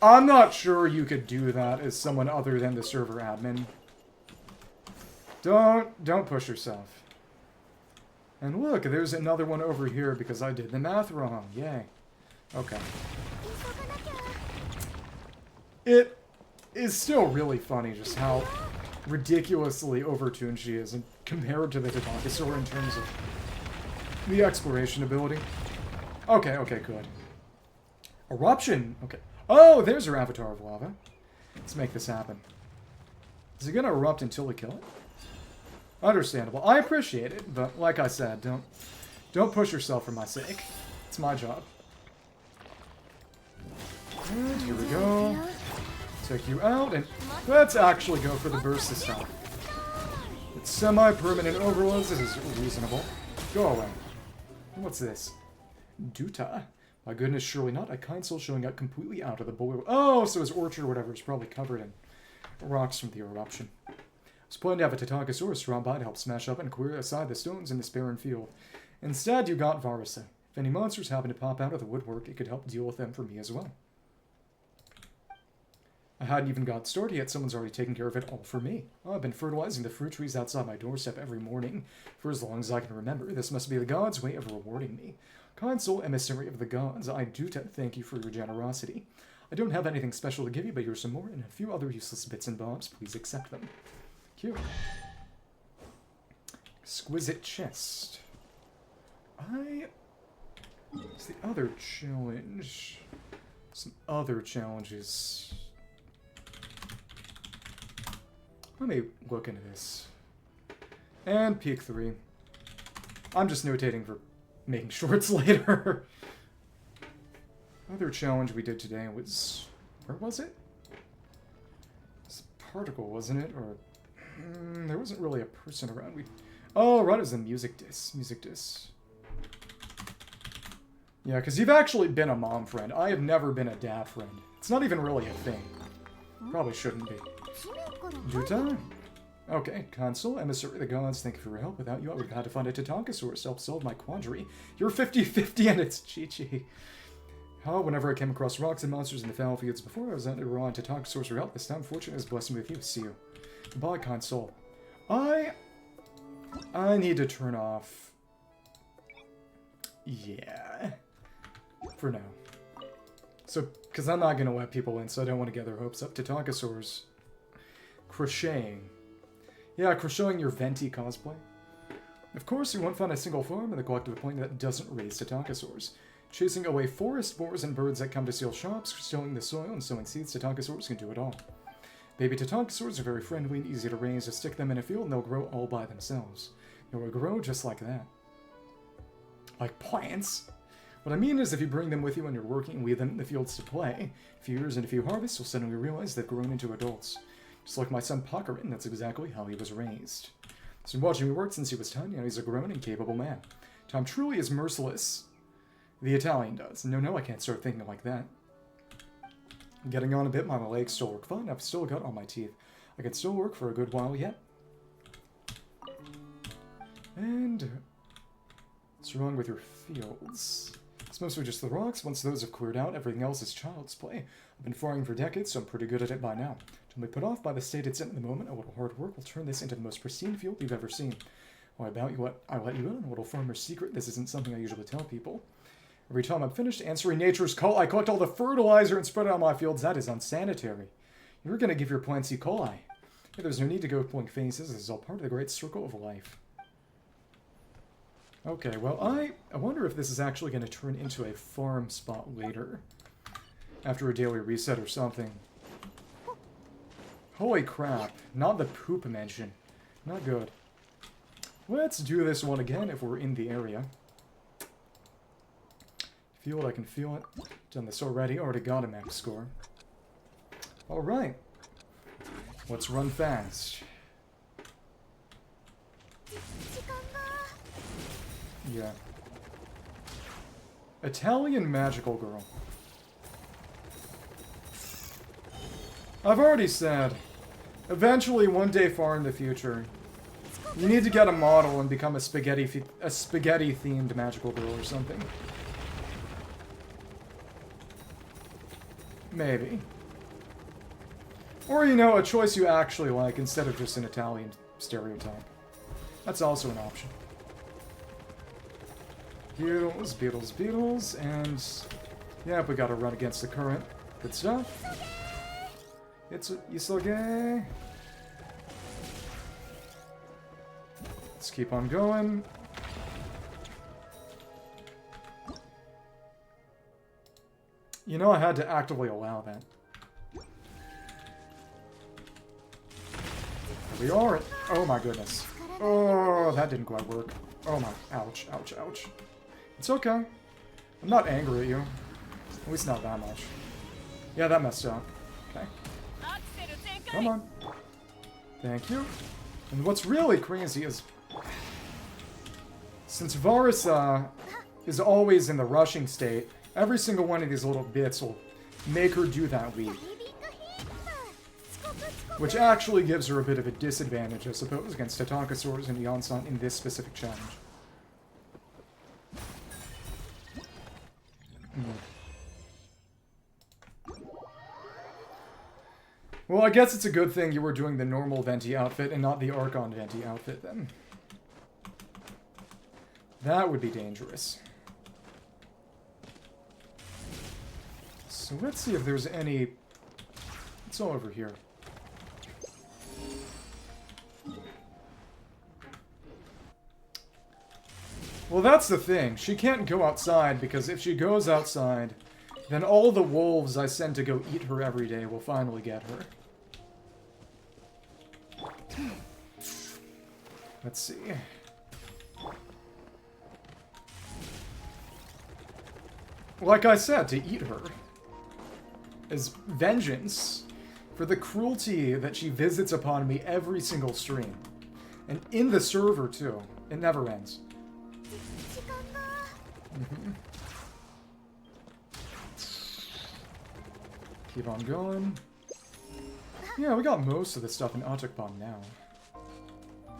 I'm not sure you could do that as someone other than the server admin. Don't push yourself. And look, there's another one over here because I did the math wrong. Yay. Okay. It is still really funny just how ridiculously overtuned she is and compared to the Tetenanco in terms of the exploration ability. Okay, good. Eruption! Okay. Oh, there's her avatar of lava. Let's make this happen. Is it gonna erupt until we kill it? Understandable. I appreciate it, but like I said, don't push yourself for my sake. It's my job. And here we go. Take you out, and let's actually go for the burst this time. It's semi-permanent overloads. This is reasonable. Go away. What's this? Duta. My goodness, surely not. A kind soul showing up completely out of the boiler. Oh, so his orchard or whatever is probably covered in rocks from the eruption. I was planning to have a Tetankosaurus drawn by to help smash up and clear aside the stones in this barren field. Instead, you got Varasa. If any monsters happen to pop out of the woodwork, it could help deal with them for me as well. I hadn't even got started yet, someone's already taken care of it all for me. I've been fertilizing the fruit trees outside my doorstep every morning for as long as I can remember. This must be the gods' way of rewarding me. Kind soul emissary of the gods, I do thank you for your generosity. I don't have anything special to give you, but here's some more and a few other useless bits and bobs. Please accept them. Cute. Exquisite chest. What's the other challenge? Some other challenges. Let me look into this. And peak 3. I'm just notating for making shorts later. Other challenge we did today was... Where was it? It's a particle, wasn't it? Or... there wasn't really a person around. Oh, right, it was the music disc. Yeah, because you've actually been a mom friend. I have never been a dad friend. It's not even really a thing. Probably shouldn't be. Due time. Okay, Consul, emissary of the gods, thank you for your help. Without you, I would have had to find a Tatankasaurus to help solve my quandary. You're 50-50 and it's Chi-Chi. How, whenever I came across rocks and monsters in the fallow fields before, I was under raw and Tatankasaurus for help. This time, fortune has blessed me with you. See you. Goodbye, Consul. I need to turn off... Yeah. For now. So, because I'm not going to let people in, so I don't want to get their hopes up. Tatankasaurs. Crocheting. Yeah, crocheting your Venti cosplay. Of course, you won't find a single farm in the collective point that doesn't raise Tatankasaurs. Chasing away forest boars and birds that come to steal shops, sowing the soil and sowing seeds, Tatankasaurs can do it all. Baby Tatankasaurs are very friendly and easy to raise. Just stick them in a field and they'll grow all by themselves. They will grow just like that. Like plants? What I mean is if you bring them with you when you're working and leave them in the fields to play, a few years and a few harvests, you'll suddenly realize they've grown into adults. Just like my son Pakarin, that's exactly how he was raised. He's been watching me work since he was tiny, and he's a grown and capable man. Time truly is merciless. The Italian does. No, I can't start thinking like that. I'm getting on a bit, my legs still work fine. I've still got all my teeth. I can still work for a good while yet. And... what's wrong with your fields? It's mostly just the rocks. Once those have cleared out, everything else is child's play. I've been farming for decades, so I'm pretty good at it by now. Don't be put off by the state it's in at the moment. A little hard work will turn this into the most pristine field you've ever seen. Well, I let you in on a little farmer's secret. This isn't something I usually tell people. Every time I'm finished answering nature's call, I collect all the fertilizer and spread it on my fields. That is unsanitary. You're going to give your plants E. coli. Yeah, there's no need to go pulling faces. This is all part of the great circle of life. Okay, well, I wonder if this is actually going to turn into a farm spot later. After a daily reset or something. Holy crap. Not the poop mention. Not good. Let's do this one again if we're in the area. Feel it, I can feel it. Done this already. Already got a max score. Alright. Let's run fast. Yeah. Italian magical girl. I've already said, eventually, one day far in the future, you need to get a model and become a spaghetti-themed magical girl or something. Maybe. Or, you know, a choice you actually like instead of just an Italian stereotype. That's also an option. Beetles, beetles, beetles, and... yeah, we gotta run against the current. Good stuff. It's Isoge. Let's keep on going. You know, I had to actively allow that. Here we are. Oh my goodness. Oh, that didn't quite work. Oh my, ouch, ouch, ouch. It's okay. I'm not angry at you. At least not that much. Yeah, that messed up. Okay. Come on. Thank you. And what's really crazy is... since Varisa is always in the rushing state, every single one of these little bits will make her do that leap. Which actually gives her a bit of a disadvantage, I suppose, against Tatankasaurs and Yonsan in this specific challenge. Well, I guess it's a good thing you were doing the normal Venti outfit and not the Archon Venti outfit, then. That would be dangerous. So let's see if there's any... It's all over here. Well, that's the thing. She can't go outside, because if she goes outside, then all the wolves I send to go eat her every day will finally get her. Let's see. Like I said, to eat her is vengeance for the cruelty that she visits upon me every single stream. And in the server, too. It never ends. Keep on going. Yeah, we got most of the stuff in Atocpan now.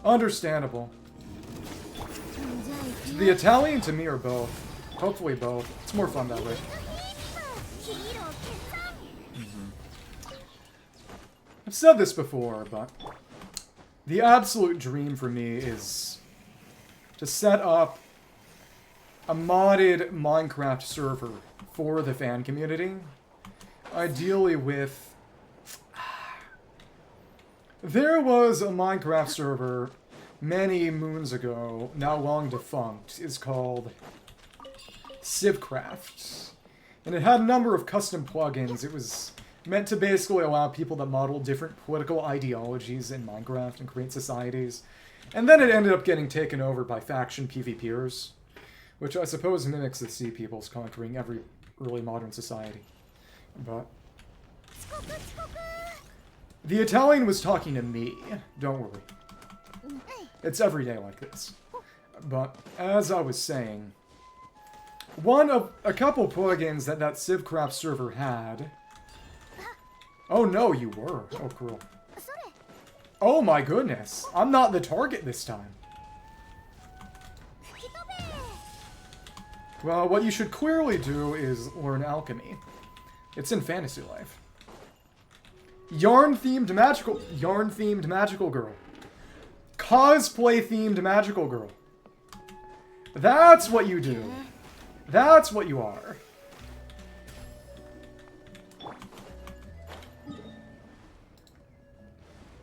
Understandable. The Italian to me are both. Hopefully both. It's more fun that way. I've said this before, but the absolute dream for me is to set up a modded Minecraft server for the fan community. Ideally with... There was a Minecraft server many moons ago, now long defunct, is called Civcraft. And it had a number of custom plugins. It was meant to basically allow people to model different political ideologies in Minecraft and create societies. And then it ended up getting taken over by faction PvPers, which I suppose mimics the Sea Peoples conquering every early modern society. But the Italian was talking to me, don't worry. It's every day like this. But as I was saying, one of a couple plugins that Civcraft server had... Oh no, you were. Oh, cool. Oh my goodness. I'm not the target this time. Well, what you should clearly do is learn alchemy. It's in Fantasy Life. Yarn-themed magical girl. Cosplay-themed magical girl. That's what you do. That's what you are.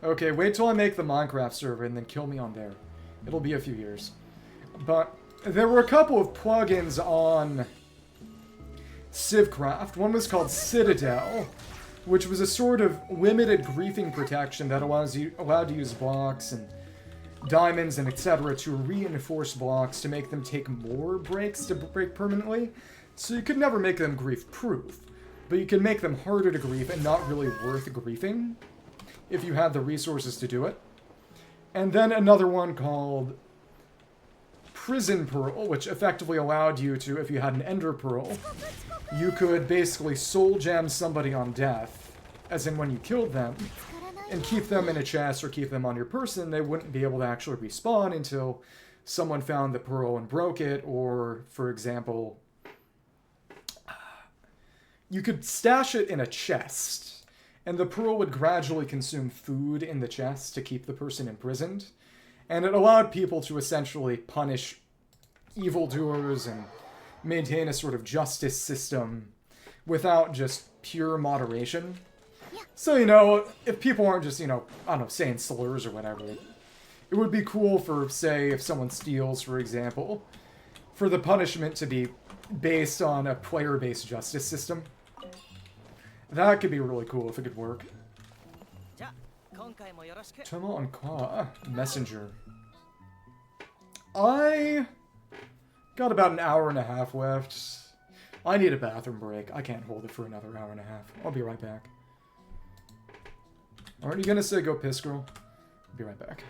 Okay, wait till I make the Minecraft server and then kill me on there. It'll be a few years. But there were a couple of plugins on Civcraft. One was called Citadel, which was a sort of limited griefing protection that allowed to use blocks and diamonds and etc. to reinforce blocks to make them take more breaks to break permanently. So you could never make them grief-proof, but you can make them harder to grief and not really worth griefing if you had the resources to do it. And then another one called Prison Pearl, which effectively allowed you to, if you had an Ender Pearl, you could basically soul gem somebody on death, as in when you killed them, and keep them in a chest or keep them on your person. They wouldn't be able to actually respawn until someone found the pearl and broke it, or, for example, you could stash it in a chest, and the pearl would gradually consume food in the chest to keep the person imprisoned. And it allowed people to essentially punish evildoers and maintain a sort of justice system without just pure moderation. So, you know, if people aren't just, you know, I don't know, saying slurs or whatever, it would be cool for, say, if someone steals, for example, for the punishment to be based on a player-based justice system. That could be really cool if it could work. Tama on Kwa, messenger. I got about an hour and a half left. I need a bathroom break. I can't hold it for another hour and a half. I'll be right back. Aren't you gonna say go piss, girl? I'll be right back.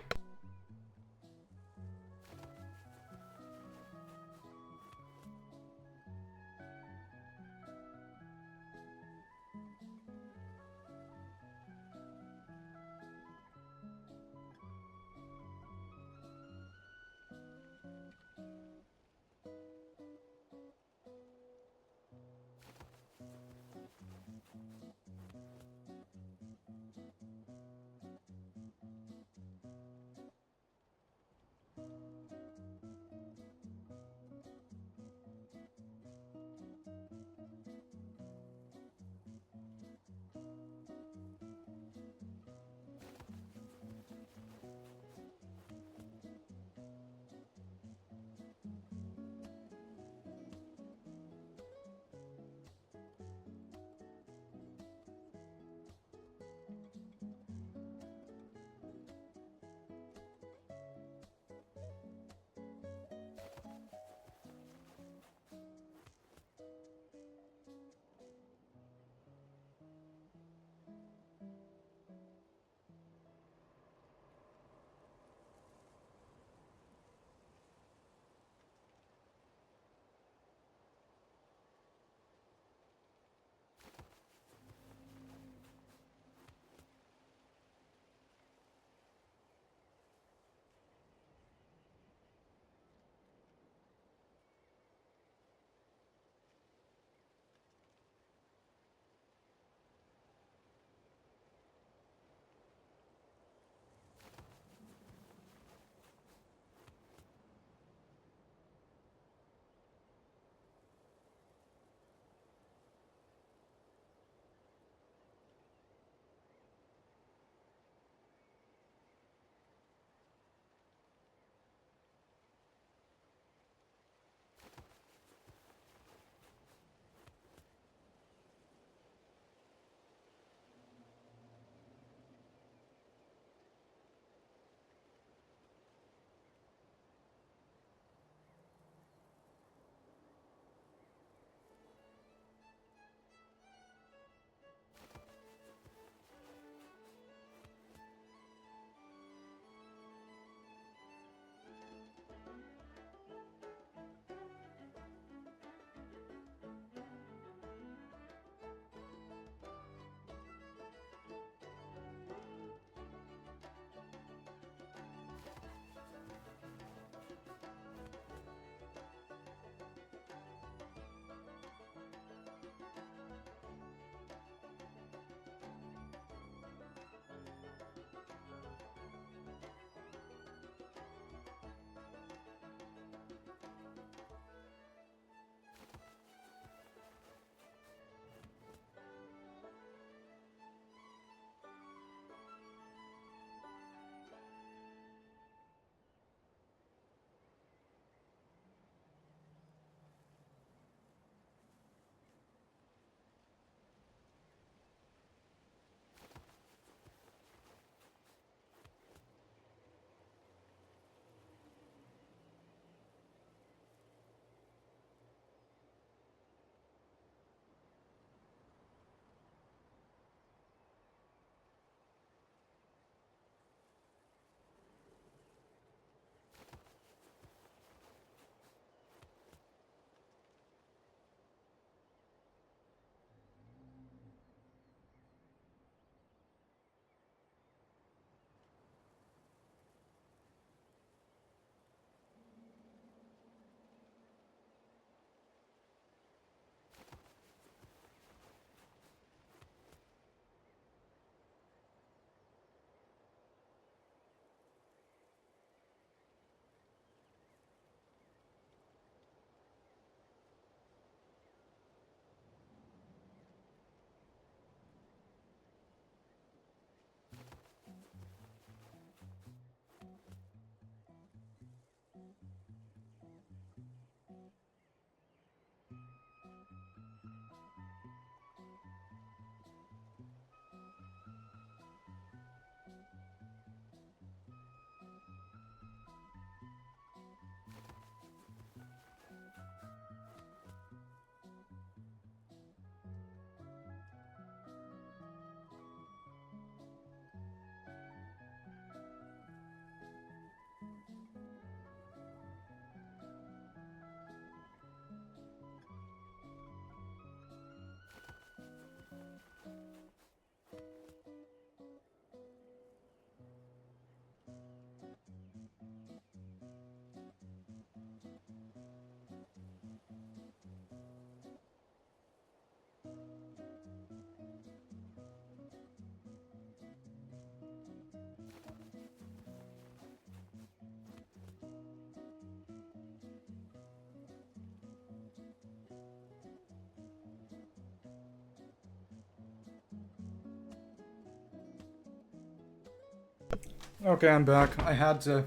Okay, I'm back. I had to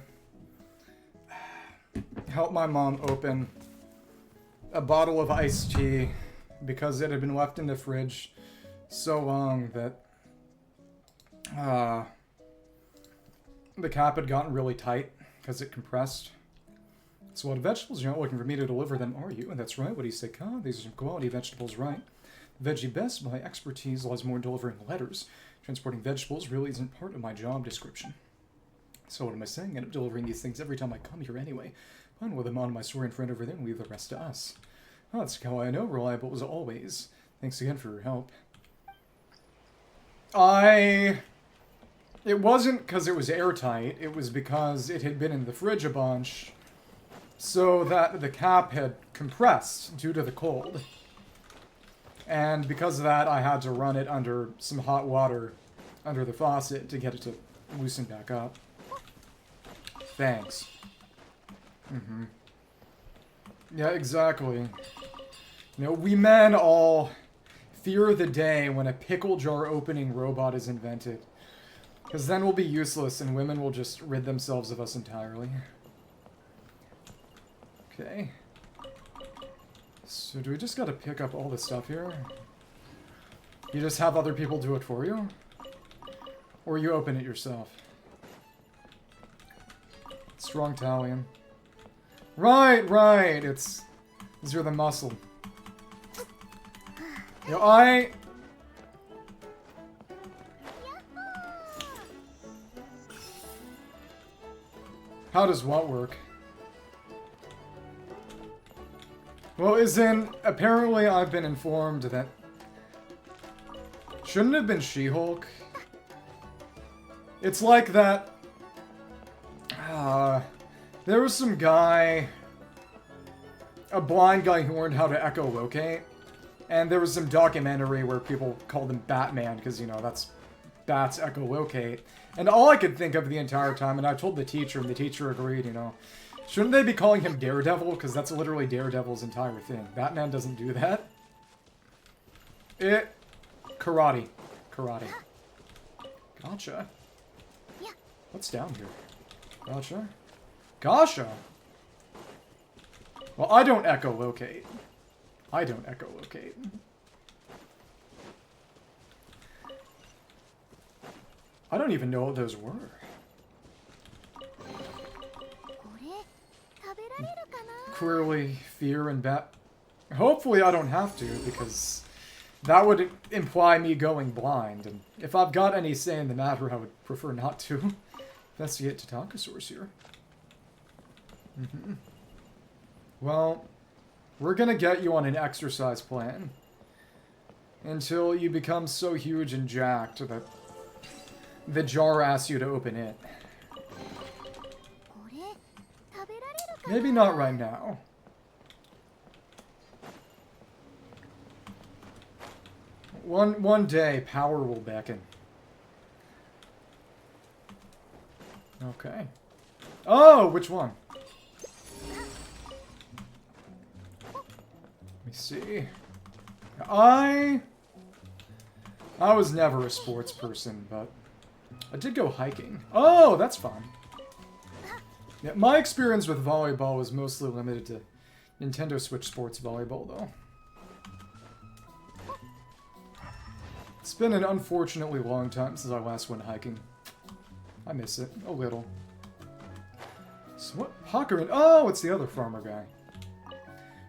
help my mom open a bottle of iced tea because it had been left in the fridge so long that the cap had gotten really tight because it compressed. So what vegetables? You're not looking for me to deliver them, are you? And that's right. What do you say, Ka? These are some quality vegetables, right? Veggie best. My expertise lies more in delivering letters. Transporting vegetables really isn't part of my job description. So what am I saying? I end up delivering these things every time I come here anyway. Fine with them on my Saurian friend over there and leave the rest to us. Oh, that's how I know. Reliable as always. Thanks again for your help. It wasn't because it was airtight. It was because it had been in the fridge a bunch, so that the cap had compressed due to the cold. And because of that, I had to run it under some hot water under the faucet to get it to loosen back up. Thanks. Mm-hmm. Yeah, exactly. You know, we men all fear the day when a pickle jar opening robot is invented. Because then we'll be useless and women will just rid themselves of us entirely. Okay. So do we just gotta pick up all this stuff here? You just have other people do it for you? Or you open it yourself? Strong Talion. Right, right! It's... you're the muscle. You know, How does what work? Well, apparently I've been informed that... Shouldn't have been She-Hulk. It's like that... there was some guy... A blind guy who learned how to echolocate. And there was some documentary where people called him Batman, because, you know, that's... Bats echolocate. And all I could think of the entire time, and I told the teacher, and the teacher agreed, you know... Shouldn't they be calling him Daredevil? Because that's literally Daredevil's entire thing. Batman doesn't do that. Karate. Karate. Gotcha. What's down here? Gotcha. Gotcha! Well, I don't echolocate. I don't echolocate. I don't even know what those were. Clearly, fear and Hopefully I don't have to, because that would imply me going blind, and if I've got any say in the matter, I would prefer not to. Investigate Tatankasaurus here. Well, we're gonna get you on an exercise plan until you become so huge and jacked that the jar asks you to open it. Maybe not right now. One day, power will beckon. Okay. Oh, which one? Let me see. I was never a sports person, but I did go hiking. Oh, that's fun. Yeah, my experience with volleyball was mostly limited to Nintendo Switch Sports Volleyball, though. It's been an unfortunately long time since I last went hiking. I miss it, a little. So what? Hawka? Oh, it's the other farmer guy.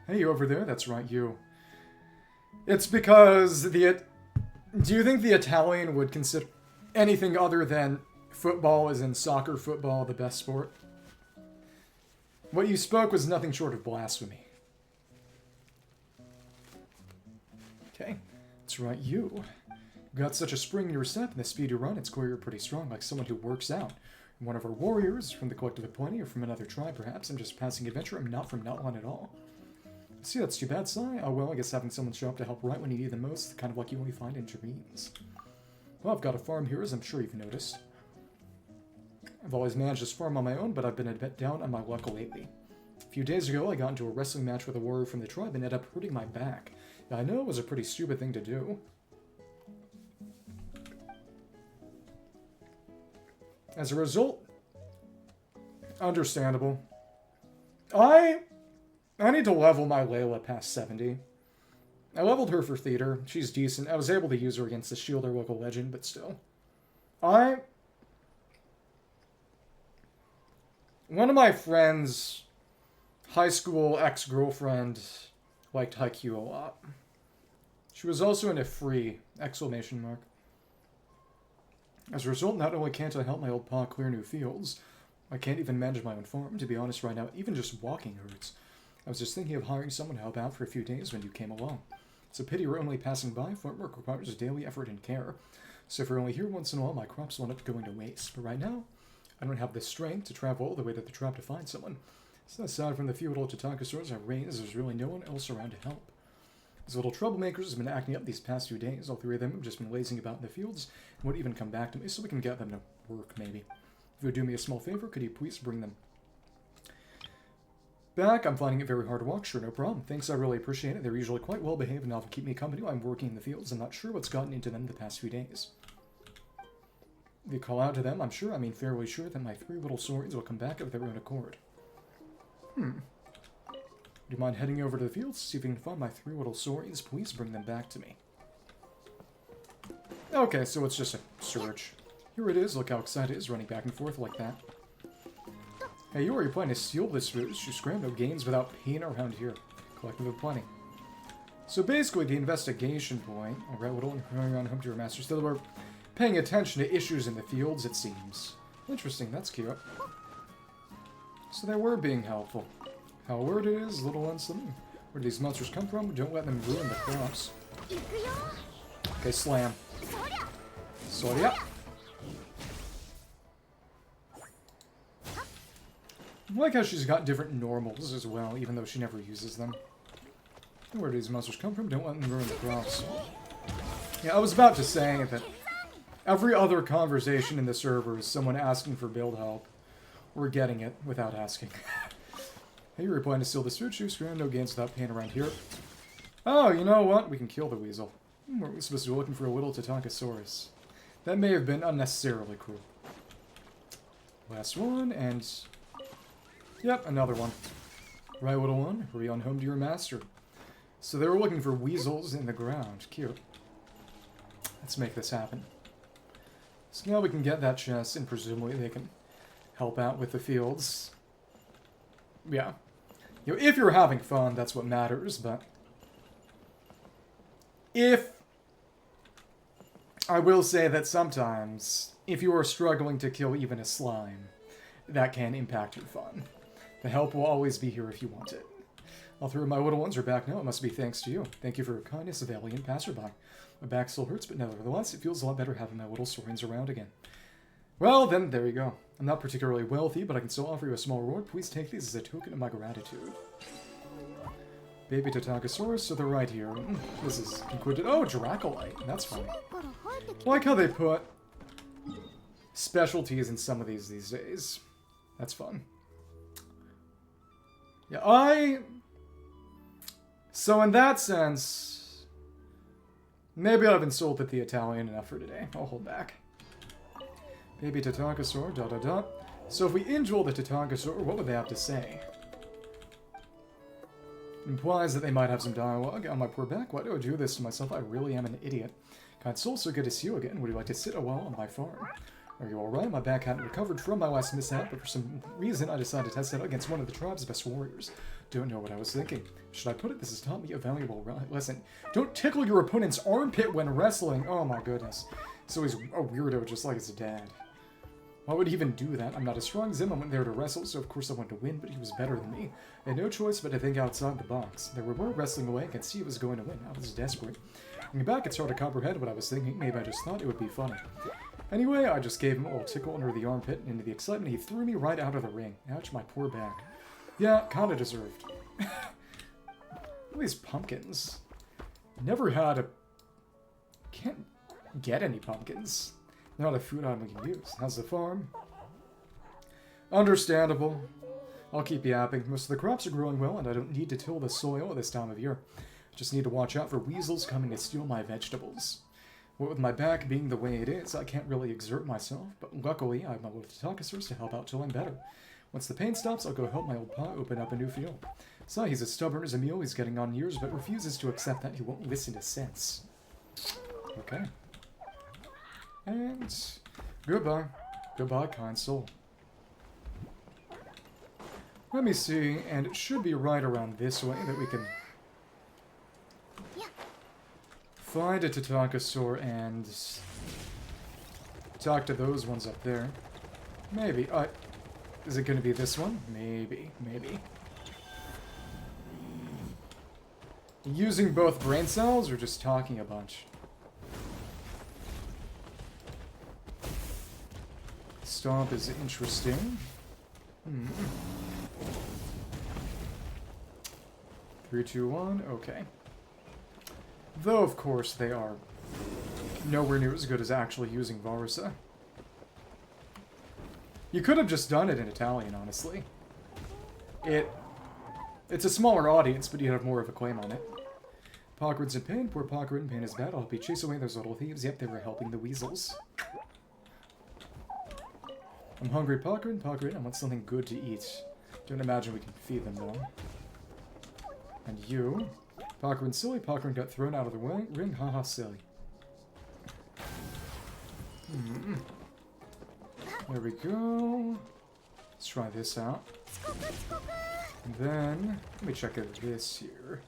Hey, you over there? That's right, you. It's because do you think the Italian would consider anything other than football, as in soccer football, the best sport? What you spoke was nothing short of blasphemy. Okay, that's right, you. You got such a spring in your step and the speed you run, it's clear you're pretty strong, like someone who works out. One of our warriors, from the collective of plenty, or from another tribe, perhaps. I'm just passing adventure. I'm not from Notland at all. See, that's too bad, Sai. Oh, well, I guess having someone show up to help right when you need them most, kind of like you only find in dreams. Well, I've got a farm here, as I'm sure you've noticed. I've always managed this farm on my own, but I've been a bit down on my luck lately. A few days ago, I got into a wrestling match with a warrior from the tribe and ended up hurting my back. Now, I know it was a pretty stupid thing to do. As a result, understandable. I need to level my Layla past 70. I leveled her for theater. She's decent. I was able to use her against the Shielder local legend, but still. One of my friends' high school ex-girlfriend liked Haikyuu a lot. She was also in a free! Exclamation mark. As a result, not only can't I help my old pa clear new fields, I can't even manage my own farm. To be honest, right now, even just walking hurts. I was just thinking of hiring someone to help out for a few days when you came along. It's a pity we're only passing by. Farm work requires daily effort and care. So if we're only here once in a while, my crops will end up going to waste. But right now, I don't have the strength to travel all the way to the trap to find someone. So aside from the few little Tatankasaurs I raised, there's really no one else around to help. These little troublemakers have been acting up these past few days. All three of them have just been lazing about in the fields and won't even come back to me, so we can get them to work, maybe. If you would do me a small favor, could you please bring them back? I'm finding it very hard to walk. Sure, no problem. Thanks, I really appreciate it. They're usually quite well behaved and often keep me company while I'm working in the fields. I'm not sure what's gotten into them the past few days. If you call out to them, I'm fairly sure that my three little Saurians will come back of their own accord. Do you mind heading over to the fields? See if you can find my three little Saurians. Please bring them back to me. Okay, so it's just a search. Here it is. Look how excited it is running back and forth like that. Hey, you are planning to steal this food. You scram no gains without pain around here. Collecting of plenty. So basically, the investigation point. Alright, little going on home to your master. Still, we're paying attention to issues in the fields, it seems. Interesting, that's cute. So they were being helpful. How word it is, little unseen. Where do these monsters come from? Don't let them ruin the crops. Okay, slam. Soria. I like how she's got different normals as well, even though she never uses them. Where do these monsters come from? Don't let them ruin the crops. Yeah, I was about to say that every other conversation in the server is someone asking for build help. We're getting it without asking. Hey, you're planning to steal this food. Shoot, scram, no gains without pain around here. Oh, you know what? We can kill the weasel. We're supposed to be looking for a little Tatankasaurus. That may have been unnecessarily cruel. Last one, and... Yep, another one. Right, little one. Hurry on home to your master. So they were looking for weasels in the ground. Cute. Let's make this happen. So now we can get that chest, and presumably they can help out with the fields. Yeah. You know, if you're having fun, that's what matters, but... I will say that sometimes, if you are struggling to kill even a slime, that can impact your fun. The help will always be here if you want it. All three of my little ones are back now. It must be thanks to you. Thank you for your kindness, a valiant passerby. My back still hurts, but nevertheless, it feels a lot better having my little Saurians around again. Well, then, there you go. I'm not particularly wealthy, but I can still offer you a small reward. Please take these as a token of my gratitude. Baby Tatankasaurus, so they're right here. This is concluded. Oh, Dracolite. That's funny. I like how they put specialties in some of these days. That's fun. Yeah, So in that sense, maybe I've insulted the Italian enough for today. I'll hold back. Baby Tatankasaur, ... So if we injure the Tatankasaur, what would they have to say? Implies that they might have some dialogue. On my poor back, why do I do this to myself? I really am an idiot. Kind soul, so good to see you again. Would you like to sit a while on my farm? Are you alright? My back hadn't recovered from my last mishap, but for some reason I decided to test it out against one of the tribe's best warriors. Don't know what I was thinking. Should I put it? This has taught me a valuable lesson. Don't tickle your opponent's armpit when wrestling. Oh my goodness. So he's a weirdo just like his dad. Why would he even do that? I'm not as strong as him. I went there to wrestle, so of course I wanted to win, but he was better than me. I had no choice but to think outside the box. There were more wrestling away. I could see he was going to win. I was desperate. Looking back, it's hard to comprehend what I was thinking. Maybe I just thought it would be funny. Anyway, I just gave him a little tickle under the armpit, and into the excitement, he threw me right out of the ring. Ouch, my poor back. Yeah, kinda deserved. Look at these pumpkins. Never had a... Can't get any pumpkins. Not a food item we can use. How's the farm? Understandable. I'll keep yapping. Most of the crops are growing well, and I don't need to till the soil at this time of year. I just need to watch out for weasels coming to steal my vegetables. What with my back being the way it is, I can't really exert myself, but luckily I have my little Tatakasaurs to help out till I'm better. Once the pain stops, I'll go help my old pa open up a new field. So he's as stubborn as a mule, he's getting on years, but refuses to accept that he won't listen to sense. Okay. And goodbye. Goodbye, kind soul. Let me see, and it should be right around this way that we can find a Tatakasaur and talk to those ones up there. Maybe. Is it going to be this one? Maybe. Maybe. Using both brain cells or just talking a bunch? Stomp is interesting. 3, 2, 1, okay. Though, of course, they are nowhere near as good as actually using Varsa. You could have just done it in Italian, honestly. It's a smaller audience, but you have more of a claim on it. Pogrid's in pain. Poor Pogrid in pain is bad. I'll help you chase away those little thieves. Yep, they were helping the weasels. I'm hungry, Pogrid. Pogrid, I want something good to eat. Don't imagine we can feed them, though. And you. Pogrid silly. Pogrid got thrown out of the ring. Haha, silly. There we go. Let's try this out. And then, let me check out this here.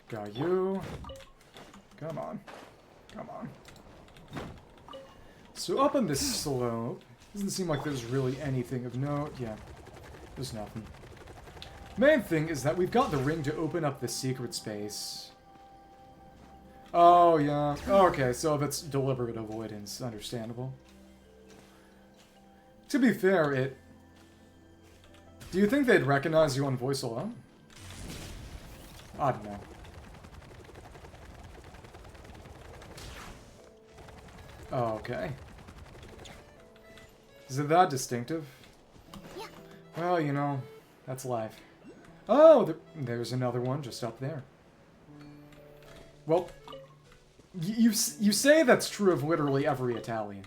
Got you. Come on. Come on. So up on this slope, doesn't seem like there's really anything of note. Yeah, there's nothing. Main thing is that we've got the ring to open up the secret space. Oh, yeah. Okay, so if it's deliberate avoidance, understandable. To be fair, do you think they'd recognize you on voice alone? I don't know. Oh, okay. Is it that distinctive? Yeah. Well, you know, that's life. Oh, there's another one just up there. Well, you say that's true of literally every Italian.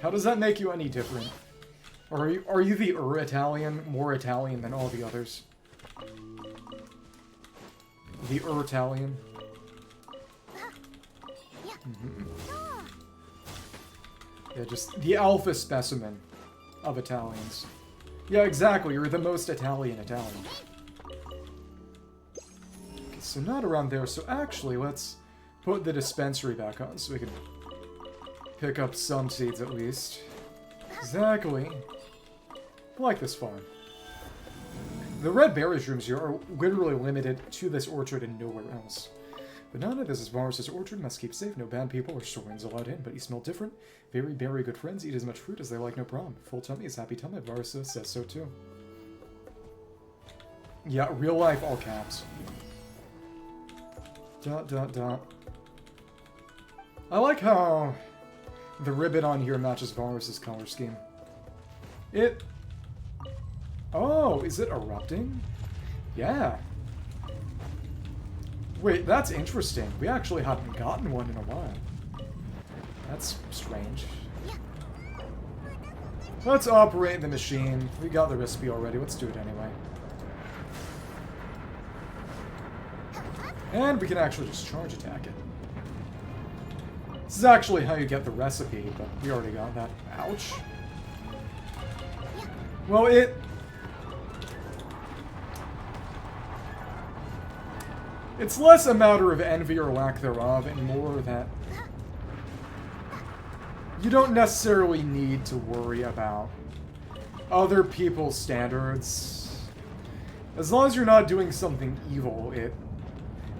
How does that make you any different? Or are you the Italian, more Italian than all the others? The Italian. Yeah, just the alpha specimen of Italians. Yeah, exactly. You're the most Italian. Okay, so not around there. So actually, let's put the dispensary back on so we can pick up some seeds at least. Exactly. I like this farm. The red berries rooms here are literally limited to this orchard and nowhere else. But none of this is Varus's orchard, must keep safe, no bad people or Saurians allowed in, but you smell different. Very, very good friends, eat as much fruit as they like, no problem. Full tummy is happy tummy, Varusa says so too. Yeah, real life, all caps. Dot, dot, dot. I like how the ribbon on here matches Varus's color scheme. Oh, is it erupting? Yeah. Wait, that's interesting. We actually haven't gotten one in a while. That's strange. Let's operate the machine. We got the recipe already. Let's do it anyway. And we can actually just charge attack it. This is actually how you get the recipe, but we already got that. Ouch. Well, it's less a matter of envy or lack thereof, and more that you don't necessarily need to worry about other people's standards. As long as you're not doing something evil,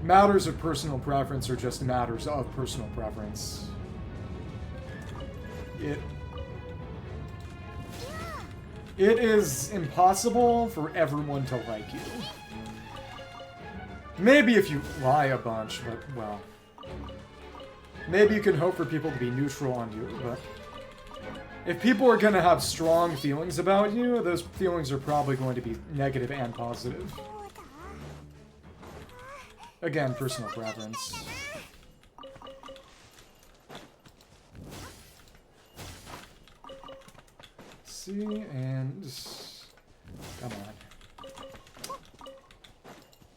matters of personal preference are just matters of personal preference. It is impossible for everyone to like you. Maybe if you lie a bunch, but, well... Maybe you can hope for people to be neutral on you, but... If people are going to have strong feelings about you, those feelings are probably going to be negative and positive. Again, personal preference. see, and... Come on.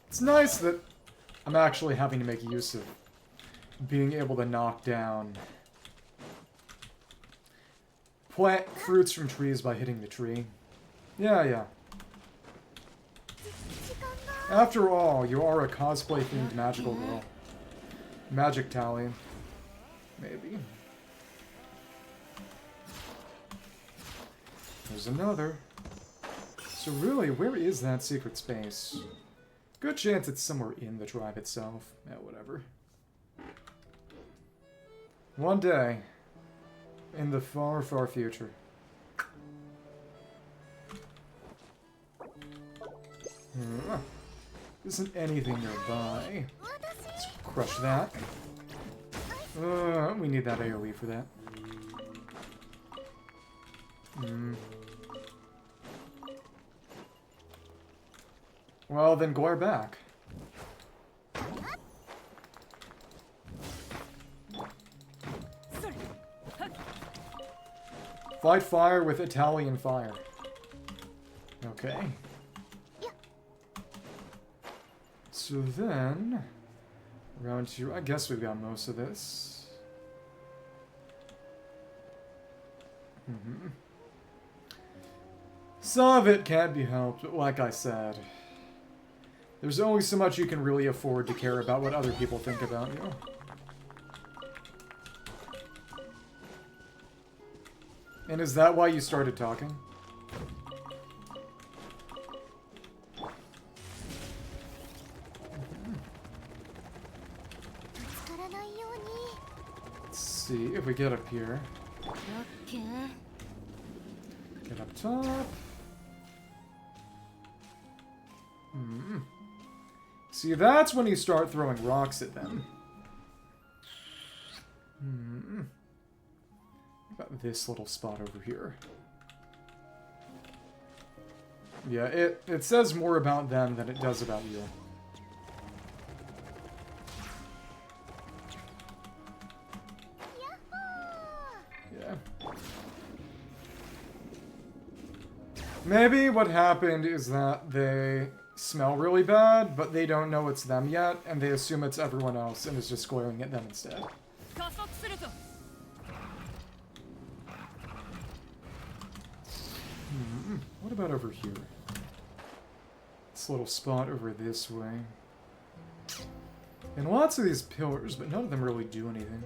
It's nice that I'm actually having to make use of being able to knock down plant fruits from trees by hitting the tree. Yeah. After all, you are a cosplay-themed magical girl. Magic Tally. Maybe. There's another. So really, where is that secret space? Good chance it's somewhere in the tribe itself. Yeah, whatever. One day, in the far, far future. Isn't anything nearby. Let's crush that. We need that AoE for that. Well, then glare back. Fight fire with Italian fire. Okay. So then, around here, I guess we've got most of this. Some of it can't be helped, but like I said, there's only so much you can really afford to care about what other people think about you. And is that why you started talking? Let's see if we get up here. Get up top. See, that's when you start throwing rocks at them. About this little spot over here. Yeah, it says more about them than it does about you. Yeah. Maybe what happened is that they smell really bad, but they don't know it's them yet, and they assume it's everyone else and is just glaring at them instead. What about over here? This little spot over this way. And lots of these pillars, but none of them really do anything.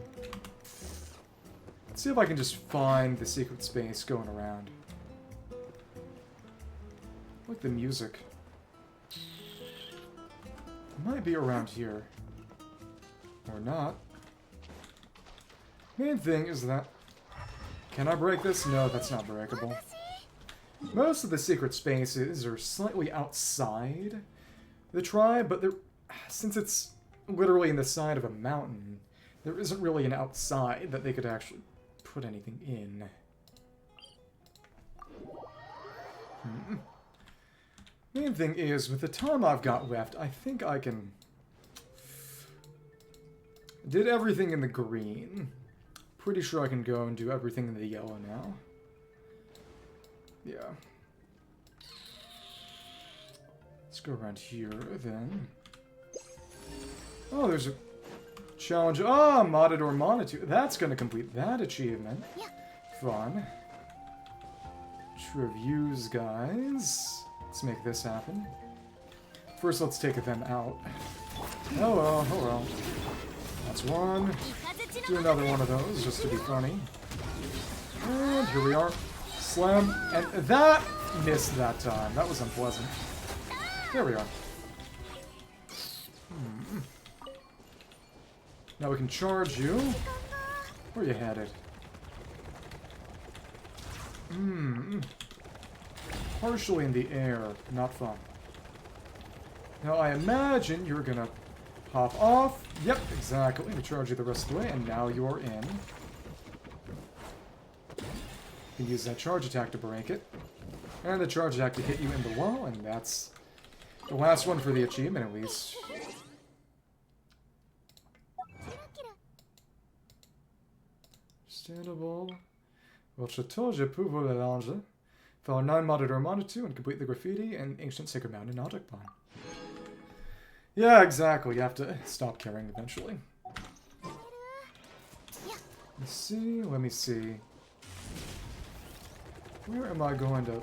Let's see if I can just find the secret space going around. I like the music. It might be around here. Or not. Main thing is that... Can I break this? No, that's not breakable. Most of the secret spaces are slightly outside the tribe, but since it's literally in the side of a mountain, there isn't really an outside that they could actually put anything in. Main thing is, with the time I've got left, I think I can... Did everything in the green. Pretty sure I can go and do everything in the yellow now. Yeah. Let's go around here, then. Oh, there's a challenge. Ah, Matador Monitor. That's going to complete that achievement. Fun. Reviews, guys. Let's make this happen. First, let's take them out. Hello, hello. That's one. Do another one of those, just to be funny. And here we are. Slam. And that missed that time. That was unpleasant. There we are. Now we can charge you. Where are you headed? Partially in the air. Not fun. Now I imagine you're gonna pop off. Yep, exactly. We charge you the rest of the way, and now you're in. You can use that charge attack to break it. And the charge attack to hit you in the wall, and that's the last one for the achievement, at least. Understandable. Well, Chateau, je peux vous l'arranger. Follow 9 modded Armada 2 and complete the graffiti and ancient sacred mountain in Atocpan. Yeah, exactly. You have to stop caring eventually. Let's see. Let me see. Where am I going to...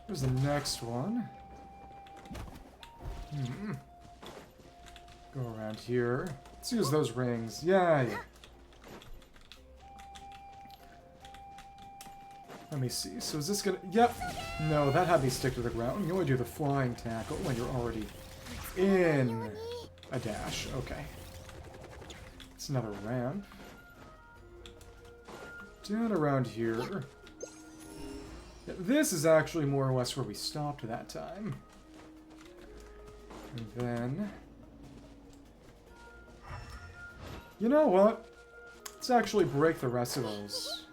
Where's the next one? Go around here. Let's use those rings. Yeah. Let me see. So is this gonna... Yep. No, that had me stick to the ground. You only do the flying tackle when you're already in a dash. Okay. It's another ramp. Down around here. Yeah, this is actually more or less where we stopped that time. And then... You know what? Let's actually break the rest of those.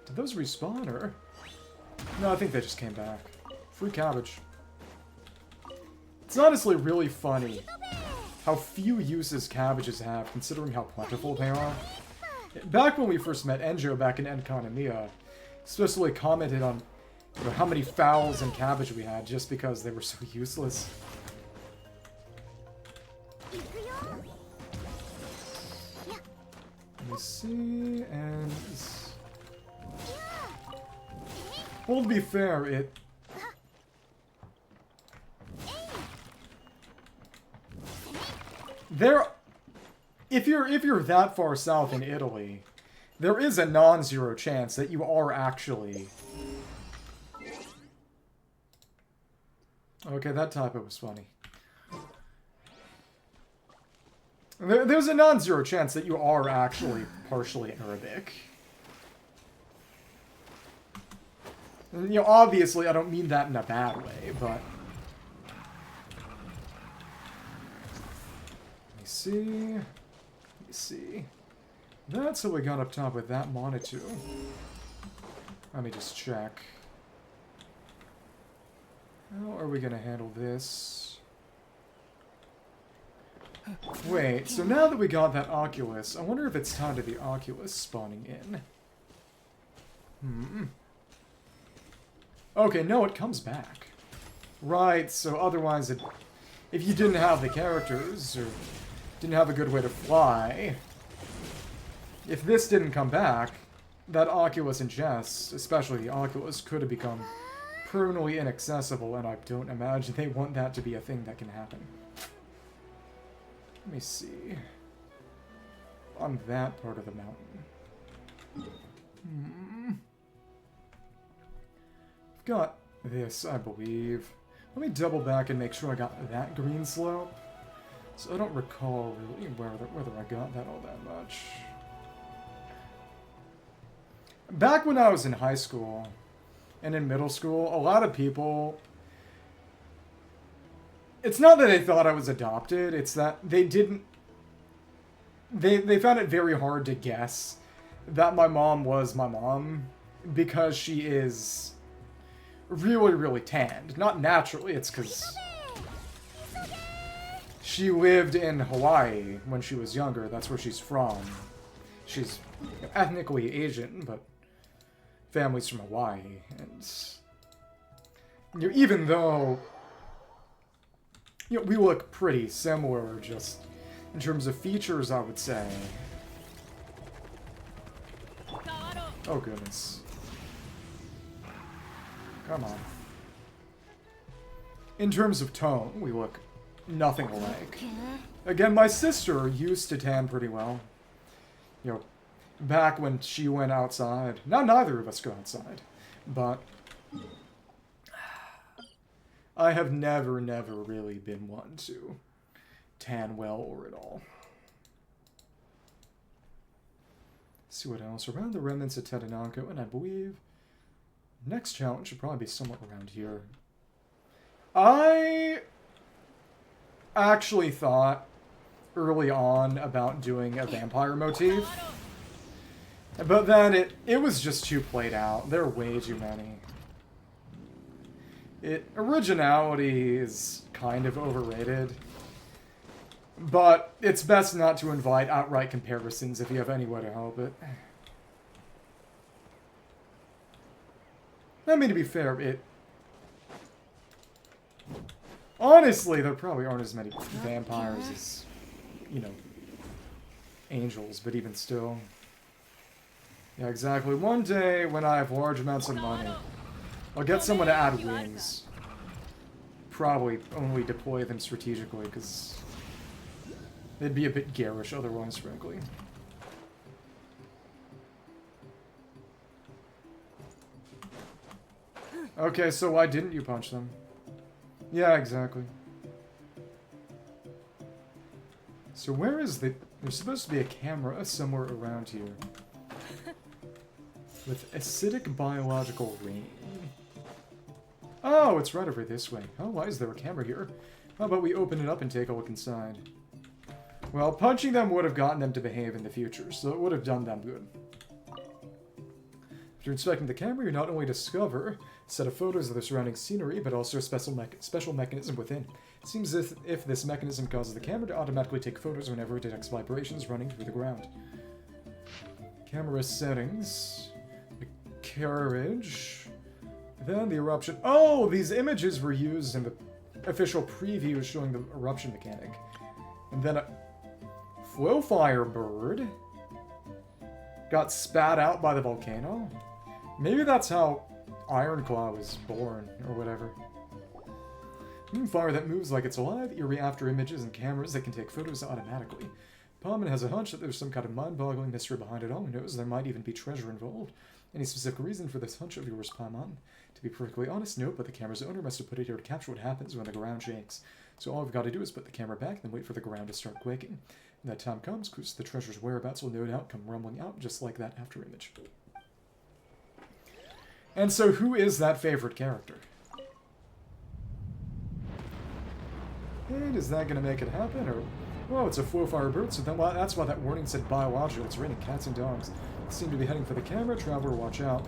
Did those respawn, or...? No, I think they just came back. Free cabbage. It's honestly really funny how few uses cabbages have, considering how plentiful they are. Back when we first met Enjo back in Enkanomiya, especially commented on how many fowls and cabbage we had just because they were so useless. Let me see, and... Well, to be fair, if you're that far south in Italy, there is a non-zero chance that you are actually... Okay, that typo was funny. There's a non-zero chance that you are actually partially Arabic. You know, obviously, I don't mean that in a bad way, but... Let me see... Let me see... That's how we got up top with that monitor. Let me just check. How are we gonna handle this? Wait, so now that we got that Oculus, I wonder if it's tied to the Oculus spawning in. Okay, no, it comes back. Right, so otherwise if you didn't have the characters, or didn't have a good way to fly, if this didn't come back, that Oculus and Jess, especially the Oculus, could have become permanently inaccessible, and I don't imagine they want that to be a thing that can happen. Let me see. On that part of the mountain. I've got this, I believe. Let me double back and make sure I got that green slope. So I don't recall really whether I got that all that much. Back when I was in high school and in middle school, a lot of people... It's not that they thought I was adopted, it's that they didn't... They found it very hard to guess that my mom was my mom, because she is really, really tanned. Not naturally, it's because she lived in Hawaii when she was younger. That's where she's from. She's ethnically Asian, but family's from Hawaii. And you know, even though we look pretty similar, just in terms of features, I would say. Oh, goodness. Come on. In terms of tone, we look nothing alike. Again, my sister used to tan pretty well. You know, back when she went outside. Now neither of us go outside. But I have never really been one to tan well or at all. Let's see what else. Around the Remnants of Tetenanco, and I believe next challenge should probably be somewhere around here. I actually thought early on about doing a vampire motif, but then it was just too played out. There are way too many. Originality is kind of overrated, but it's best not to invite outright comparisons if you have any way to help it. I mean, to be fair, it... Honestly, there probably aren't as many vampires as, you know, angels, but even still. Yeah, exactly. One day, when I have large amounts of money, I'll get someone to add wings. Probably only deploy them strategically, because they'd be a bit garish otherwise, frankly. Okay, so why didn't you punch them? Yeah, exactly. So where is the... There's supposed to be a camera somewhere around here. With acidic biological rain. Oh, it's right over this way. Oh, why is there a camera here? How about we open it up and take a look inside? Well, punching them would have gotten them to behave in the future, so it would have done them good. After inspecting the camera, you not only discover a set of photos of the surrounding scenery, but also a special mechanism within. It seems as if this mechanism causes the camera to automatically take photos whenever it detects vibrations running through the ground. Camera settings. The carriage. Then the eruption. Oh, these images were used in the official preview showing the eruption mechanic. And then a flowfire bird got spat out by the volcano. Maybe that's how Ironclaw was born, or whatever. Fire that moves like it's alive, eerie after images and cameras that can take photos automatically. Palman has a hunch that there's some kind of mind-boggling mystery behind it all. Who knows, there might even be treasure involved. Any specific reason for this hunch of yours, Palman? To be perfectly honest, no, but the camera's owner must have put it here to capture what happens when the ground shakes. So all we've got to do is put the camera back, then wait for the ground to start quaking. When that time comes, the treasure's whereabouts will no doubt come rumbling out, just like that after image. And so who is that favorite character? And is that going to make it happen, or... Well, it's a flowfire bird, so then that's why that warning said biological. It's raining cats and dogs. They seem to be heading for the camera. Traveler, watch out.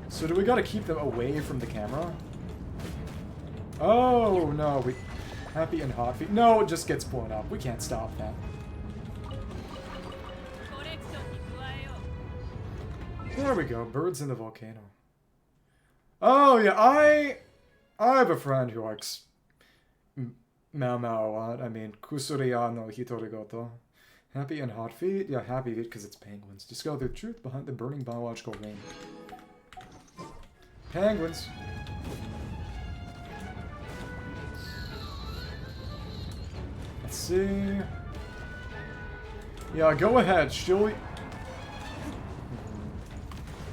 So do we gotta keep them away from the camera? Oh, no. Happy and hot feet. No, it just gets blown up. We can't stop that. There we go. Birds in the volcano. Oh, yeah. I have a friend who likes Mao Mao a lot. I mean, Kusuriya no Hitorigoto. Happy and hot feet? Yeah, happy feet because it's penguins. Discover the truth behind the burning biological rain. Penguins. Let's see. Yeah, go ahead.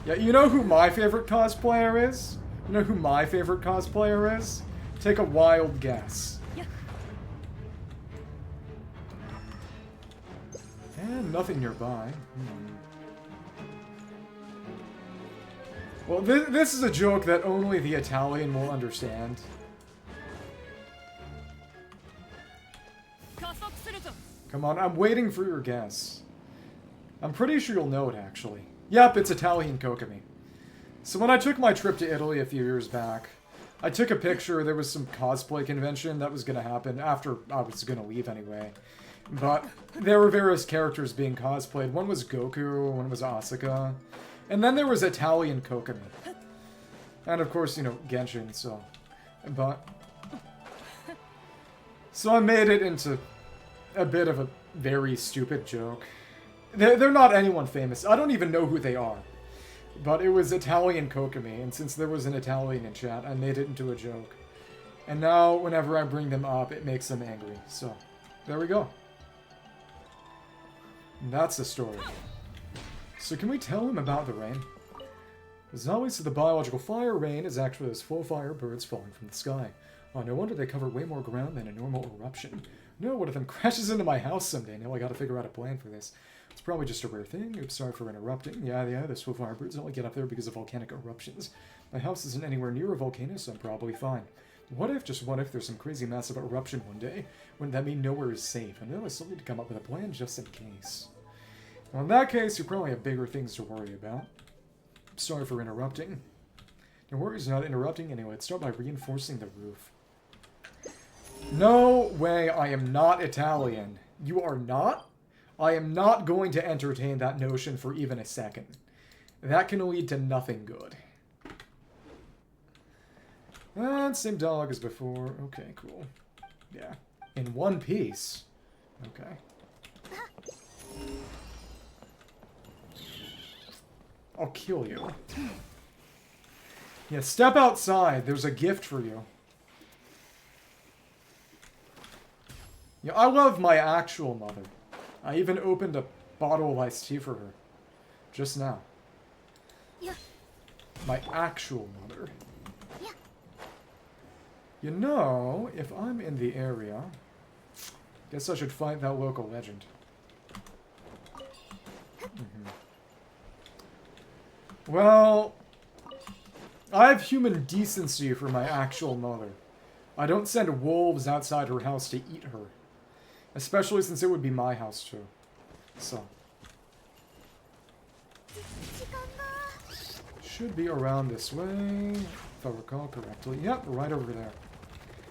Yeah, you know who my favorite cosplayer is? You know who my favorite cosplayer is? Take a wild guess. And nothing nearby. Well, this is a joke that only the Italian will understand. Come on, I'm waiting for your guess. I'm pretty sure you'll know it, actually. Yep, it's Italian Kokomi. So when I took my trip to Italy a few years back, I took a picture. There was some cosplay convention that was going to happen after I was going to leave anyway. But there were various characters being cosplayed. One was Goku, one was Asuka. And then there was Italian Kokomi. And of course, you know, Genshin, so... But... So I made it into a bit of a very stupid joke. They're not anyone famous. I don't even know who they are. But it was Italian Kokomi, and since there was an Italian in chat, I made it into a joke. And now, whenever I bring them up, it makes them angry. So, there we go. And that's the story. So can we tell him about the rain? As always, the biological fire rain is actually those full fire birds falling from the sky. Oh, no wonder they cover way more ground than a normal eruption. No, one of them crashes into my house someday. Now I gotta figure out a plan for this. It's probably just a rare thing. Oops, sorry for interrupting. Yeah, those full fire birds only get up there because of volcanic eruptions. My house isn't anywhere near a volcano, so I'm probably fine. What if, just what if, there's some crazy massive eruption one day? Wouldn't that mean nowhere is safe? I know I still need to come up with a plan just in case. Well, in that case, you probably have bigger things to worry about. Sorry for interrupting. Your worries not interrupting anyway. Let's start by reinforcing the roof. No way, I am not Italian. You are not? I am not going to entertain that notion for even a second. That can lead to nothing good. And same dialogue as before. Okay, cool. Yeah. In one piece. Okay. I'll kill you. Yeah, step outside. There's a gift for you. Yeah, I love my actual mother. I even opened a bottle of iced tea for her. Just now. My actual mother. You know, if I'm in the area, guess I should fight that local legend. Well, I have human decency for my actual mother. I don't send wolves outside her house to eat her. Especially since it would be my house too. So. Should be around this way, if I recall correctly. Yep, right over there.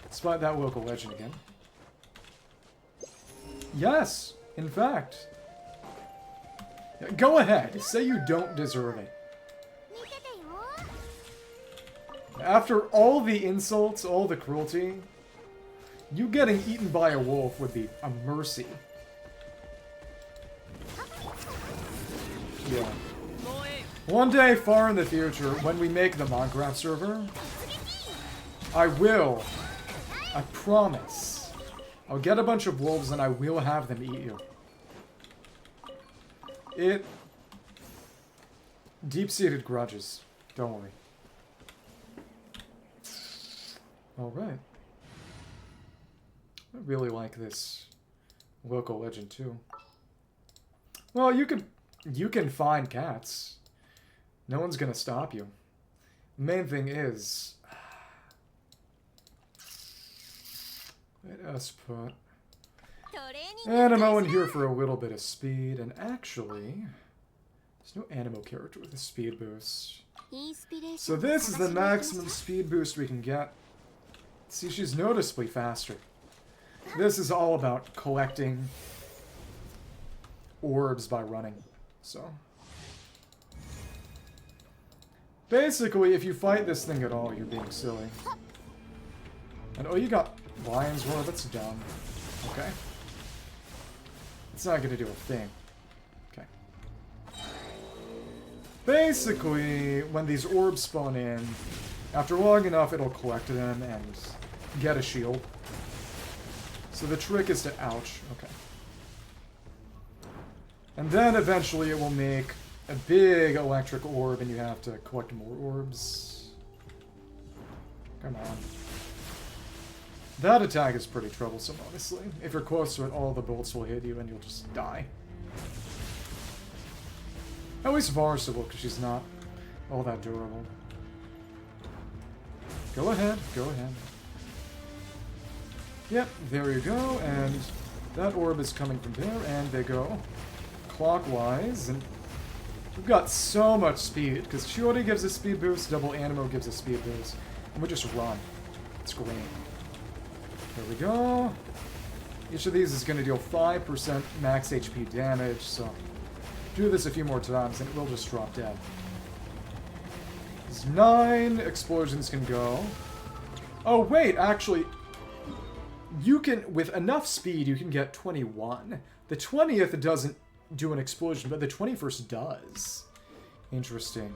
Let's fight that local legend again. Yes, in fact. Go ahead, say you don't deserve it. After all the insults, all the cruelty, you getting eaten by a wolf would be a mercy. Yeah. One day, far in the future, when we make the Minecraft server, I will, I promise, I'll get a bunch of wolves and I will have them eat you. Deep-seated grudges. Don't worry. Alright. I really like this local legend too. Well, you can find cats. No one's gonna stop you. The main thing is, let us put Animo in here for a little bit of speed, and actually, there's no Animo character with a speed boost. So this is the maximum speed boost we can get. See, she's noticeably faster. This is all about collecting orbs by running, so. Basically, if you fight this thing at all, you're being silly. And oh, you got Lion's Roar, that's dumb. Okay. It's not gonna do a thing. Okay. Basically, when these orbs spawn in, after long enough, it'll collect them and get a shield. So the trick is to ouch. Okay. And then eventually it will make a big electric orb and you have to collect more orbs. Come on. That attack is pretty troublesome, honestly. If you're close to it, all the bolts will hit you and you'll just die. At least Varsa will, because she's not all that durable. Go ahead, go ahead. Yep, there you go, and that orb is coming from there, and they go clockwise, and we've got so much speed, because Chiori gives a speed boost, double Animo gives a speed boost, and we just run. It's great. There we go. Each of these is going to deal 5% max HP damage, so do this a few more times, and it will just drop dead. There's 9 explosions can go. Oh, wait, actually, you can, with enough speed, you can get 21. The 20th doesn't do an explosion, but the 21st does. Interesting.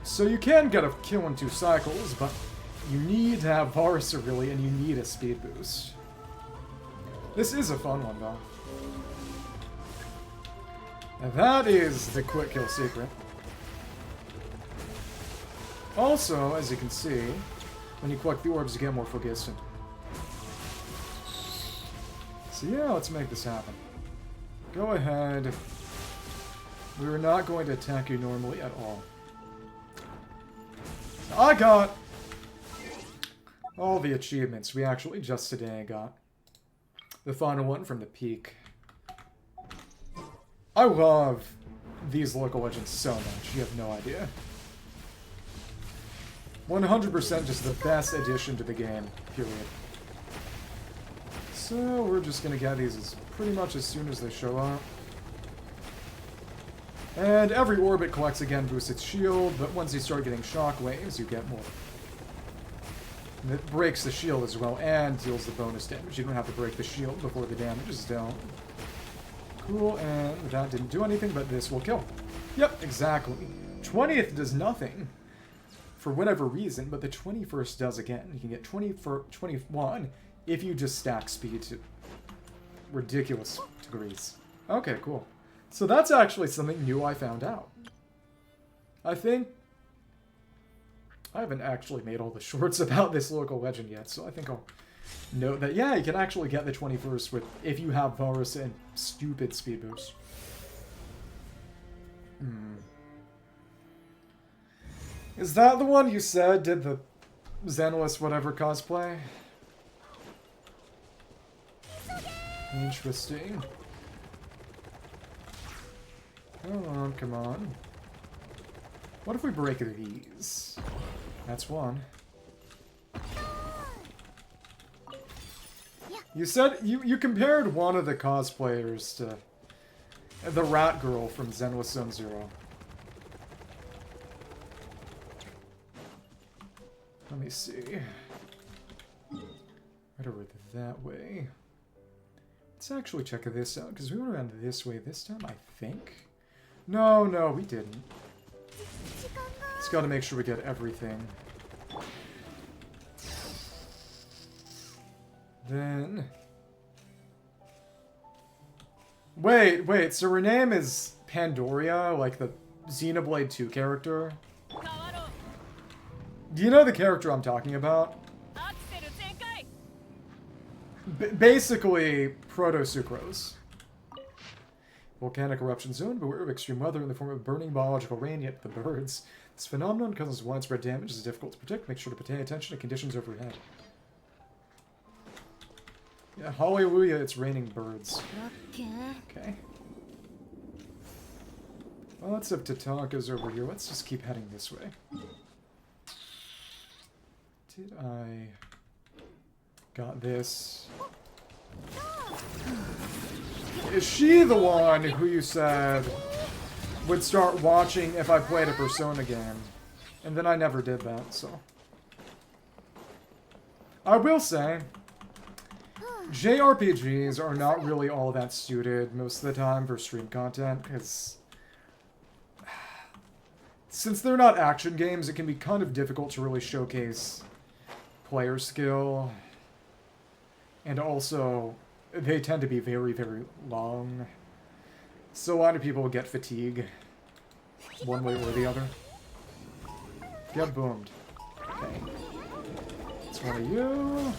So you can get a kill in 2 cycles, but you need to have Varsa, really, and you need a speed boost. This is a fun one, though. And that is the quick kill secret. Also, as you can see, when you collect the orbs, you get more Phlogiston. So yeah, let's make this happen. Go ahead. We're not going to attack you normally at all. I got all the achievements we actually just today got. The final one from the peak. I love these local legends so much, you have no idea. 100% just the best addition to the game, period. So we're just gonna get these as pretty much as soon as they show up. And every orbit collects again boosts its shield, but once you start getting shockwaves, you get more And it breaks the shield as well and deals the bonus damage. You don't have to break the shield before the damage is down. Cool, and that didn't do anything, but this will kill. Yep, exactly. 20th does nothing for whatever reason, but the 21st does again. You can get 21 if you just stack speed to ridiculous degrees. Okay, cool. So that's actually something new I found out. I think I haven't actually made all the shorts about this local legend yet, so I think I'll note that, yeah, you can actually get the 21st with if you have Varus and stupid speed boost. Is that the one you said did the Zenless whatever cosplay? Interesting. Come on, come on. What if we break these? That's one. You said you compared one of the cosplayers to the rat girl from Zenless Zone Zero. Let me see. Right over that way. Let's actually check this out, because we went around this way this time, I think. No, we didn't. Just gotta make sure we get everything. Then... Wait, so her name is Pandoria, like the Xenoblade 2 character? Do you know the character I'm talking about? Basically, Proto-Sucrose. Volcanic eruption zone, beware of extreme weather in the form of burning biological rain, yet the birds. This phenomenon causes widespread damage, is difficult to predict. Make sure to pay attention to conditions overhead. Yeah, hallelujah, it's raining birds. Okay. Lots of Tatankas over here. Let's just keep heading this way. Did I... Got this. Is she the one who you said would start watching if I played a Persona game? And then I never did that, so... I will say, JRPGs are not really all that suited most of the time for stream content, because... Since they're not action games, it can be kind of difficult to really showcase player skill. And also, they tend to be very, very long. So a lot of people get fatigue, one way or the other. Get boomed. Okay. It's one of you.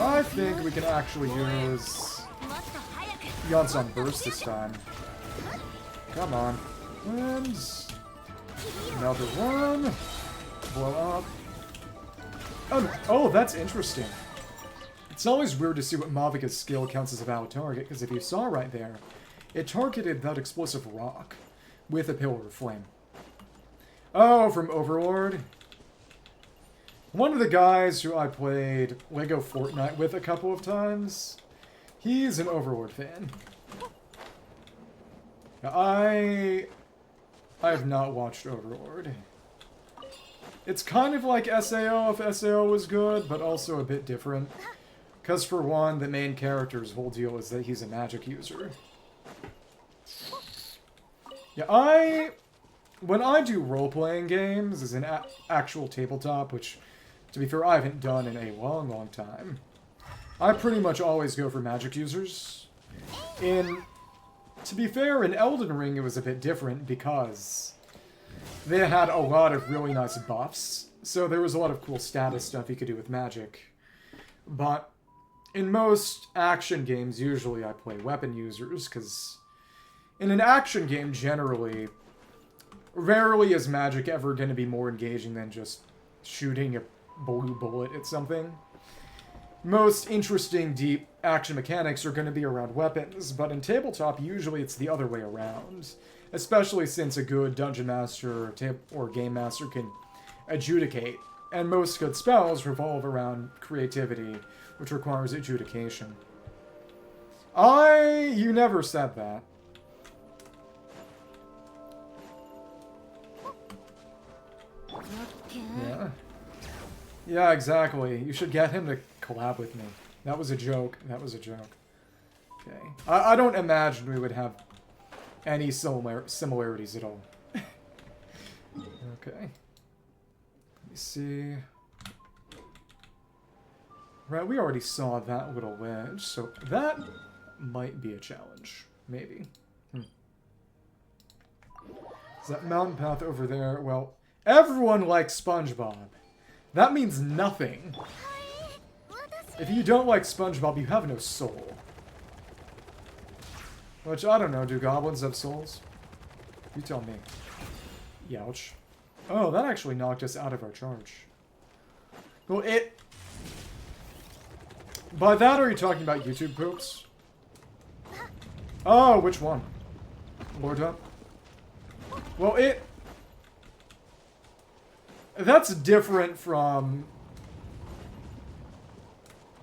I think we can actually use Yonsan Burst this time. Come on. And another one. Blow up. Oh, that's interesting. It's always weird to see what Mavika's skill counts as a valid target, because if you saw right there, it targeted that explosive rock with a pillar of flame. Oh, from Overlord? One of the guys who I played Lego Fortnite with a couple of times, he's an Overlord fan. I have not watched Overlord. It's kind of like SAO if SAO was good, but also a bit different. Because for one, the main character's whole deal is that he's a magic user. Yeah, when I do role-playing games as an actual tabletop, which, to be fair, I haven't done in a long, long time, I pretty much always go for magic users. To be fair, in Elden Ring it was a bit different because they had a lot of really nice buffs, so there was a lot of cool status stuff you could do with magic. But in most action games, usually I play weapon users, because in an action game, generally, rarely is magic ever going to be more engaging than just shooting a blue bullet at something. Most interesting, deep action mechanics are going to be around weapons, but in tabletop, usually it's the other way around. Especially since a good dungeon master or game master can adjudicate, and most good spells revolve around creativity, which requires adjudication. You never said that. Yeah. Yeah, exactly. You should get him to collab with me. That was a joke. That was a joke. Okay. I don't imagine we would have any similarities at all. Okay. Let me see. Right, we already saw that little wedge, so that might be a challenge. Maybe. Is that mountain path over there? Well, everyone likes SpongeBob. That means nothing. If you don't like SpongeBob, you have no soul. Which, I don't know, do goblins have souls? You tell me. Youch. Oh, that actually knocked us out of our charge. Well, it... By that, are you talking about YouTube poops? Oh, which one? Lord up? Well, it... That's different from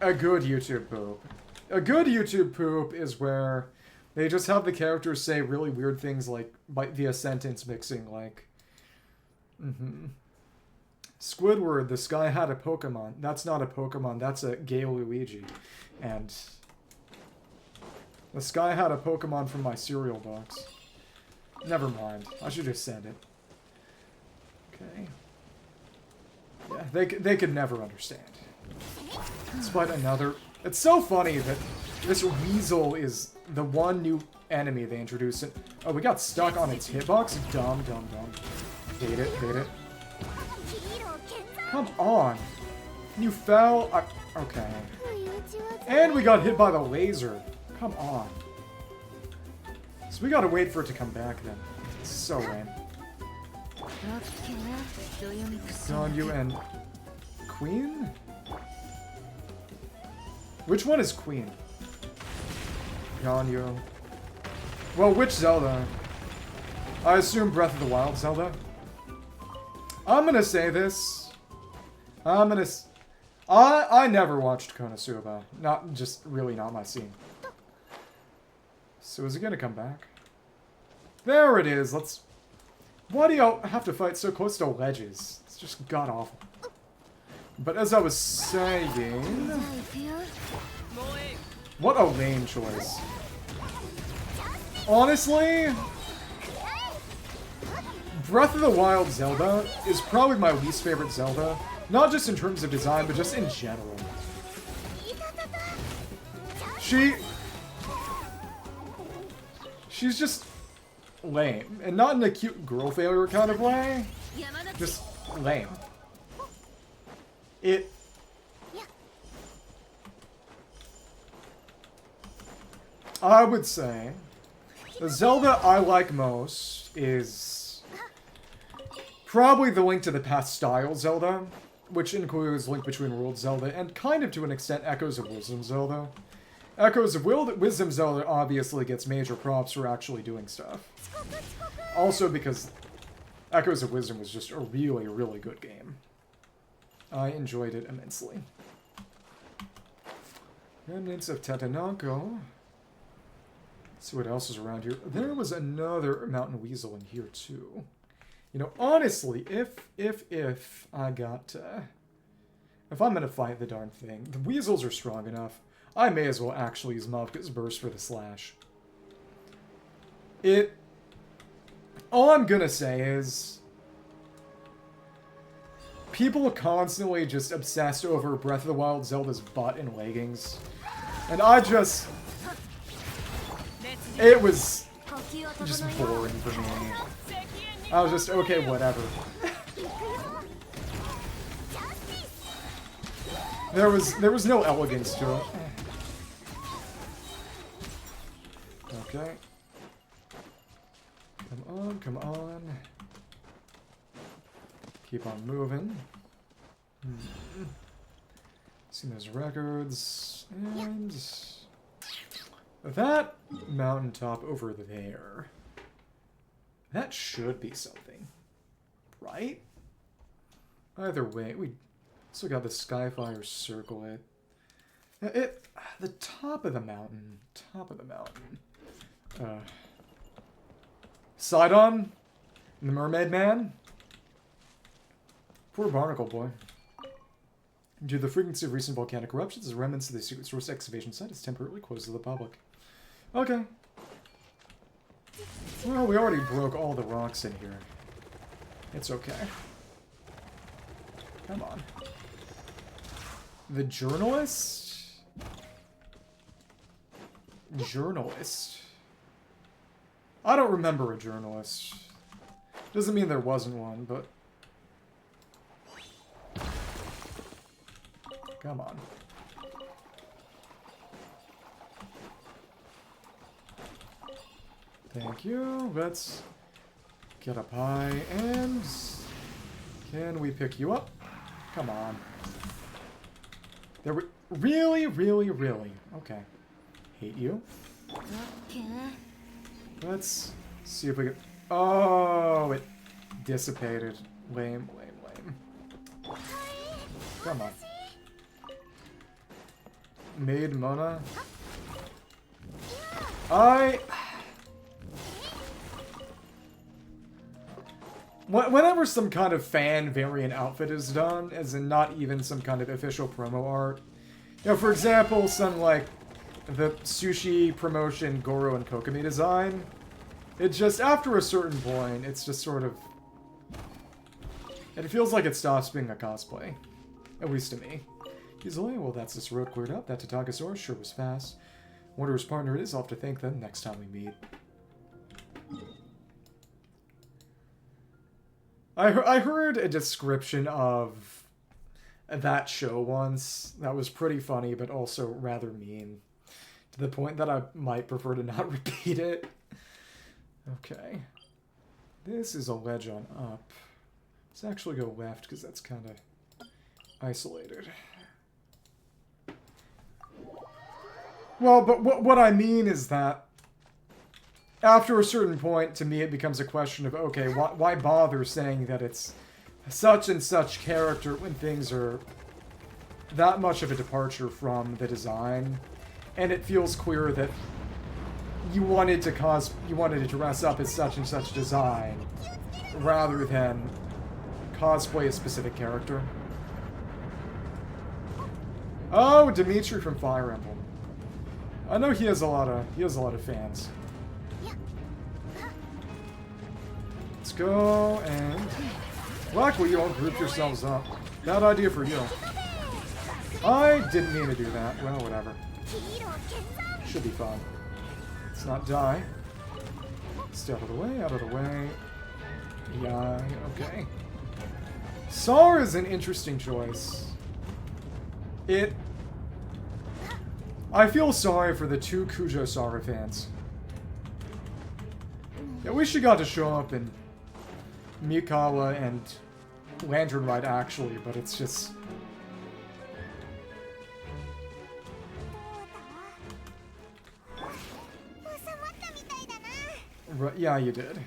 a good YouTube poop. A good YouTube poop is where they just have the characters say really weird things like via sentence mixing, like... Squidward, the sky had a Pokemon. That's not a Pokemon, that's a gay Luigi. And... The sky had a Pokemon from my cereal box. Never mind. I should have said it. Okay. Yeah, they could never understand. Despite another... It's so funny that this weasel is the one new enemy they introduced. Oh, we got stuck on its hitbox? Dumb. Hate it. Come on. You fell... okay. And we got hit by the laser. Come on. So we gotta wait for it to come back then. It's so lame. Ganyu and... Queen? Which one is Queen? Ganyu. Well, which Zelda? I assume Breath of the Wild Zelda. I'm gonna say this. I never watched Konosuba. Really not my scene. So is it gonna come back? There it is, let's... Why do y'all have to fight so close to ledges? It's just god-awful. But as I was saying... What a lame choice. Honestly... Breath of the Wild Zelda is probably my least favorite Zelda. Not just in terms of design, but just in general. She's just lame. And not in a cute girl failure kind of way. Just lame. I would say the Zelda I like most is probably the Link to the Past style Zelda, which includes Link Between Worlds Zelda and kind of to an extent Echoes of Wisdom Zelda. Echoes of Wisdom Zelda obviously gets major props for actually doing stuff. Also because Echoes of Wisdom was just a really, really good game. I enjoyed it immensely. Remnants of Tetenanco. Let's see what else is around here. There was another mountain weasel in here too. You know, honestly, if I got, if I'm gonna fight the darn thing, the weasels are strong enough. I may as well actually use Mavka's Burst for the slash. All I'm gonna say is, people constantly just obsessed over Breath of the Wild Zelda's butt and leggings. And it was just boring for me. I was just, okay, whatever. There was no elegance to it. Okay. Come on. Keep on moving. See those records. And that mountaintop over there. That should be something. Right? Either way, we still got the Skyfire Circlet. The top of the mountain. Sidon? The Mermaid Man? Poor Barnacle Boy. Due to the frequency of recent volcanic eruptions, the remnants of the secret source excavation site is temporarily closed to the public. Okay. Well, we already broke all the rocks in here. It's okay. Come on. The journalist? Journalist? I don't remember a journalist. Doesn't mean there wasn't one, but... Come on. Thank you. Let's get up high and... Can we pick you up? Come on. There we... Really, really, really. Okay. Hate you. Let's see if we can... Oh, it dissipated. Lame, lame, lame. Come on. Maid Mona. Whenever some kind of fan variant outfit is done, as in not even some kind of official promo art, you know, for example, some like the sushi promotion Goro and Kokomi design, it just, after a certain point, it's just sort of... It feels like it stops being a cosplay. At least to me. Easily, well, that's this road cleared up. That Tatagasaurus sure was fast. Wonder whose partner it is. I'll have to thank them next time we meet. I heard a description of that show once that was pretty funny, but also rather mean. To the point that I might prefer to not repeat it. Okay. This is a ledge on up. Let's actually go left, because that's kind of isolated. Well, but what I mean is that after a certain point, to me, it becomes a question of, okay, why bother saying that it's such and such character when things are that much of a departure from the design, and it feels clear that you wanted to dress up as such and such design rather than cosplay a specific character. Oh, Dimitri from Fire Emblem. I know he has a lot of fans. Let's go and luckily you all group yourselves up. Bad idea for you. I didn't mean to do that. Well, whatever. Should be fun. Let's not die. Stay out of the way, out of the way. Yeah, okay. Sar is an interesting choice. I feel sorry for the two Kujo Sara fans. Yeah, we should got to show up in Mikawa and Lantern Ride actually, but it's just... Right, yeah, you did.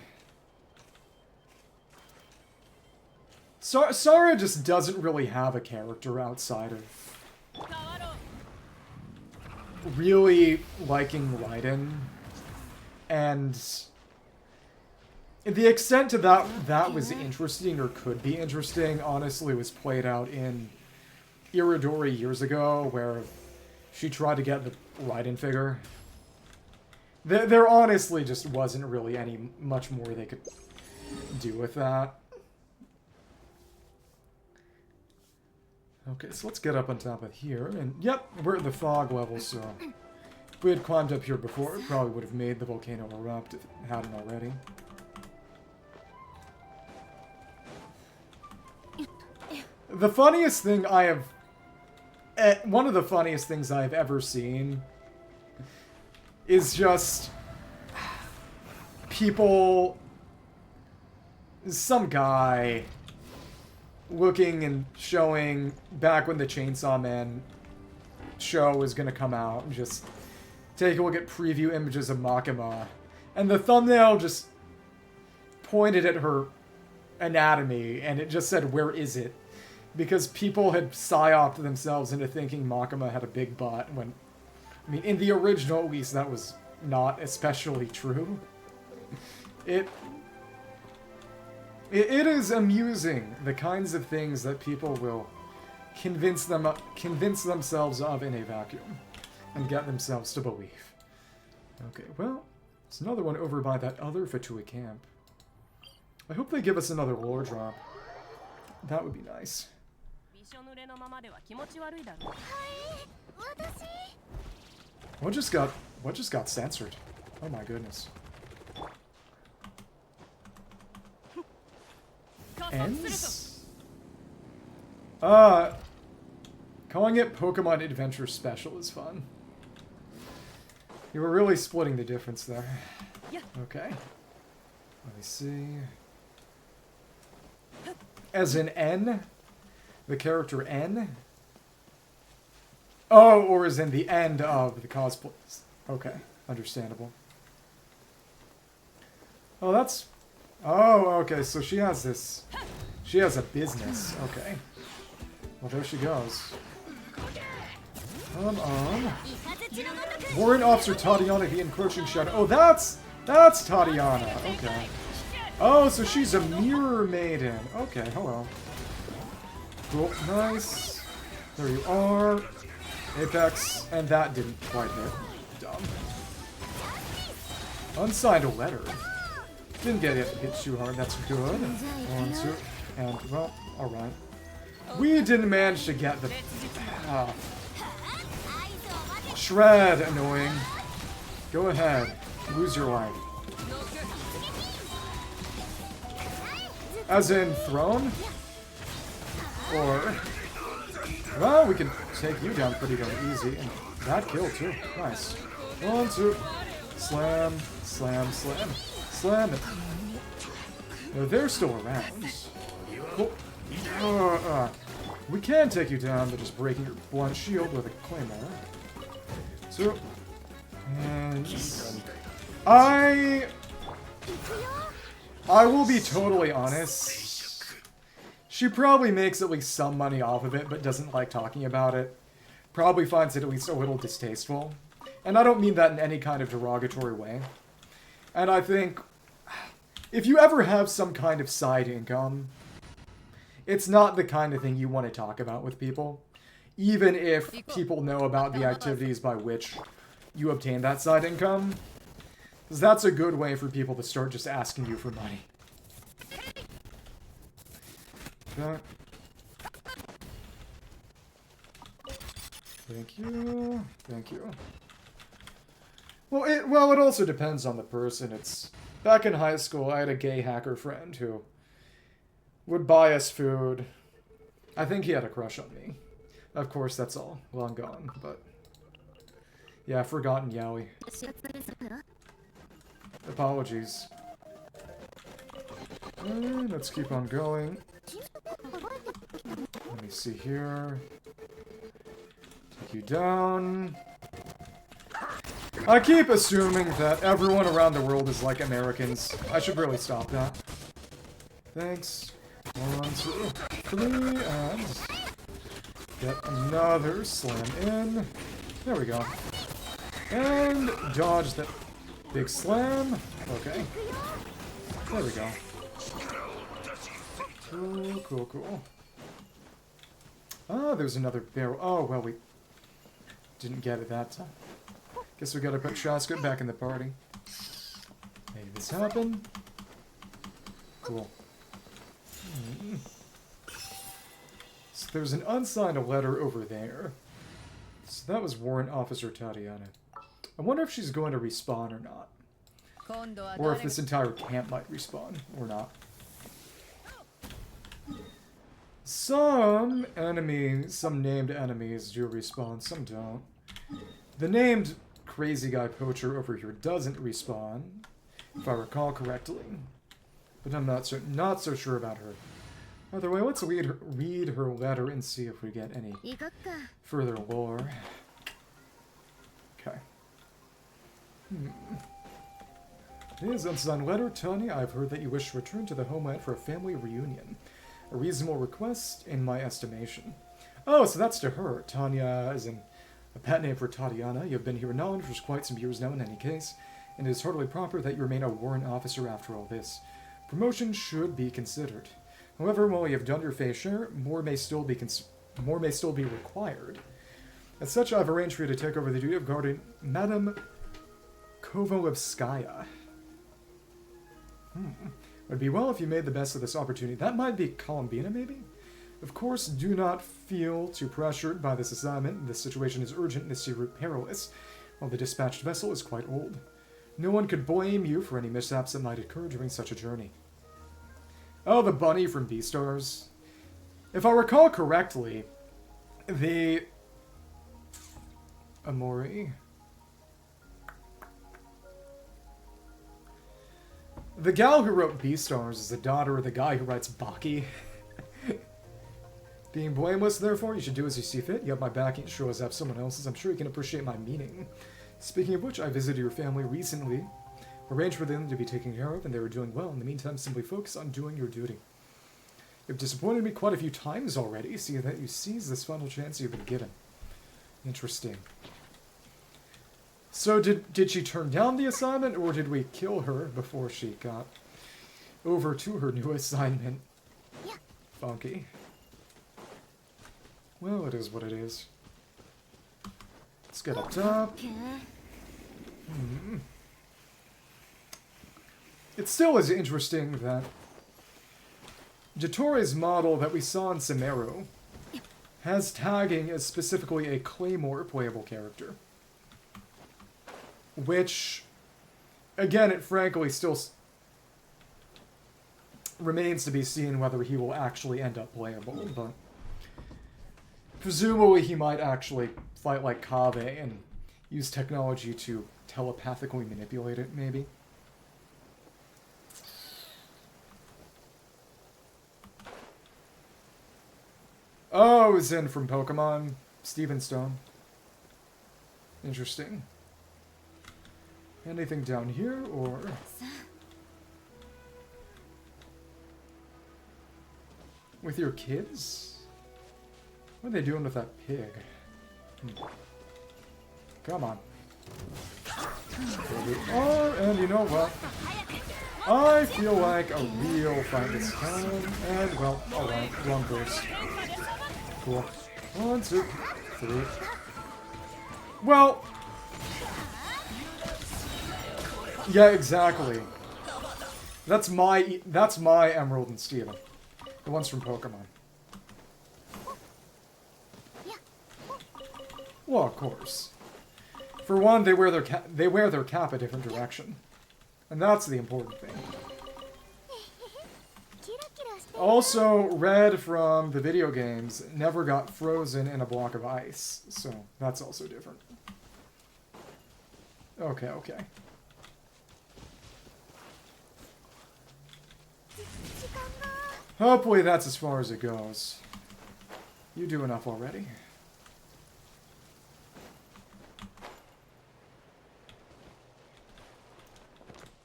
Sara just doesn't really have a character outside of really liking Raiden, and the extent to that was interesting or could be interesting, honestly, was played out in Iridori years ago, where she tried to get the Raiden figure. There honestly just wasn't really much more they could do with that. Okay, so let's get up on top of here, and yep, we're at the fog level, so if we had climbed up here before, it probably would have made the volcano erupt if it hadn't already. The funniest thing one of the funniest things I've ever seen is just people, some guy looking and showing back when the Chainsaw Man show was going to come out, and just take a look at preview images of Makima, and the thumbnail just pointed at her anatomy, and it just said, "Where is it?" Because people had psyoped themselves into thinking Makima had a big butt, when, I mean, in the original at least, that was not especially true. It is amusing, the kinds of things that people will convince themselves of in a vacuum and get themselves to believe. Okay, well, it's another one over by that other Fatui camp. I hope they give us another lore drop. That would be nice. What just got censored? Oh my goodness. Ends? Calling it Pokemon Adventure Special is fun. You were really splitting the difference there. Okay. Let me see. As in N? The character N? Oh, or as in the end of the cosplays. Okay, understandable. Oh, that's... Oh, okay, so she has this... She has a business. Okay. Well, there she goes. Come on. Warrant Officer Tatiana, the Encroaching Shadow. Oh, that's Tatiana. Okay. Oh, so she's a mirror maiden. Okay, hello. Cool. Nice. There you are. Apex. And that didn't quite hit. Dumb. Unsigned a letter. Didn't get hit too hard. That's good. 1, 2. And, well, alright. We didn't manage to get the... Shred, annoying. Go ahead. Lose your life. As in throne? Or... Well, we can take you down pretty darn easy. And that killed, too. Nice. 1, 2. Slam, slam, slam. Slam it. No, they're still around. Cool. We can take you down by just breaking your blunt shield with a claymore. So, and I will be totally honest. She probably makes at least some money off of it, but doesn't like talking about it. Probably finds it at least a little distasteful. And I don't mean that in any kind of derogatory way. And I think, if you ever have some kind of side income, it's not the kind of thing you want to talk about with people. Even if people know about the activities by which you obtain that side income. Because that's a good way for people to start just asking you for money. Okay. Thank you. Thank you. Well, it also depends on the person. It's... Back in high school, I had a gay hacker friend who would buy us food. I think he had a crush on me. Of course, that's all long gone, but... Yeah, forgotten Yaoi. Apologies. Let's keep on going. Let me see here. Take you down. I keep assuming that everyone around the world is like Americans. I should really stop that. Thanks. 1, 2, 3, and... Get another slam in. There we go. And dodge that big slam. Okay. There we go. Cool, cool, cool. Ah, there's another barrel. Oh, well, we didn't get it that time. Guess we gotta put Shaska back in the party. Make this happen. Cool. So there's an unsigned letter over there. So that was Warrant Officer Tatiana. I wonder if she's going to respawn or not. Or if this entire camp might respawn or not. Some enemies, some named enemies do respawn, some don't. The named crazy guy poacher over here doesn't respawn, if I recall correctly. But I'm not so sure about her. Either way, let's read her letter and see if we get any further lore. Okay. Here's unsigned letter. Tanya, I've heard that you wish to return to the homeland for a family reunion. A reasonable request, in my estimation. Oh, so that's to her. Tanya, as in a pet name for Tatiana. You have been here in knowledge for quite some years now in any case, and it is hardly proper that you remain a warrant officer after all this. Promotion should be considered. However, while you have done your fair share, more may still be More may still be required. As such, I've arranged for you to take over the duty of guarding Madame Kovalevskaya. It would be well if you made the best of this opportunity. That might be Columbina, maybe? Of course, do not feel too pressured by this assignment. This situation is urgent and this route perilous, while the dispatched vessel is quite old. No one could blame you for any mishaps that might occur during such a journey. Oh, the bunny from Beastars. If I recall correctly, the Amori. The gal who wrote Beastars is the daughter of the guy who writes Baki. Being blameless, therefore, you should do as you see fit. You have my backing, sure as I have someone else's. I'm sure you can appreciate my meaning. Speaking of which, I visited your family recently. Arranged for them to be taken care of, and they were doing well. In the meantime, simply focus on doing your duty. You've disappointed me quite a few times already. See that you seize this final chance you've been given. Interesting. So did she turn down the assignment, or did we kill her before she got over to her new assignment? Yeah. Funky. Well, it is what it is. Let's get up top. It still is interesting that Jatore's model that we saw in Sumeru has tagging as specifically a Claymore playable character. Which, again, it frankly still remains to be seen whether he will actually end up playable, but presumably he might actually fight like Kaveh and use technology to telepathically manipulate it, maybe. Oh, Zen from Pokemon. Steven Stone. Interesting. Anything down here, or... with your kids? What are they doing with that pig? Come on. There we are, and you know what? I feel like a real fight this time, and, well, alright, long burst. Cool. 1, 2, 3. Well... yeah, exactly. That's my Emerald and Steven. The ones from Pokemon. Well, of course. For one, they wear their cap a different direction. And that's the important thing. Also, Red from the video games never got frozen in a block of ice, so that's also different. Okay, okay. Hopefully that's as far as it goes. You do enough already.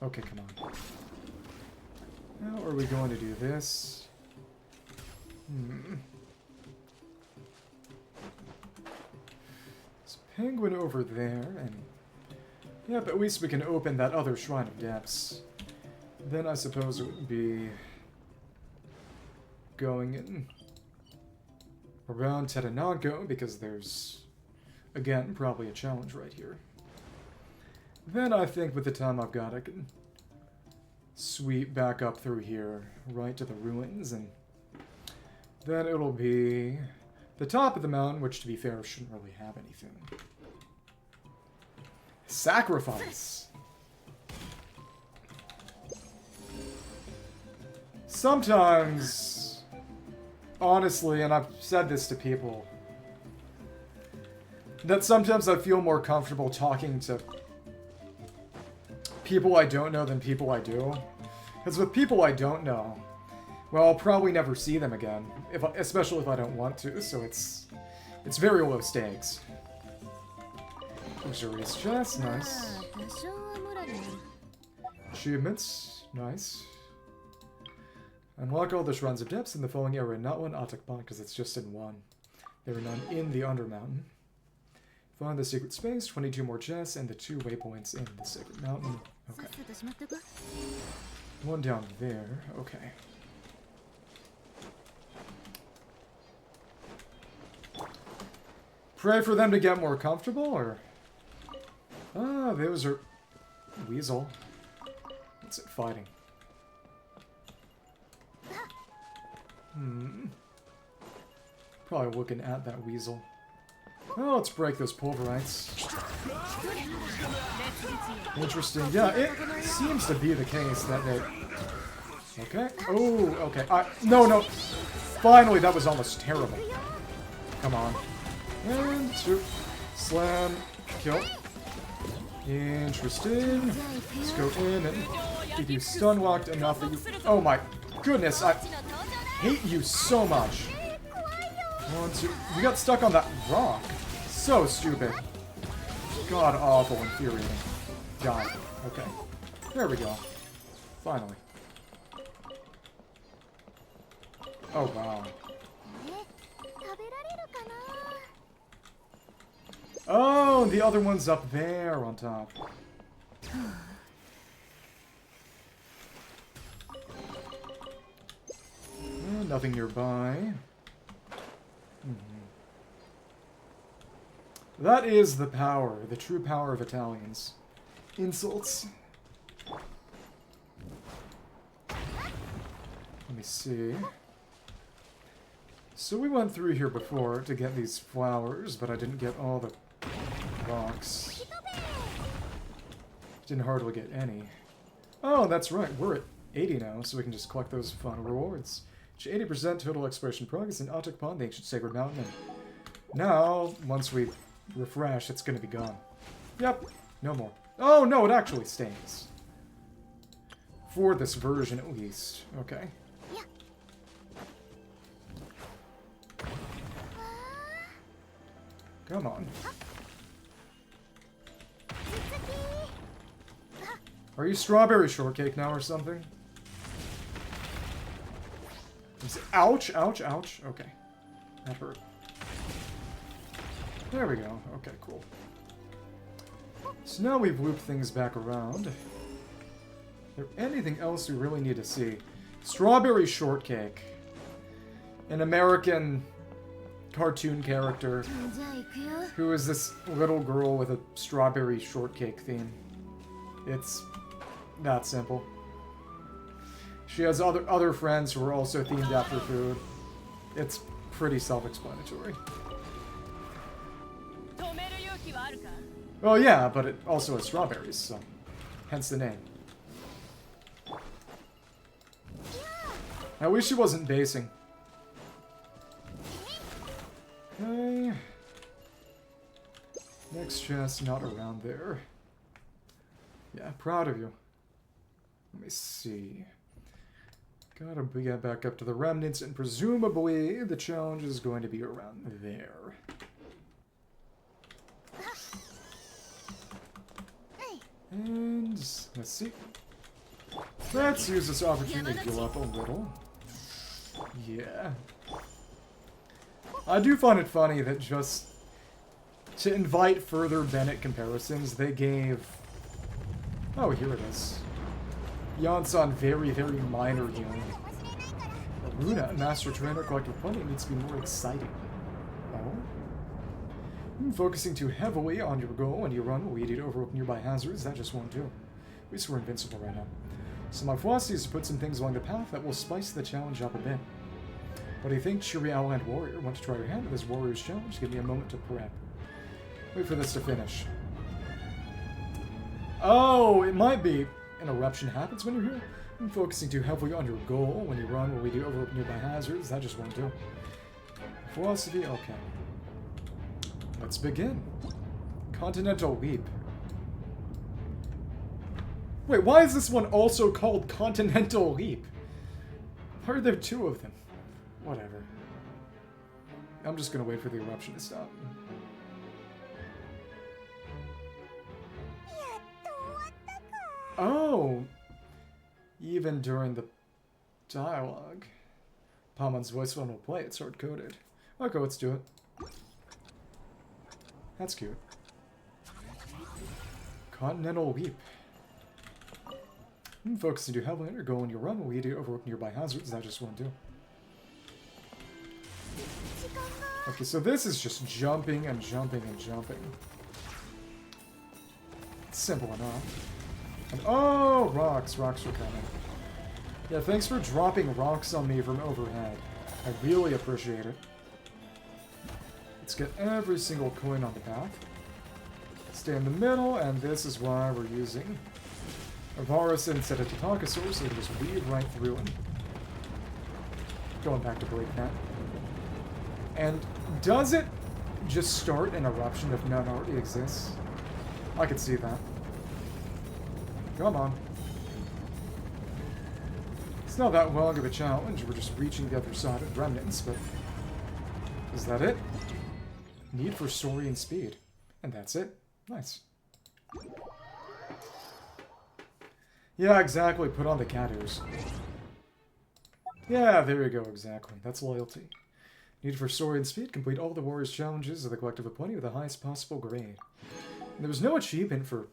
Okay, come on. How are we going to do this? There's a penguin over there, and... yeah, but at least we can open that other Shrine of Depths. Then I suppose it would be... going in around Tetenanco, because there's, again, probably a challenge right here. Then I think with the time I've got, I can sweep back up through here, right to the ruins, and then it'll be the top of the mountain, which, to be fair, shouldn't really have anything. Sacrifice! Sometimes, honestly, and I've said this to people, that sometimes I feel more comfortable talking to people I don't know than people I do. Because with people I don't know, well, I'll probably never see them again, especially if I don't want to, so it's very low stakes. Luxurious chest, nice. Achievements, nice. Unlock all the Shrines of Depths in the following area, not one Atocpan, because it's just in one. There are none in the Undermountain. Find the secret space, 22 more chests, and the 2 waypoints in the Sacred Mountain. Okay. One down there, okay. Pray for them to get more comfortable, or... Ah, those are... Weasel. What's it fighting? Probably looking at that weasel. Oh, let's break those pulverites. Interesting. Yeah, it seems to be the case that they... Okay. Oh, okay. No. Finally, that was almost terrible. Come on. And two. Slam. Kill. Interesting. Let's go in and keep you stun locked enough that you... Oh my goodness, I hate you so much. 1, 2... You got stuck on that rock. So stupid. God awful, infuriating. Die. Okay. There we go. Finally. Oh wow. Oh, the other one's up there on top. Nothing nearby. That is the power, the true power of Italians. Insults. Let me see. So we went through here before to get these flowers, but I didn't get all the rocks. Didn't hardly get any. Oh, that's right. We're at 80 now, so we can just collect those fun rewards. 80% total exploration progress in Atocpan, the ancient sacred mountain. And now, once we refresh, it's going to be gone. Yep, no more. Oh, no, it actually stays. For this version, at least. Okay. Come on. Are you strawberry shortcake now or something? Ouch, ouch, ouch. Okay. That hurt. There we go. Okay, cool. So now we've looped things back around. Is there anything else we really need to see? Strawberry shortcake. An American cartoon character who is this little girl with a strawberry shortcake theme. It's that simple. She has other friends who are also themed after food. It's pretty self-explanatory. Oh yeah, but it also has strawberries, so hence the name. I wish she wasn't basing. Okay. Next chest, not around there. Yeah, proud of you. Let me see. Gotta get back up to the remnants, and presumably the challenge is going to be around there. And let's see. Let's use this opportunity to heal up a little. Yeah. I do find it funny that just to invite further Bennett comparisons, they gave... Oh, here it is. Yansan very, very minor healing. Aruna, Master Trainer, Collective Plenty needs to be more exciting. Oh? Focusing too heavily on your goal when you run will lead you to overlook nearby hazards. That just won't do. At least we're invincible right now. So my philosophy is to put some things along the path that will spice the challenge up a bit. What do you think, Shuri Outland Warrior? Want to try your hand at this warrior's challenge? Give me a moment to prep. Wait for this to finish. Oh, it might be. An eruption happens when you're here. Focusing too heavily on your goal when you run will lead you to overlook nearby hazards. That just won't do. Philosophy? Okay. Let's begin. Continental Leap. Wait, why is this one also called Continental Leap? Why are there two of them? Whatever. I'm just gonna wait for the eruption to stop. Oh! Even during the dialogue. Pamon's voice one will play, it's hard-coded. Okay, let's do it. That's cute. Continental Leap. Focusing too heavily on your goal when you run will lead you to overlook nearby hazards. That just won't do. Okay, so this is just jumping and jumping and jumping. It's simple enough. And, oh, rocks. Rocks are coming. Yeah, thanks for dropping rocks on me from overhead. I really appreciate it. Let's get every single coin on the path. Stay in the middle, and this is why we're using Varus instead of Tatakasaur, so we can just weave right through him. Going back to break that. And does it just start an eruption if none already exists? I could see that. Come on. It's not that long of a challenge, we're just reaching the other side of Remnants, but... Is that it? Need for Saurian speed. And that's it. Nice. Yeah, exactly, put on the cat ears. Yeah, there you go, exactly. That's loyalty. Need for Saurian speed, complete all the warriors' challenges of the Collective of Plenty with the highest possible grade. There was no achievement for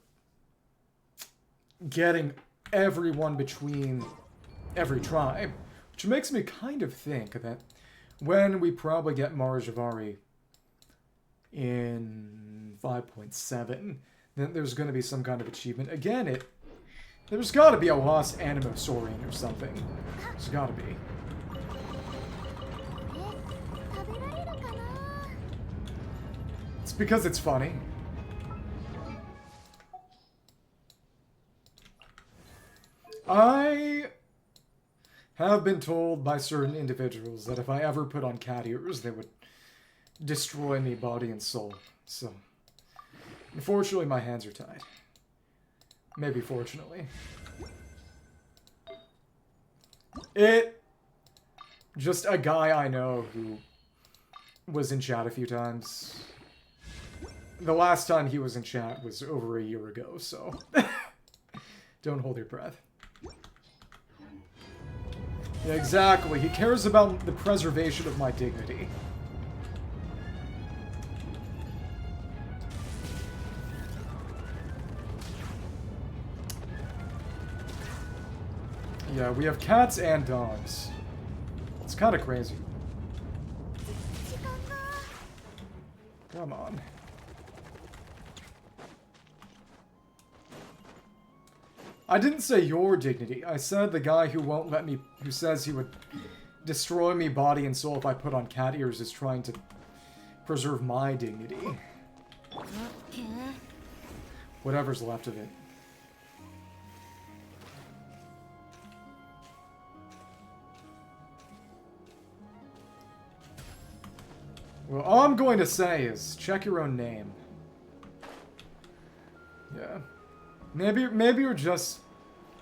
getting everyone between every tribe, which makes me kind of think that when we probably get Mare Jivari in 5.7, then there's going to be some kind of achievement. Again, there's got to be a lost Animo Saurian or something. There's got to be. It's because it's funny. I have been told by certain individuals that if I ever put on cat ears, they would destroy me body and soul. So, unfortunately, my hands are tied. Maybe fortunately. Just a guy I know who was in chat a few times. The last time he was in chat was over a year ago, so... Don't hold your breath. Yeah, exactly. He cares about the preservation of my dignity. Yeah, we have cats and dogs. It's kind of crazy. Come on. I didn't say your dignity. I said the guy who won't let me, who says he would destroy me body and soul if I put on cat ears is trying to preserve my dignity. Whatever's left of it. Well, all I'm going to say is, check your own name. Yeah. Maybe you're just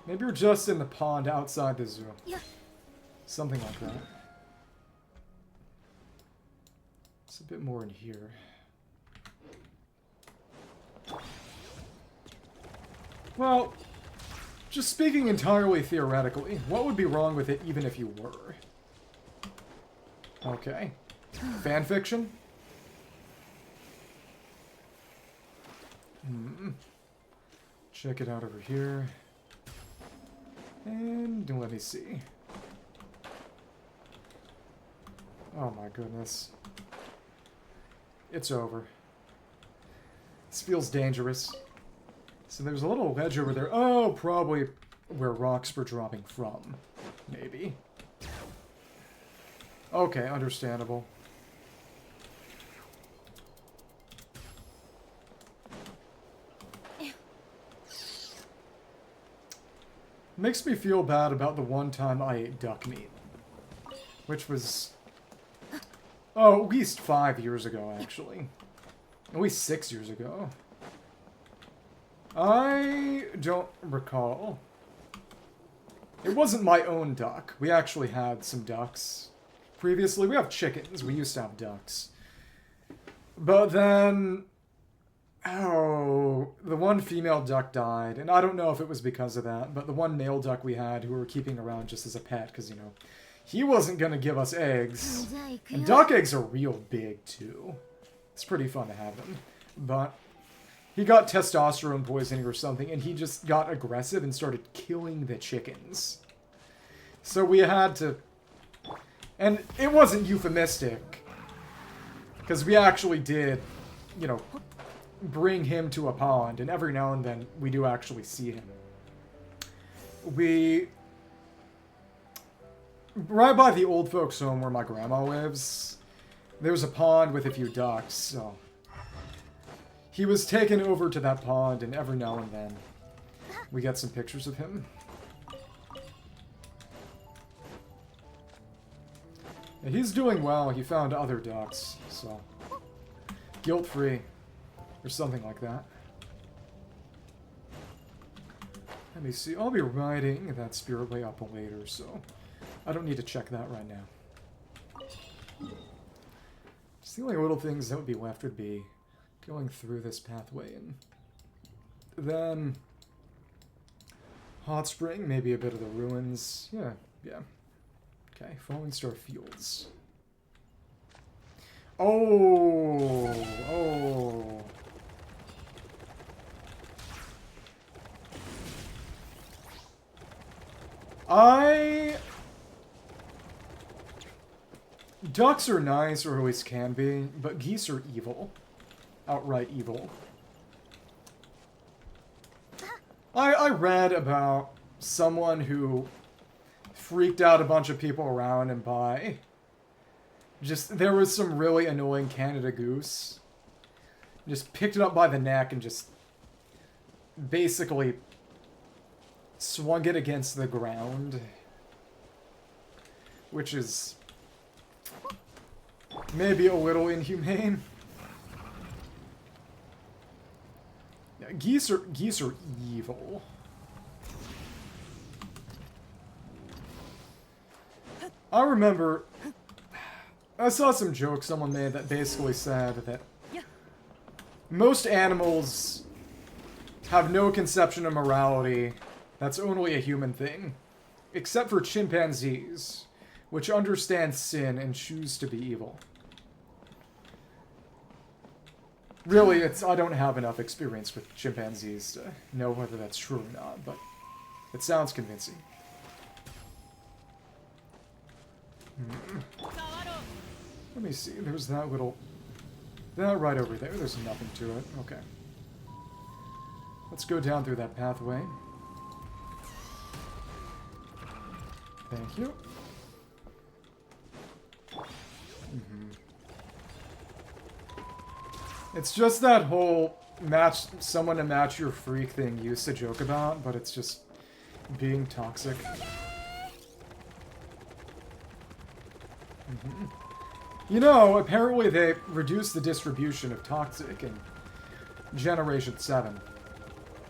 in the pond outside the zoo. Something like that. It's a bit more in here. Well, just speaking entirely theoretically, what would be wrong with it even if you were? Okay. Fanfiction? Check it out over here. And let me see. Oh my goodness. It's over. This feels dangerous. So there's a little ledge over there. Oh, probably where rocks were dropping from. Maybe. Okay, understandable. Makes me feel bad about the one time I ate duck meat. Which was... oh, at least 5 years ago, actually. At least 6 years ago. I don't recall. It wasn't my own duck. We actually had some ducks. Previously, we have chickens. We used to have ducks. But then... oh, the one female duck died, and I don't know if it was because of that, but the one male duck we had who we were keeping around just as a pet, because, you know, he wasn't going to give us eggs. And duck eggs are real big, too. It's pretty fun to have them. But he got testosterone poisoning or something, and he just got aggressive and started killing the chickens. So we had to... and it wasn't euphemistic. Because we actually did, you know, bring him to a pond, and every now and then we do actually see him. Right by the old folks' home where my grandma lives, there's a pond with a few ducks, so he was taken over to that pond, and every now and then we get some pictures of him. And he's doing well. He found other ducks, so guilt-free, or something like that. Let me see. I'll be riding that Spirit Way up later, so I don't need to check that right now. Just the only little things that would be left would be going through this pathway, and then Hot Spring, maybe a bit of the ruins. Yeah. Okay, Falling Star Fields. Oh. Ducks are nice, or at least can be, but geese are evil. Outright evil. I read about someone who freaked out a bunch of people around and by. There was some really annoying Canada goose. Just picked it up by the neck and just basically swung it against the ground. Which is maybe a little inhumane. Yeah, geese are evil. I remember I saw some joke someone made that basically said that most animals have no conception of morality. That's only a human thing. Except for chimpanzees, which understand sin and choose to be evil. Really, I don't have enough experience with chimpanzees to know whether that's true or not, but it sounds convincing. Let me see, there's that right over there, there's nothing to it. Okay. Let's go down through that pathway. Thank you. It's just that whole someone to match your freak thing you used to joke about, but it's just being toxic. You know, apparently they reduced the distribution of toxic in Generation 7.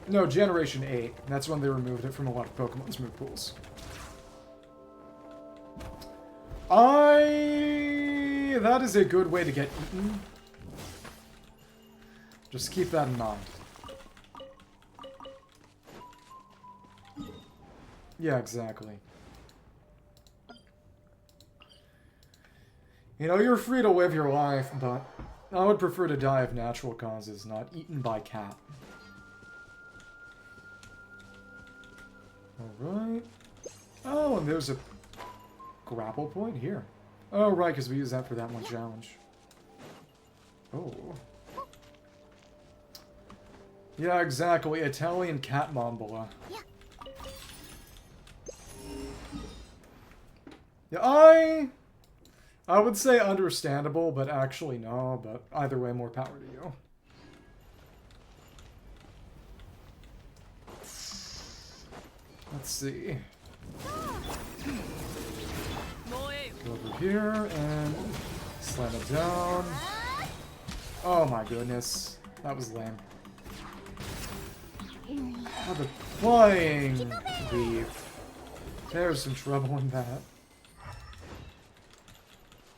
No, Generation 8. That's when they removed it from a lot of Pokemon's move pools. That is a good way to get eaten. Just keep that in mind. Yeah, exactly. You know, you're free to live your life, but I would prefer to die of natural causes, not eaten by cat. Alright. Oh, and there's a grapple point here. Oh, right, because we use that for that one challenge. Oh. Yeah, exactly. Italian cat mambola. Yeah, I would say understandable, but actually no, but either way, more power to you. Let's see. Go over here and slam it down. Oh my goodness. That was lame. Oh, the flying leaf. There's some trouble in that.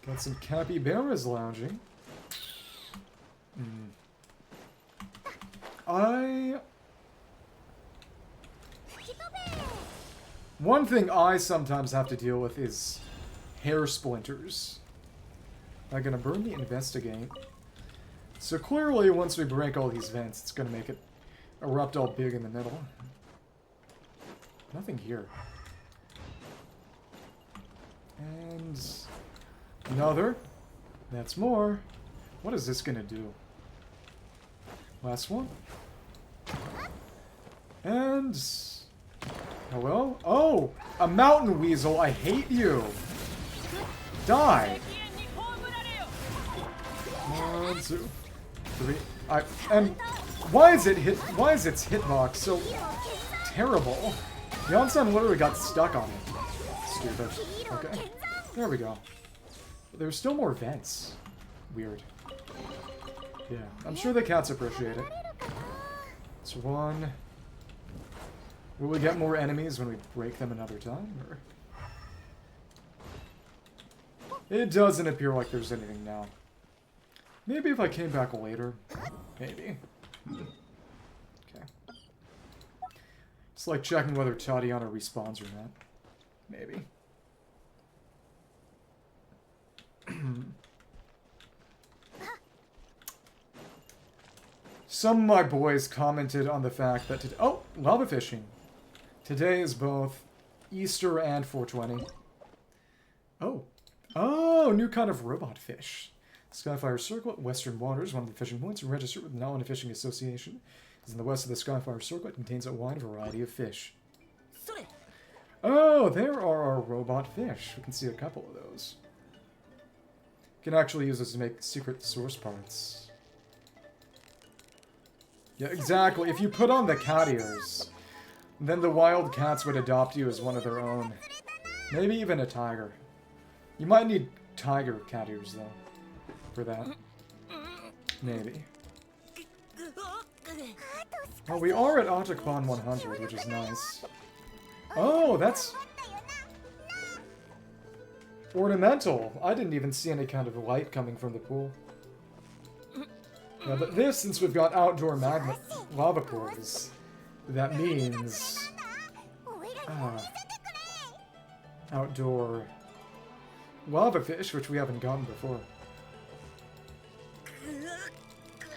Got some capybaras lounging. One thing I sometimes have to deal with is hair splinters. I'm gonna burn the investigate. So clearly, once we break all these vents, it's gonna make it erupt all big in the middle. Nothing here. And another. That's more. What is this gonna do? Last one. And... hello? Oh! A mountain weasel! I hate you! Die! 1, 2, 3... and... why is its hitbox so terrible? Yon-san literally got stuck on it. Stupid. Okay. There we go. There's still more vents. Weird. Yeah, I'm sure the cats appreciate it. It's 1. Will we get more enemies when we break them another time, or...? It doesn't appear like there's anything now. Maybe if I came back later. Maybe. Okay. It's like checking whether Tatiana respawns or not. Maybe. Some of my boys commented on the fact that oh, lava fishing. Today is both Easter and 420. Oh. Oh, new kind of robot fish. Skyfire Circlet, Western Waters, one of the fishing points, registered with the Nalana Fishing Association. Is in the west of the Skyfire Circlet, contains a wide variety of fish. Oh, there are our robot fish. We can see a couple of those. You can actually use those to make secret source parts. Yeah, exactly. If you put on the cat ears, then the wild cats would adopt you as one of their own. Maybe even a tiger. You might need tiger cat ears, though, for that. Maybe. Oh, we are at Atocpan 100, which is nice. Oh, that's... ornamental. I didn't even see any kind of light coming from the pool. Yeah, but this, since we've got outdoor magma lava pools, that means... outdoor lava fish, which we haven't gotten before.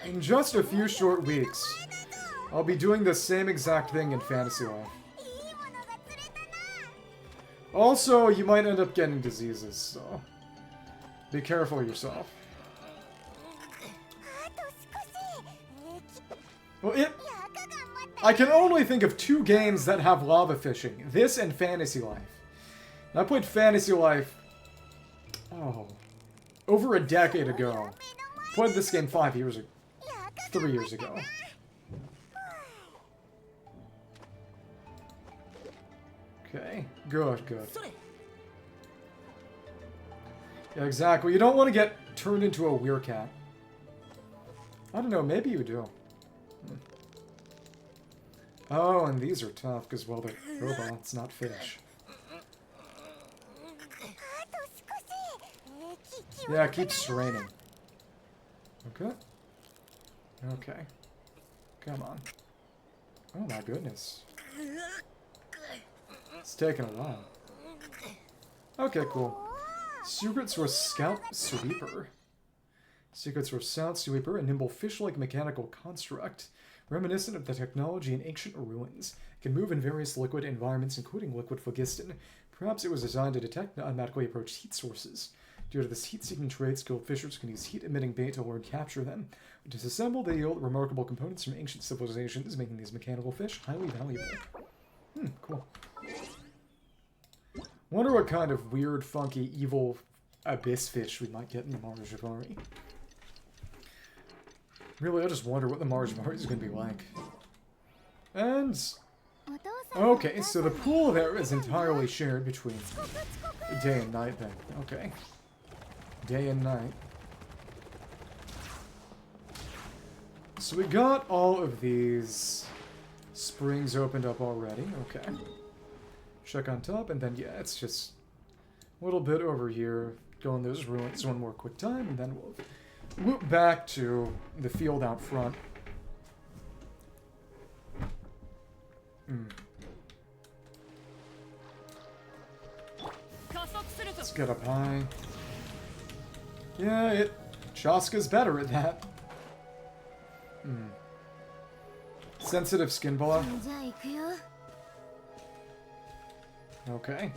In just a few short weeks, I'll be doing the same exact thing in Fantasy Life. Also, you might end up getting diseases, so be careful yourself. Well, I can only think of 2 games that have lava fishing. This and Fantasy Life. And I played Fantasy Life, over a decade ago. Played this game 5 years ago. 3 years ago. Okay, good, good. Yeah, exactly. You don't want to get turned into a weircat. I don't know, maybe you do. Oh, and these are tough, because, well, they're robots, not fish. Yeah, keep straining. Okay. Okay. Come on. Oh my goodness. It's taking a while. Okay, cool. Secret Source Scout Sweeper. Secret Source Scout Sweeper, a nimble fish-like mechanical construct, reminiscent of the technology in ancient ruins. It can move in various liquid environments, including liquid phlogiston. Perhaps it was designed to detect and automatically approach heat sources. Due to this heat-seeking trait, skilled fishers can use heat-emitting bait to lure and capture them. Disassembled, they yield remarkable components from ancient civilizations, making these mechanical fish highly valuable. Cool. Wonder what kind of weird, funky, evil abyss fish we might get in the Mare Jivari. Really, I just wonder what the Mare Jivari is going to be like. And... okay, so the pool there is entirely shared between day and night then. Okay. Day and night. So we got all of these springs opened up already. Okay. Check on top, and then, yeah, it's just a little bit over here. Go in those ruins one more quick time, and then we'll loop back to the field out front. Let's get up high. Yeah, Chaska's better at that. Sensitive skin blah. Okay.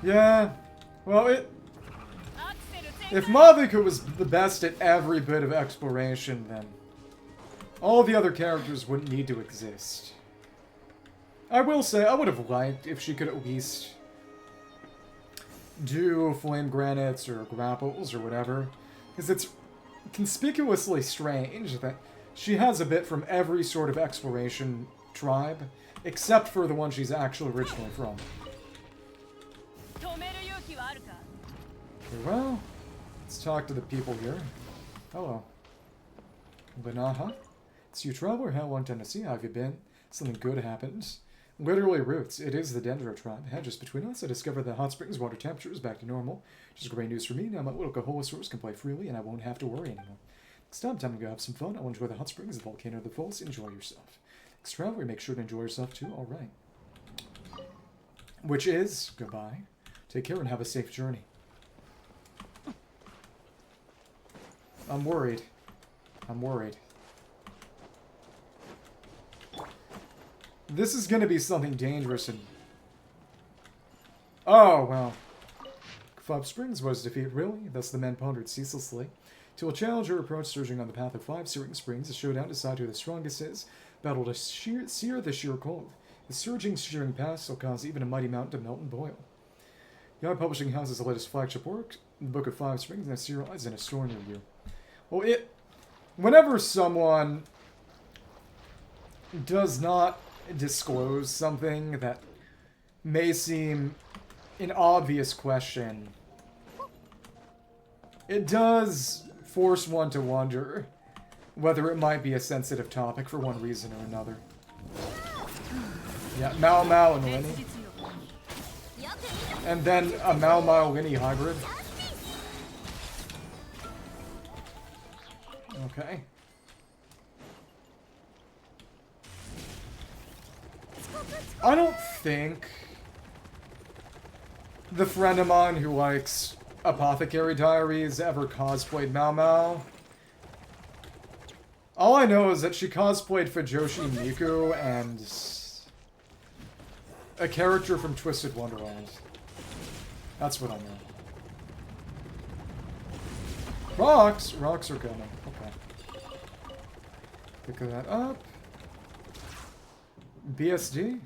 Yeah. Well, If Maviku was the best at every bit of exploration, then all the other characters wouldn't need to exist. I will say, I would have liked if she could at least do flame granites or grapples or whatever. Because it's conspicuously strange that she has a bit from every sort of exploration tribe, except for the one she's actually originally from. Okay, well, let's talk to the people here. Hello. Banaha? It's you, traveler. How long time to see? How have you been? Something good happened. Literally roots. It is the Dendro tribe. Just between us, I discovered the hot springs water temperature is back to normal. Which is great news for me. Now my little Kaholosaurus can play freely and I won't have to worry anymore. Next time to go have some fun. I'll enjoy the hot springs, the volcano, the falls. Enjoy yourself. Next traveler, make sure to enjoy yourself too. Alright. Which is, goodbye. Take care and have a safe journey. I'm worried. I'm worried. This is going to be something dangerous and... Oh, well. Five Springs was defeated, really? Thus the men pondered ceaselessly. Till a challenger approached, surging on the path of 5 searing springs. A showdown to decide who the strongest is. Battle to sear the sheer cold. The surging, shearing past will cause even a mighty mountain to melt and boil. Yard Publishing House's latest flagship work, the Book of 5 Springs, and a serialized in a Saurian review. Well, whenever someone does not disclose something that may seem an obvious question, it does force one to wonder whether it might be a sensitive topic for one reason or another. Yeah, Mao Mao and Linny. And then a Mao Mao Linny hybrid. Okay. I don't think the friend of mine who likes Apothecary Diaries ever cosplayed Mao Mao. All I know is that she cosplayed Fujoshi Miku and a character from Twisted Wonderland. That's what I know. Rocks! Rocks are coming. Okay. Pick that up. BSD?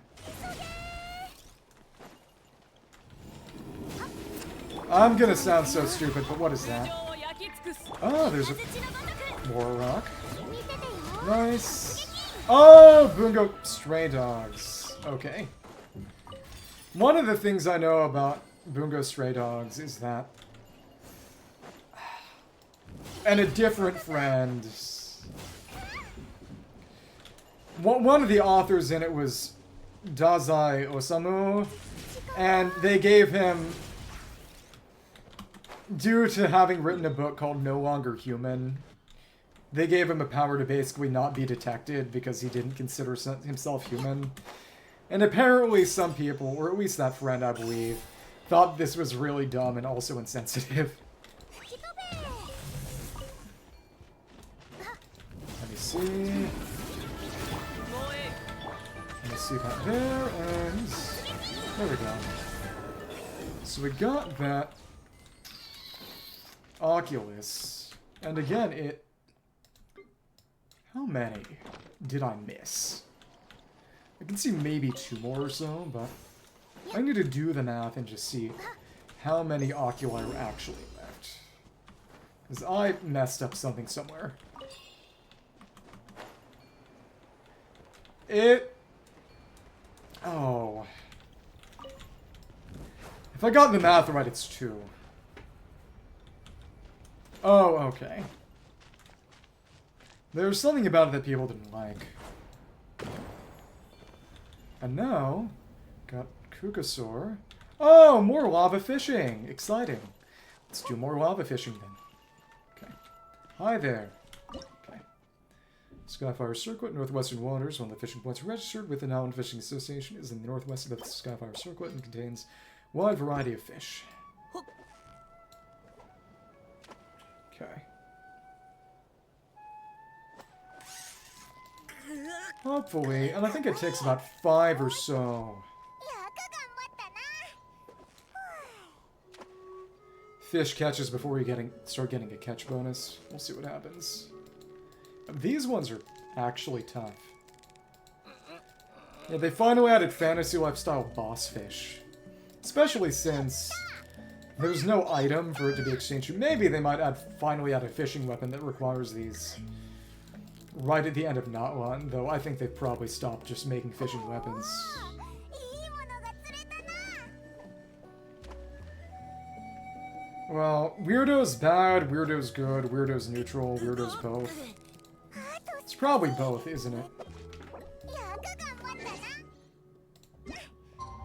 I'm gonna sound so stupid, but what is that? Oh, there's a more rock. Nice. Oh, Bungo Stray Dogs. Okay. One of the things I know about Bungo Stray Dogs is that... And a different friend... One of the authors in it was Dazai Osamu, and they gave him, due to having written a book called No Longer Human, they gave him a power to basically not be detected because he didn't consider himself human. And apparently some people, or at least that friend I believe, thought this was really dumb and also insensitive. Let me see. Let me see that there, and there we go. So we got that Oculus, and again, it... How many did I miss? I can see maybe 2 more or so, but I need to do the math and just see how many oculi are actually left. Because I messed up something somewhere. Oh. If I got the math right, it's 2. Oh, okay. There was something about it that people didn't like. And now, got Kukasaur. Oh, more lava fishing! Exciting. Let's do more lava fishing then. Okay. Hi there. Okay. Skyfire Circlet, Northwestern Waters. One of the fishing points registered with the Island Fishing Association is in the northwest of the Skyfire Circlet and contains a wide variety of fish. Okay. Hopefully, and I think it takes about 5 or so fish catches before we start getting a catch bonus. We'll see what happens. These ones are actually tough. Yeah, they finally added fantasy lifestyle boss fish. Especially since there's no item for it to be exchanged. Maybe they might finally add a fishing weapon that requires these right at the end of Not-Run, though I think they've probably stopped just making fishing weapons. Well, Weirdo's bad, Weirdo's good, Weirdo's neutral, Weirdo's both. It's probably both, isn't it?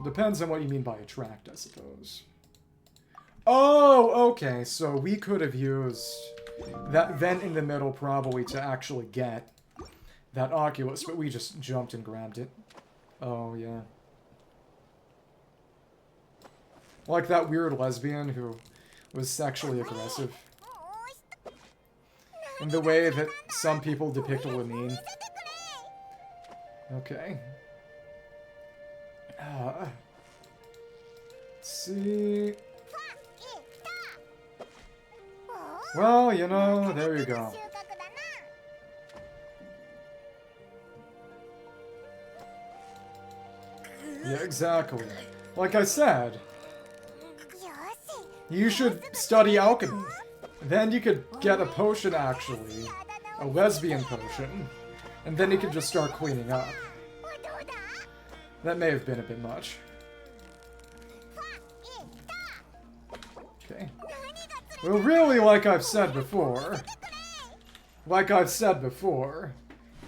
Depends on what you mean by attract, I suppose. Oh, okay, so we could have used that vent in the middle probably to actually get that Oculus, but we just jumped and grabbed it. Oh, yeah. Like that weird lesbian who was sexually aggressive. In the way that some people depict Lamine. Okay. Let's see... Well, you know, there you go. Yeah, exactly. Like I said, you should study alchemy. Then you could get a potion, actually. A lesbian potion. And then you could just start cleaning up. That may have been a bit much. Okay. Well, really, like I've said before,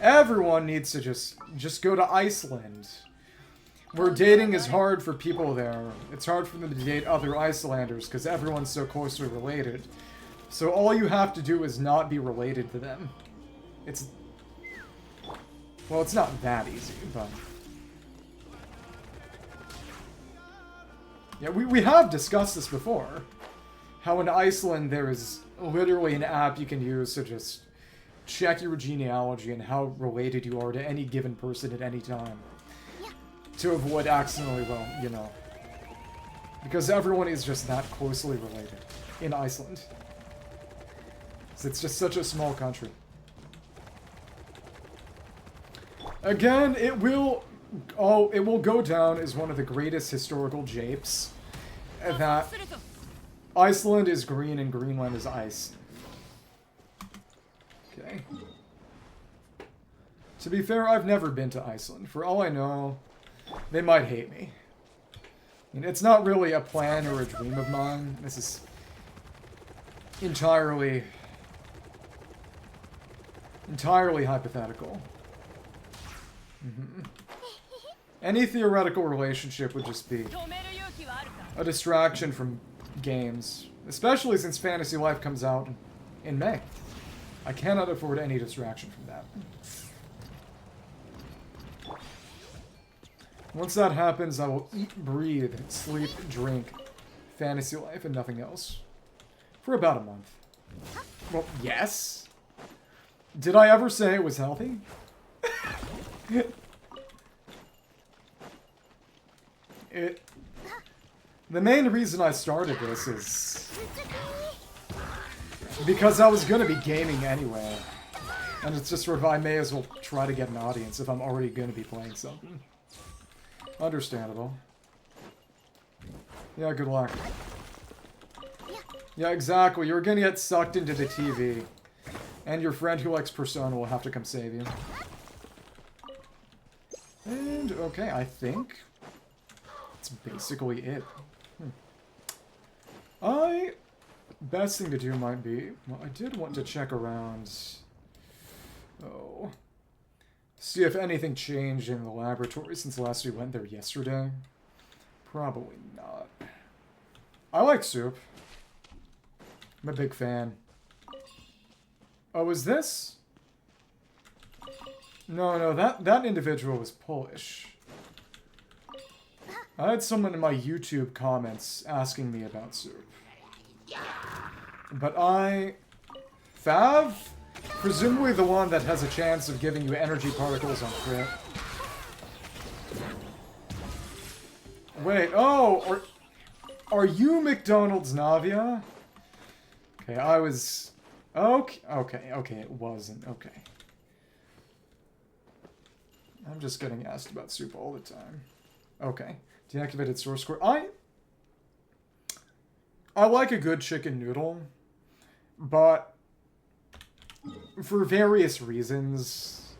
everyone needs to just go to Iceland. Where dating is hard for people there. It's hard for them to date other Icelanders because everyone's so closely related. So all you have to do is not be related to them. It's... Well, it's not that easy, but... Yeah, we have discussed this before. How in Iceland there is literally an app you can use to just check your genealogy and how related you are to any given person at any time. To avoid accidentally, well, you know. Because everyone is just that closely related in Iceland. It's just such a small country. Again, it will go down as one of the greatest historical japes. That Iceland is green and Greenland is ice. Okay. To be fair, I've never been to Iceland. For all I know, they might hate me. I mean, it's not really a plan or a dream of mine. This is entirely hypothetical. Any theoretical relationship would just be a distraction from games, especially since Fantasy Life comes out in May. I cannot afford any distraction from that. Once that happens, I will eat, breathe, sleep, drink, Fantasy Life, and nothing else. For about a month. Well, yes. Did I ever say it was healthy? The main reason I started this is because I was gonna be gaming anyway. And it's just sort of, I may as well try to get an audience if I'm already gonna be playing something. Understandable. Yeah, good luck. Yeah, exactly. You're gonna get sucked into the TV. And your friend who likes Persona will have to come save you. And, okay, I think that's basically it. Best thing to do might be... Well, I did want to check around... Oh... See if anything changed in the laboratory since last we went there yesterday. Probably not. I like soup. I'm a big fan. Oh, is this? No, that individual was Polish. I had someone in my YouTube comments asking me about soup. But Fav? Presumably the one that has a chance of giving you energy particles on crit. Wait, oh, are you McDonald's Navia? Okay, I was... Okay, it wasn't. Okay. I'm just getting asked about soup all the time. Okay. Deactivated source core. I like a good chicken noodle, but for various reasons,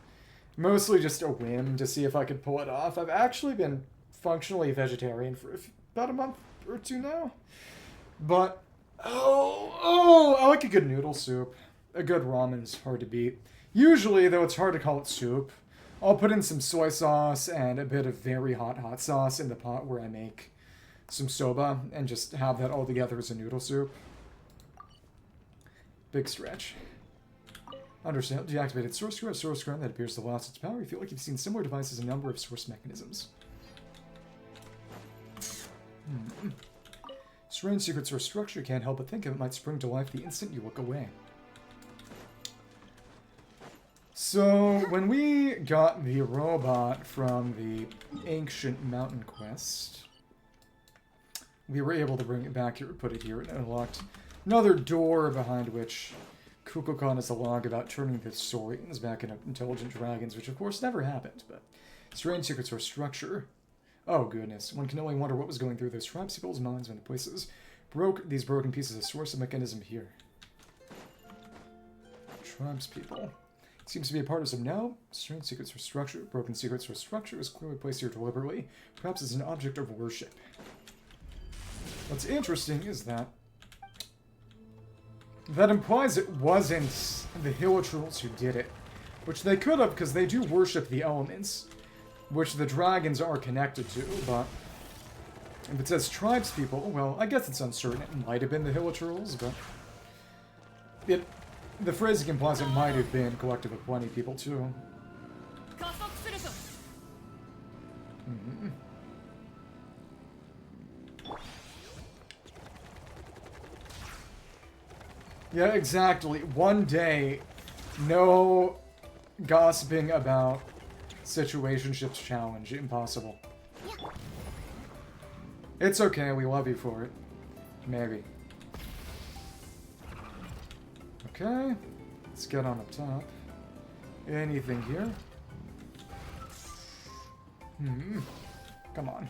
mostly just a whim to see if I could pull it off. I've actually been functionally vegetarian for about a month or two now, but I like a good noodle soup. A good ramen's hard to beat. Usually, though, it's hard to call it soup. I'll put in some soy sauce and a bit of very hot sauce in the pot where I make some soba and just have that all together as a noodle soup. Big stretch. Understand. Deactivated source core. A source core that appears to lost its power. You feel like you've seen similar devices in a number of source mechanisms. Strange secret source structure. Can't help but think of it might spring to life the instant you look away. So, when we got the robot from the Ancient Mountain Quest, we were able to bring it back here, put it here, and unlocked another door behind which Kukulkan is a log about turning the Saurians back into intelligent dragons, which of course never happened, but strange secret source structure. Oh goodness, one can only wonder what was going through those tribes people's minds when the places broke these broken pieces of source of mechanism here. Tribes people. Seems to be a part of some now. Strange secret source structure. Broken secret source structure is clearly placed here deliberately, perhaps as an object of worship. What's interesting is that implies it wasn't the Hilichurls who did it, which they could have because they do worship the elements, which the dragons are connected to, but if it says tribes people, well, I guess it's uncertain. It might have been the Hilichurls, but the phrasing implies it might have been a collective of 20 people, too. Yeah, exactly. One day, no gossiping about situationships challenge. Impossible. It's okay, we love you for it. Maybe. Okay, let's get on up top. Anything here? Come on.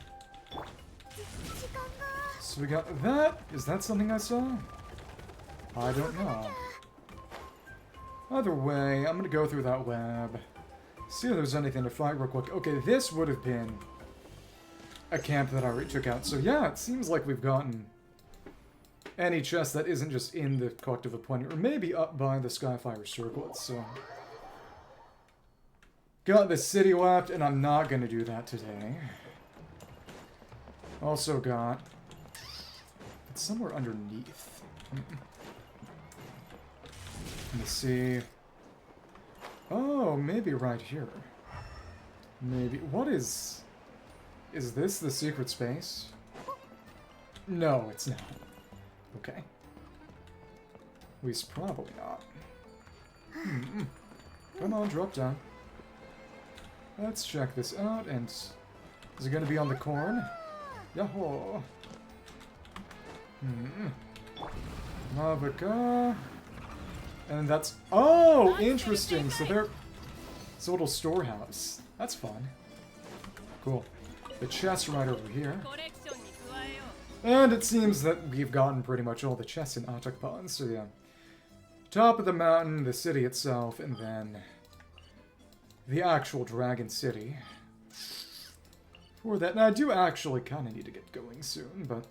So we got that. Is that something I saw? I don't know. Either way, I'm gonna go through that web. See if there's anything to fight real quick. Okay, this would have been a camp that I already took out. So yeah, it seems like we've gotten any chest that isn't just in the collective of 20, or maybe up by the Skyfire Circlet, so... Got the city left, and I'm not gonna do that today. Also got... It's somewhere underneath. Let me see... Oh, maybe right here. Maybe... What is... Is this the secret space? No, it's not. Okay. At least probably not. Come on, drop down. Let's check this out, and... Is it gonna be on the corn? Yahoo! Hawka. And that's... Oh! Interesting! So there... It's a little storehouse. That's fun. Cool. The chest right over here. And it seems that we've gotten pretty much all the chests in Atocpan, so yeah. Top of the mountain, the city itself, and then the actual Dragon City. For that, now I do actually kind of need to get going soon, but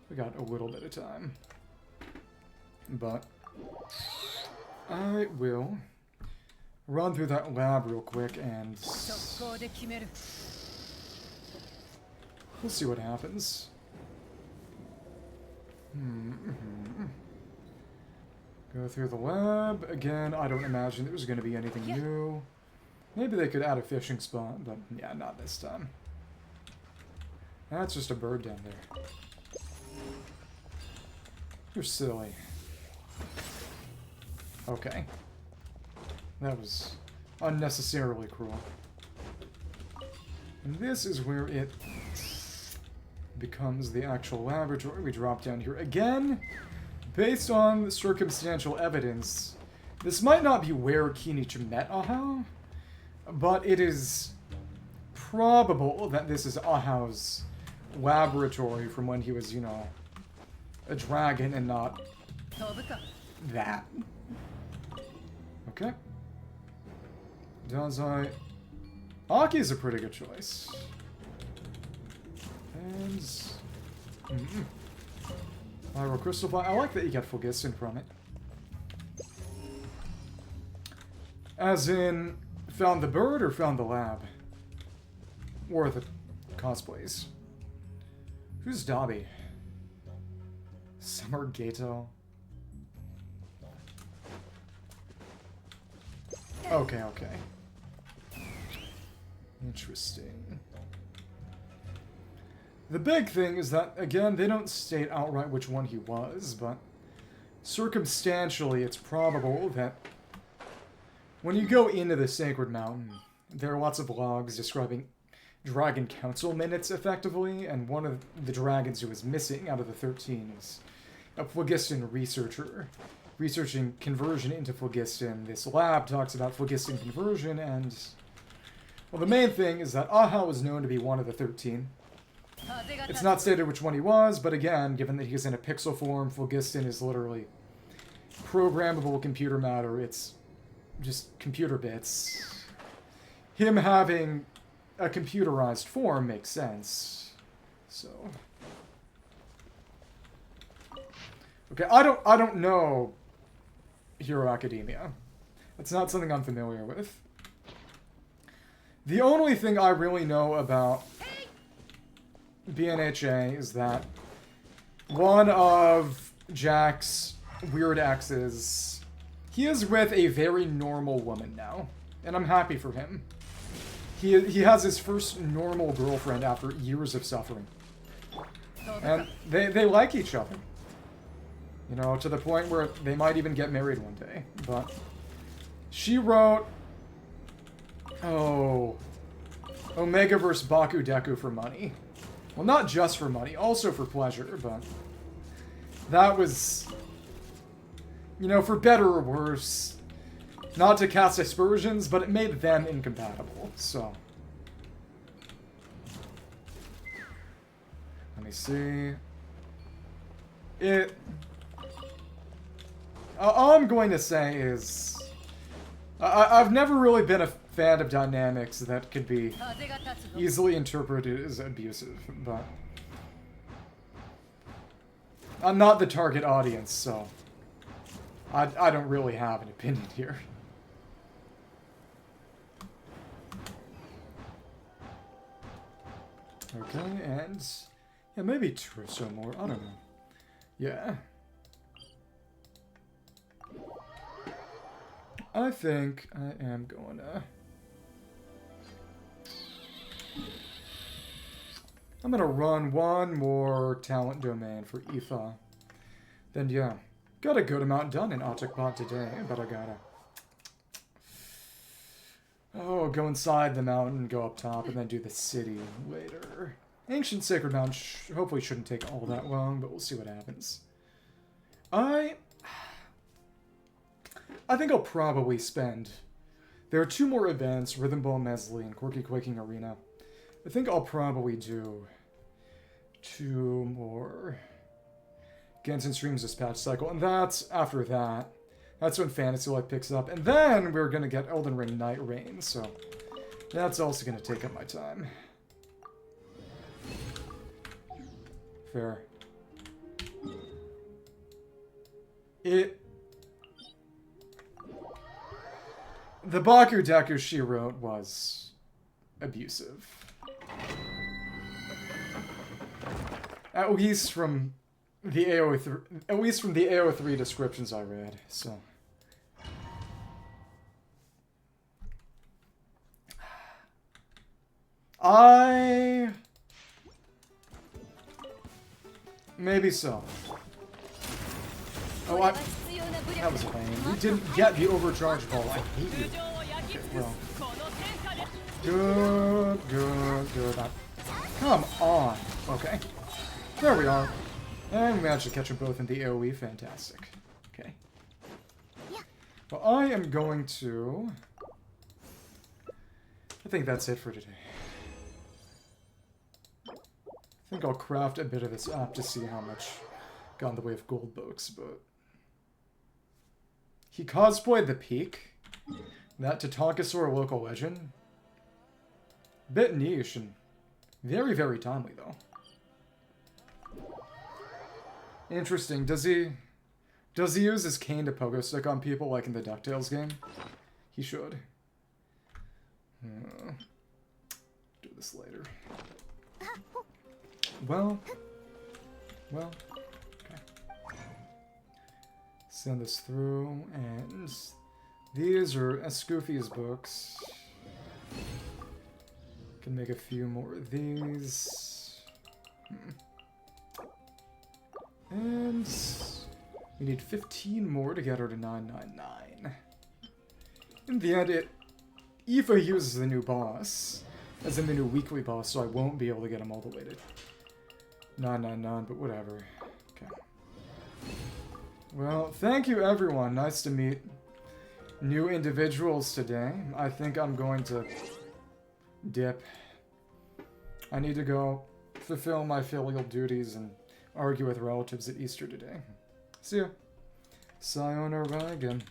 we got a little bit of time. But I will run through that lab real quick and we'll see what happens. Go through the lab. Again, I don't imagine there's going to be anything new. Maybe they could add a fishing spot, but yeah, not this time. That's just a bird down there. You're silly. Okay. That was unnecessarily cruel. And this is where it becomes the actual laboratory. We drop down here again. Based on the circumstantial evidence, this might not be where Kinichi met Ahau, but it is probable that this is Ahau's laboratory from when he was, you know, a dragon and not that. Okay. Dazai. Aki's a pretty good choice. And... Pyro Crystal Ball. I like that you get Phlogiston from it. As in, found the bird or found the lab? Or the cosplays? Who's Dobby? Summer Gato? Okay, okay. Interesting. The big thing is that, again, they don't state outright which one he was, but circumstantially it's probable that when you go into the Sacred Mountain, there are lots of logs describing Dragon Council minutes, effectively, and one of the dragons who is missing out of the 13 is a Phlogiston researcher, researching conversion into Phlogiston. This lab talks about Phlogiston conversion, and... well, the main thing is that Ahau was known to be one of the 13. It's not stated which one he was, but again, given that he's in a pixel form, Phlogiston is literally programmable computer matter. It's just computer bits. Him having a computerized form makes sense. So... okay, I don't know Hero Academia. That's not something I'm familiar with. The only thing I really know about BNHA is that one of Jack's weird exes, he is with a very normal woman now, and I'm happy for him. He has his first normal girlfriend after years of suffering. And they like each other. You know, to the point where they might even get married one day. But she wrote, oh, Omega vs. Baku Deku for money. Well, not just for money, also for pleasure, but that was, you know, for better or worse. Not to cast aspersions, but it made them incompatible, so. Let me see. All I'm going to say is, I've never really been a fan of dynamics that could be easily interpreted as abusive, but I'm not the target audience, so I don't really have an opinion here. Okay, and yeah, maybe two or so more. I don't know. Yeah. I think I am going to... I'm going to run one more talent domain for Aoife. Then, yeah. Got a good amount done in Atocpan today, but I gotta... oh, go inside the mountain, go up top, and then do the city later. Ancient Sacred Mountain hopefully shouldn't take all that long, but we'll see what happens. I think I'll probably spend... there are two more events, Rhythm Ball Mesley and Quirky Quaking Arena. I think I'll probably do two more Genshin streams this patch cycle, and that's after that. That's when Fantasy Life picks up, and then we're going to get Elden Ring Night Reign, so that's also going to take up my time. Fair. The Baku Deku she wrote was abusive. At least from the AO3 descriptions I read, so. Maybe so. Oh, that was lame. We didn't get the overcharge ball. I hate you. Okay, well. Good. Come on. Okay. There we are. And we managed to catch them both in the AoE. Fantastic. Okay. Well, I am going to... I think that's it for today. I think I'll craft a bit of this app to see how much got in the way of gold books, but... He cosplayed the Peak. That Tatankasaur local legend. Bit niche and very, very timely, though. Interesting. Does he use his cane to pogo stick on people like in the DuckTales game? He should. Do this later. Well, okay. Send this through, and these are Escoofi's books. Can make a few more of these. And we need 15 more to get her to 999. In the end, Aoife uses the new boss, as in the new weekly boss, so I won't be able to get him all the way to 999, but whatever. Okay. Well, thank you everyone. Nice to meet new individuals today. I think I'm going to dip. I need to go fulfill my filial duties and argue with relatives at Easter today. See ya. Sayonara again.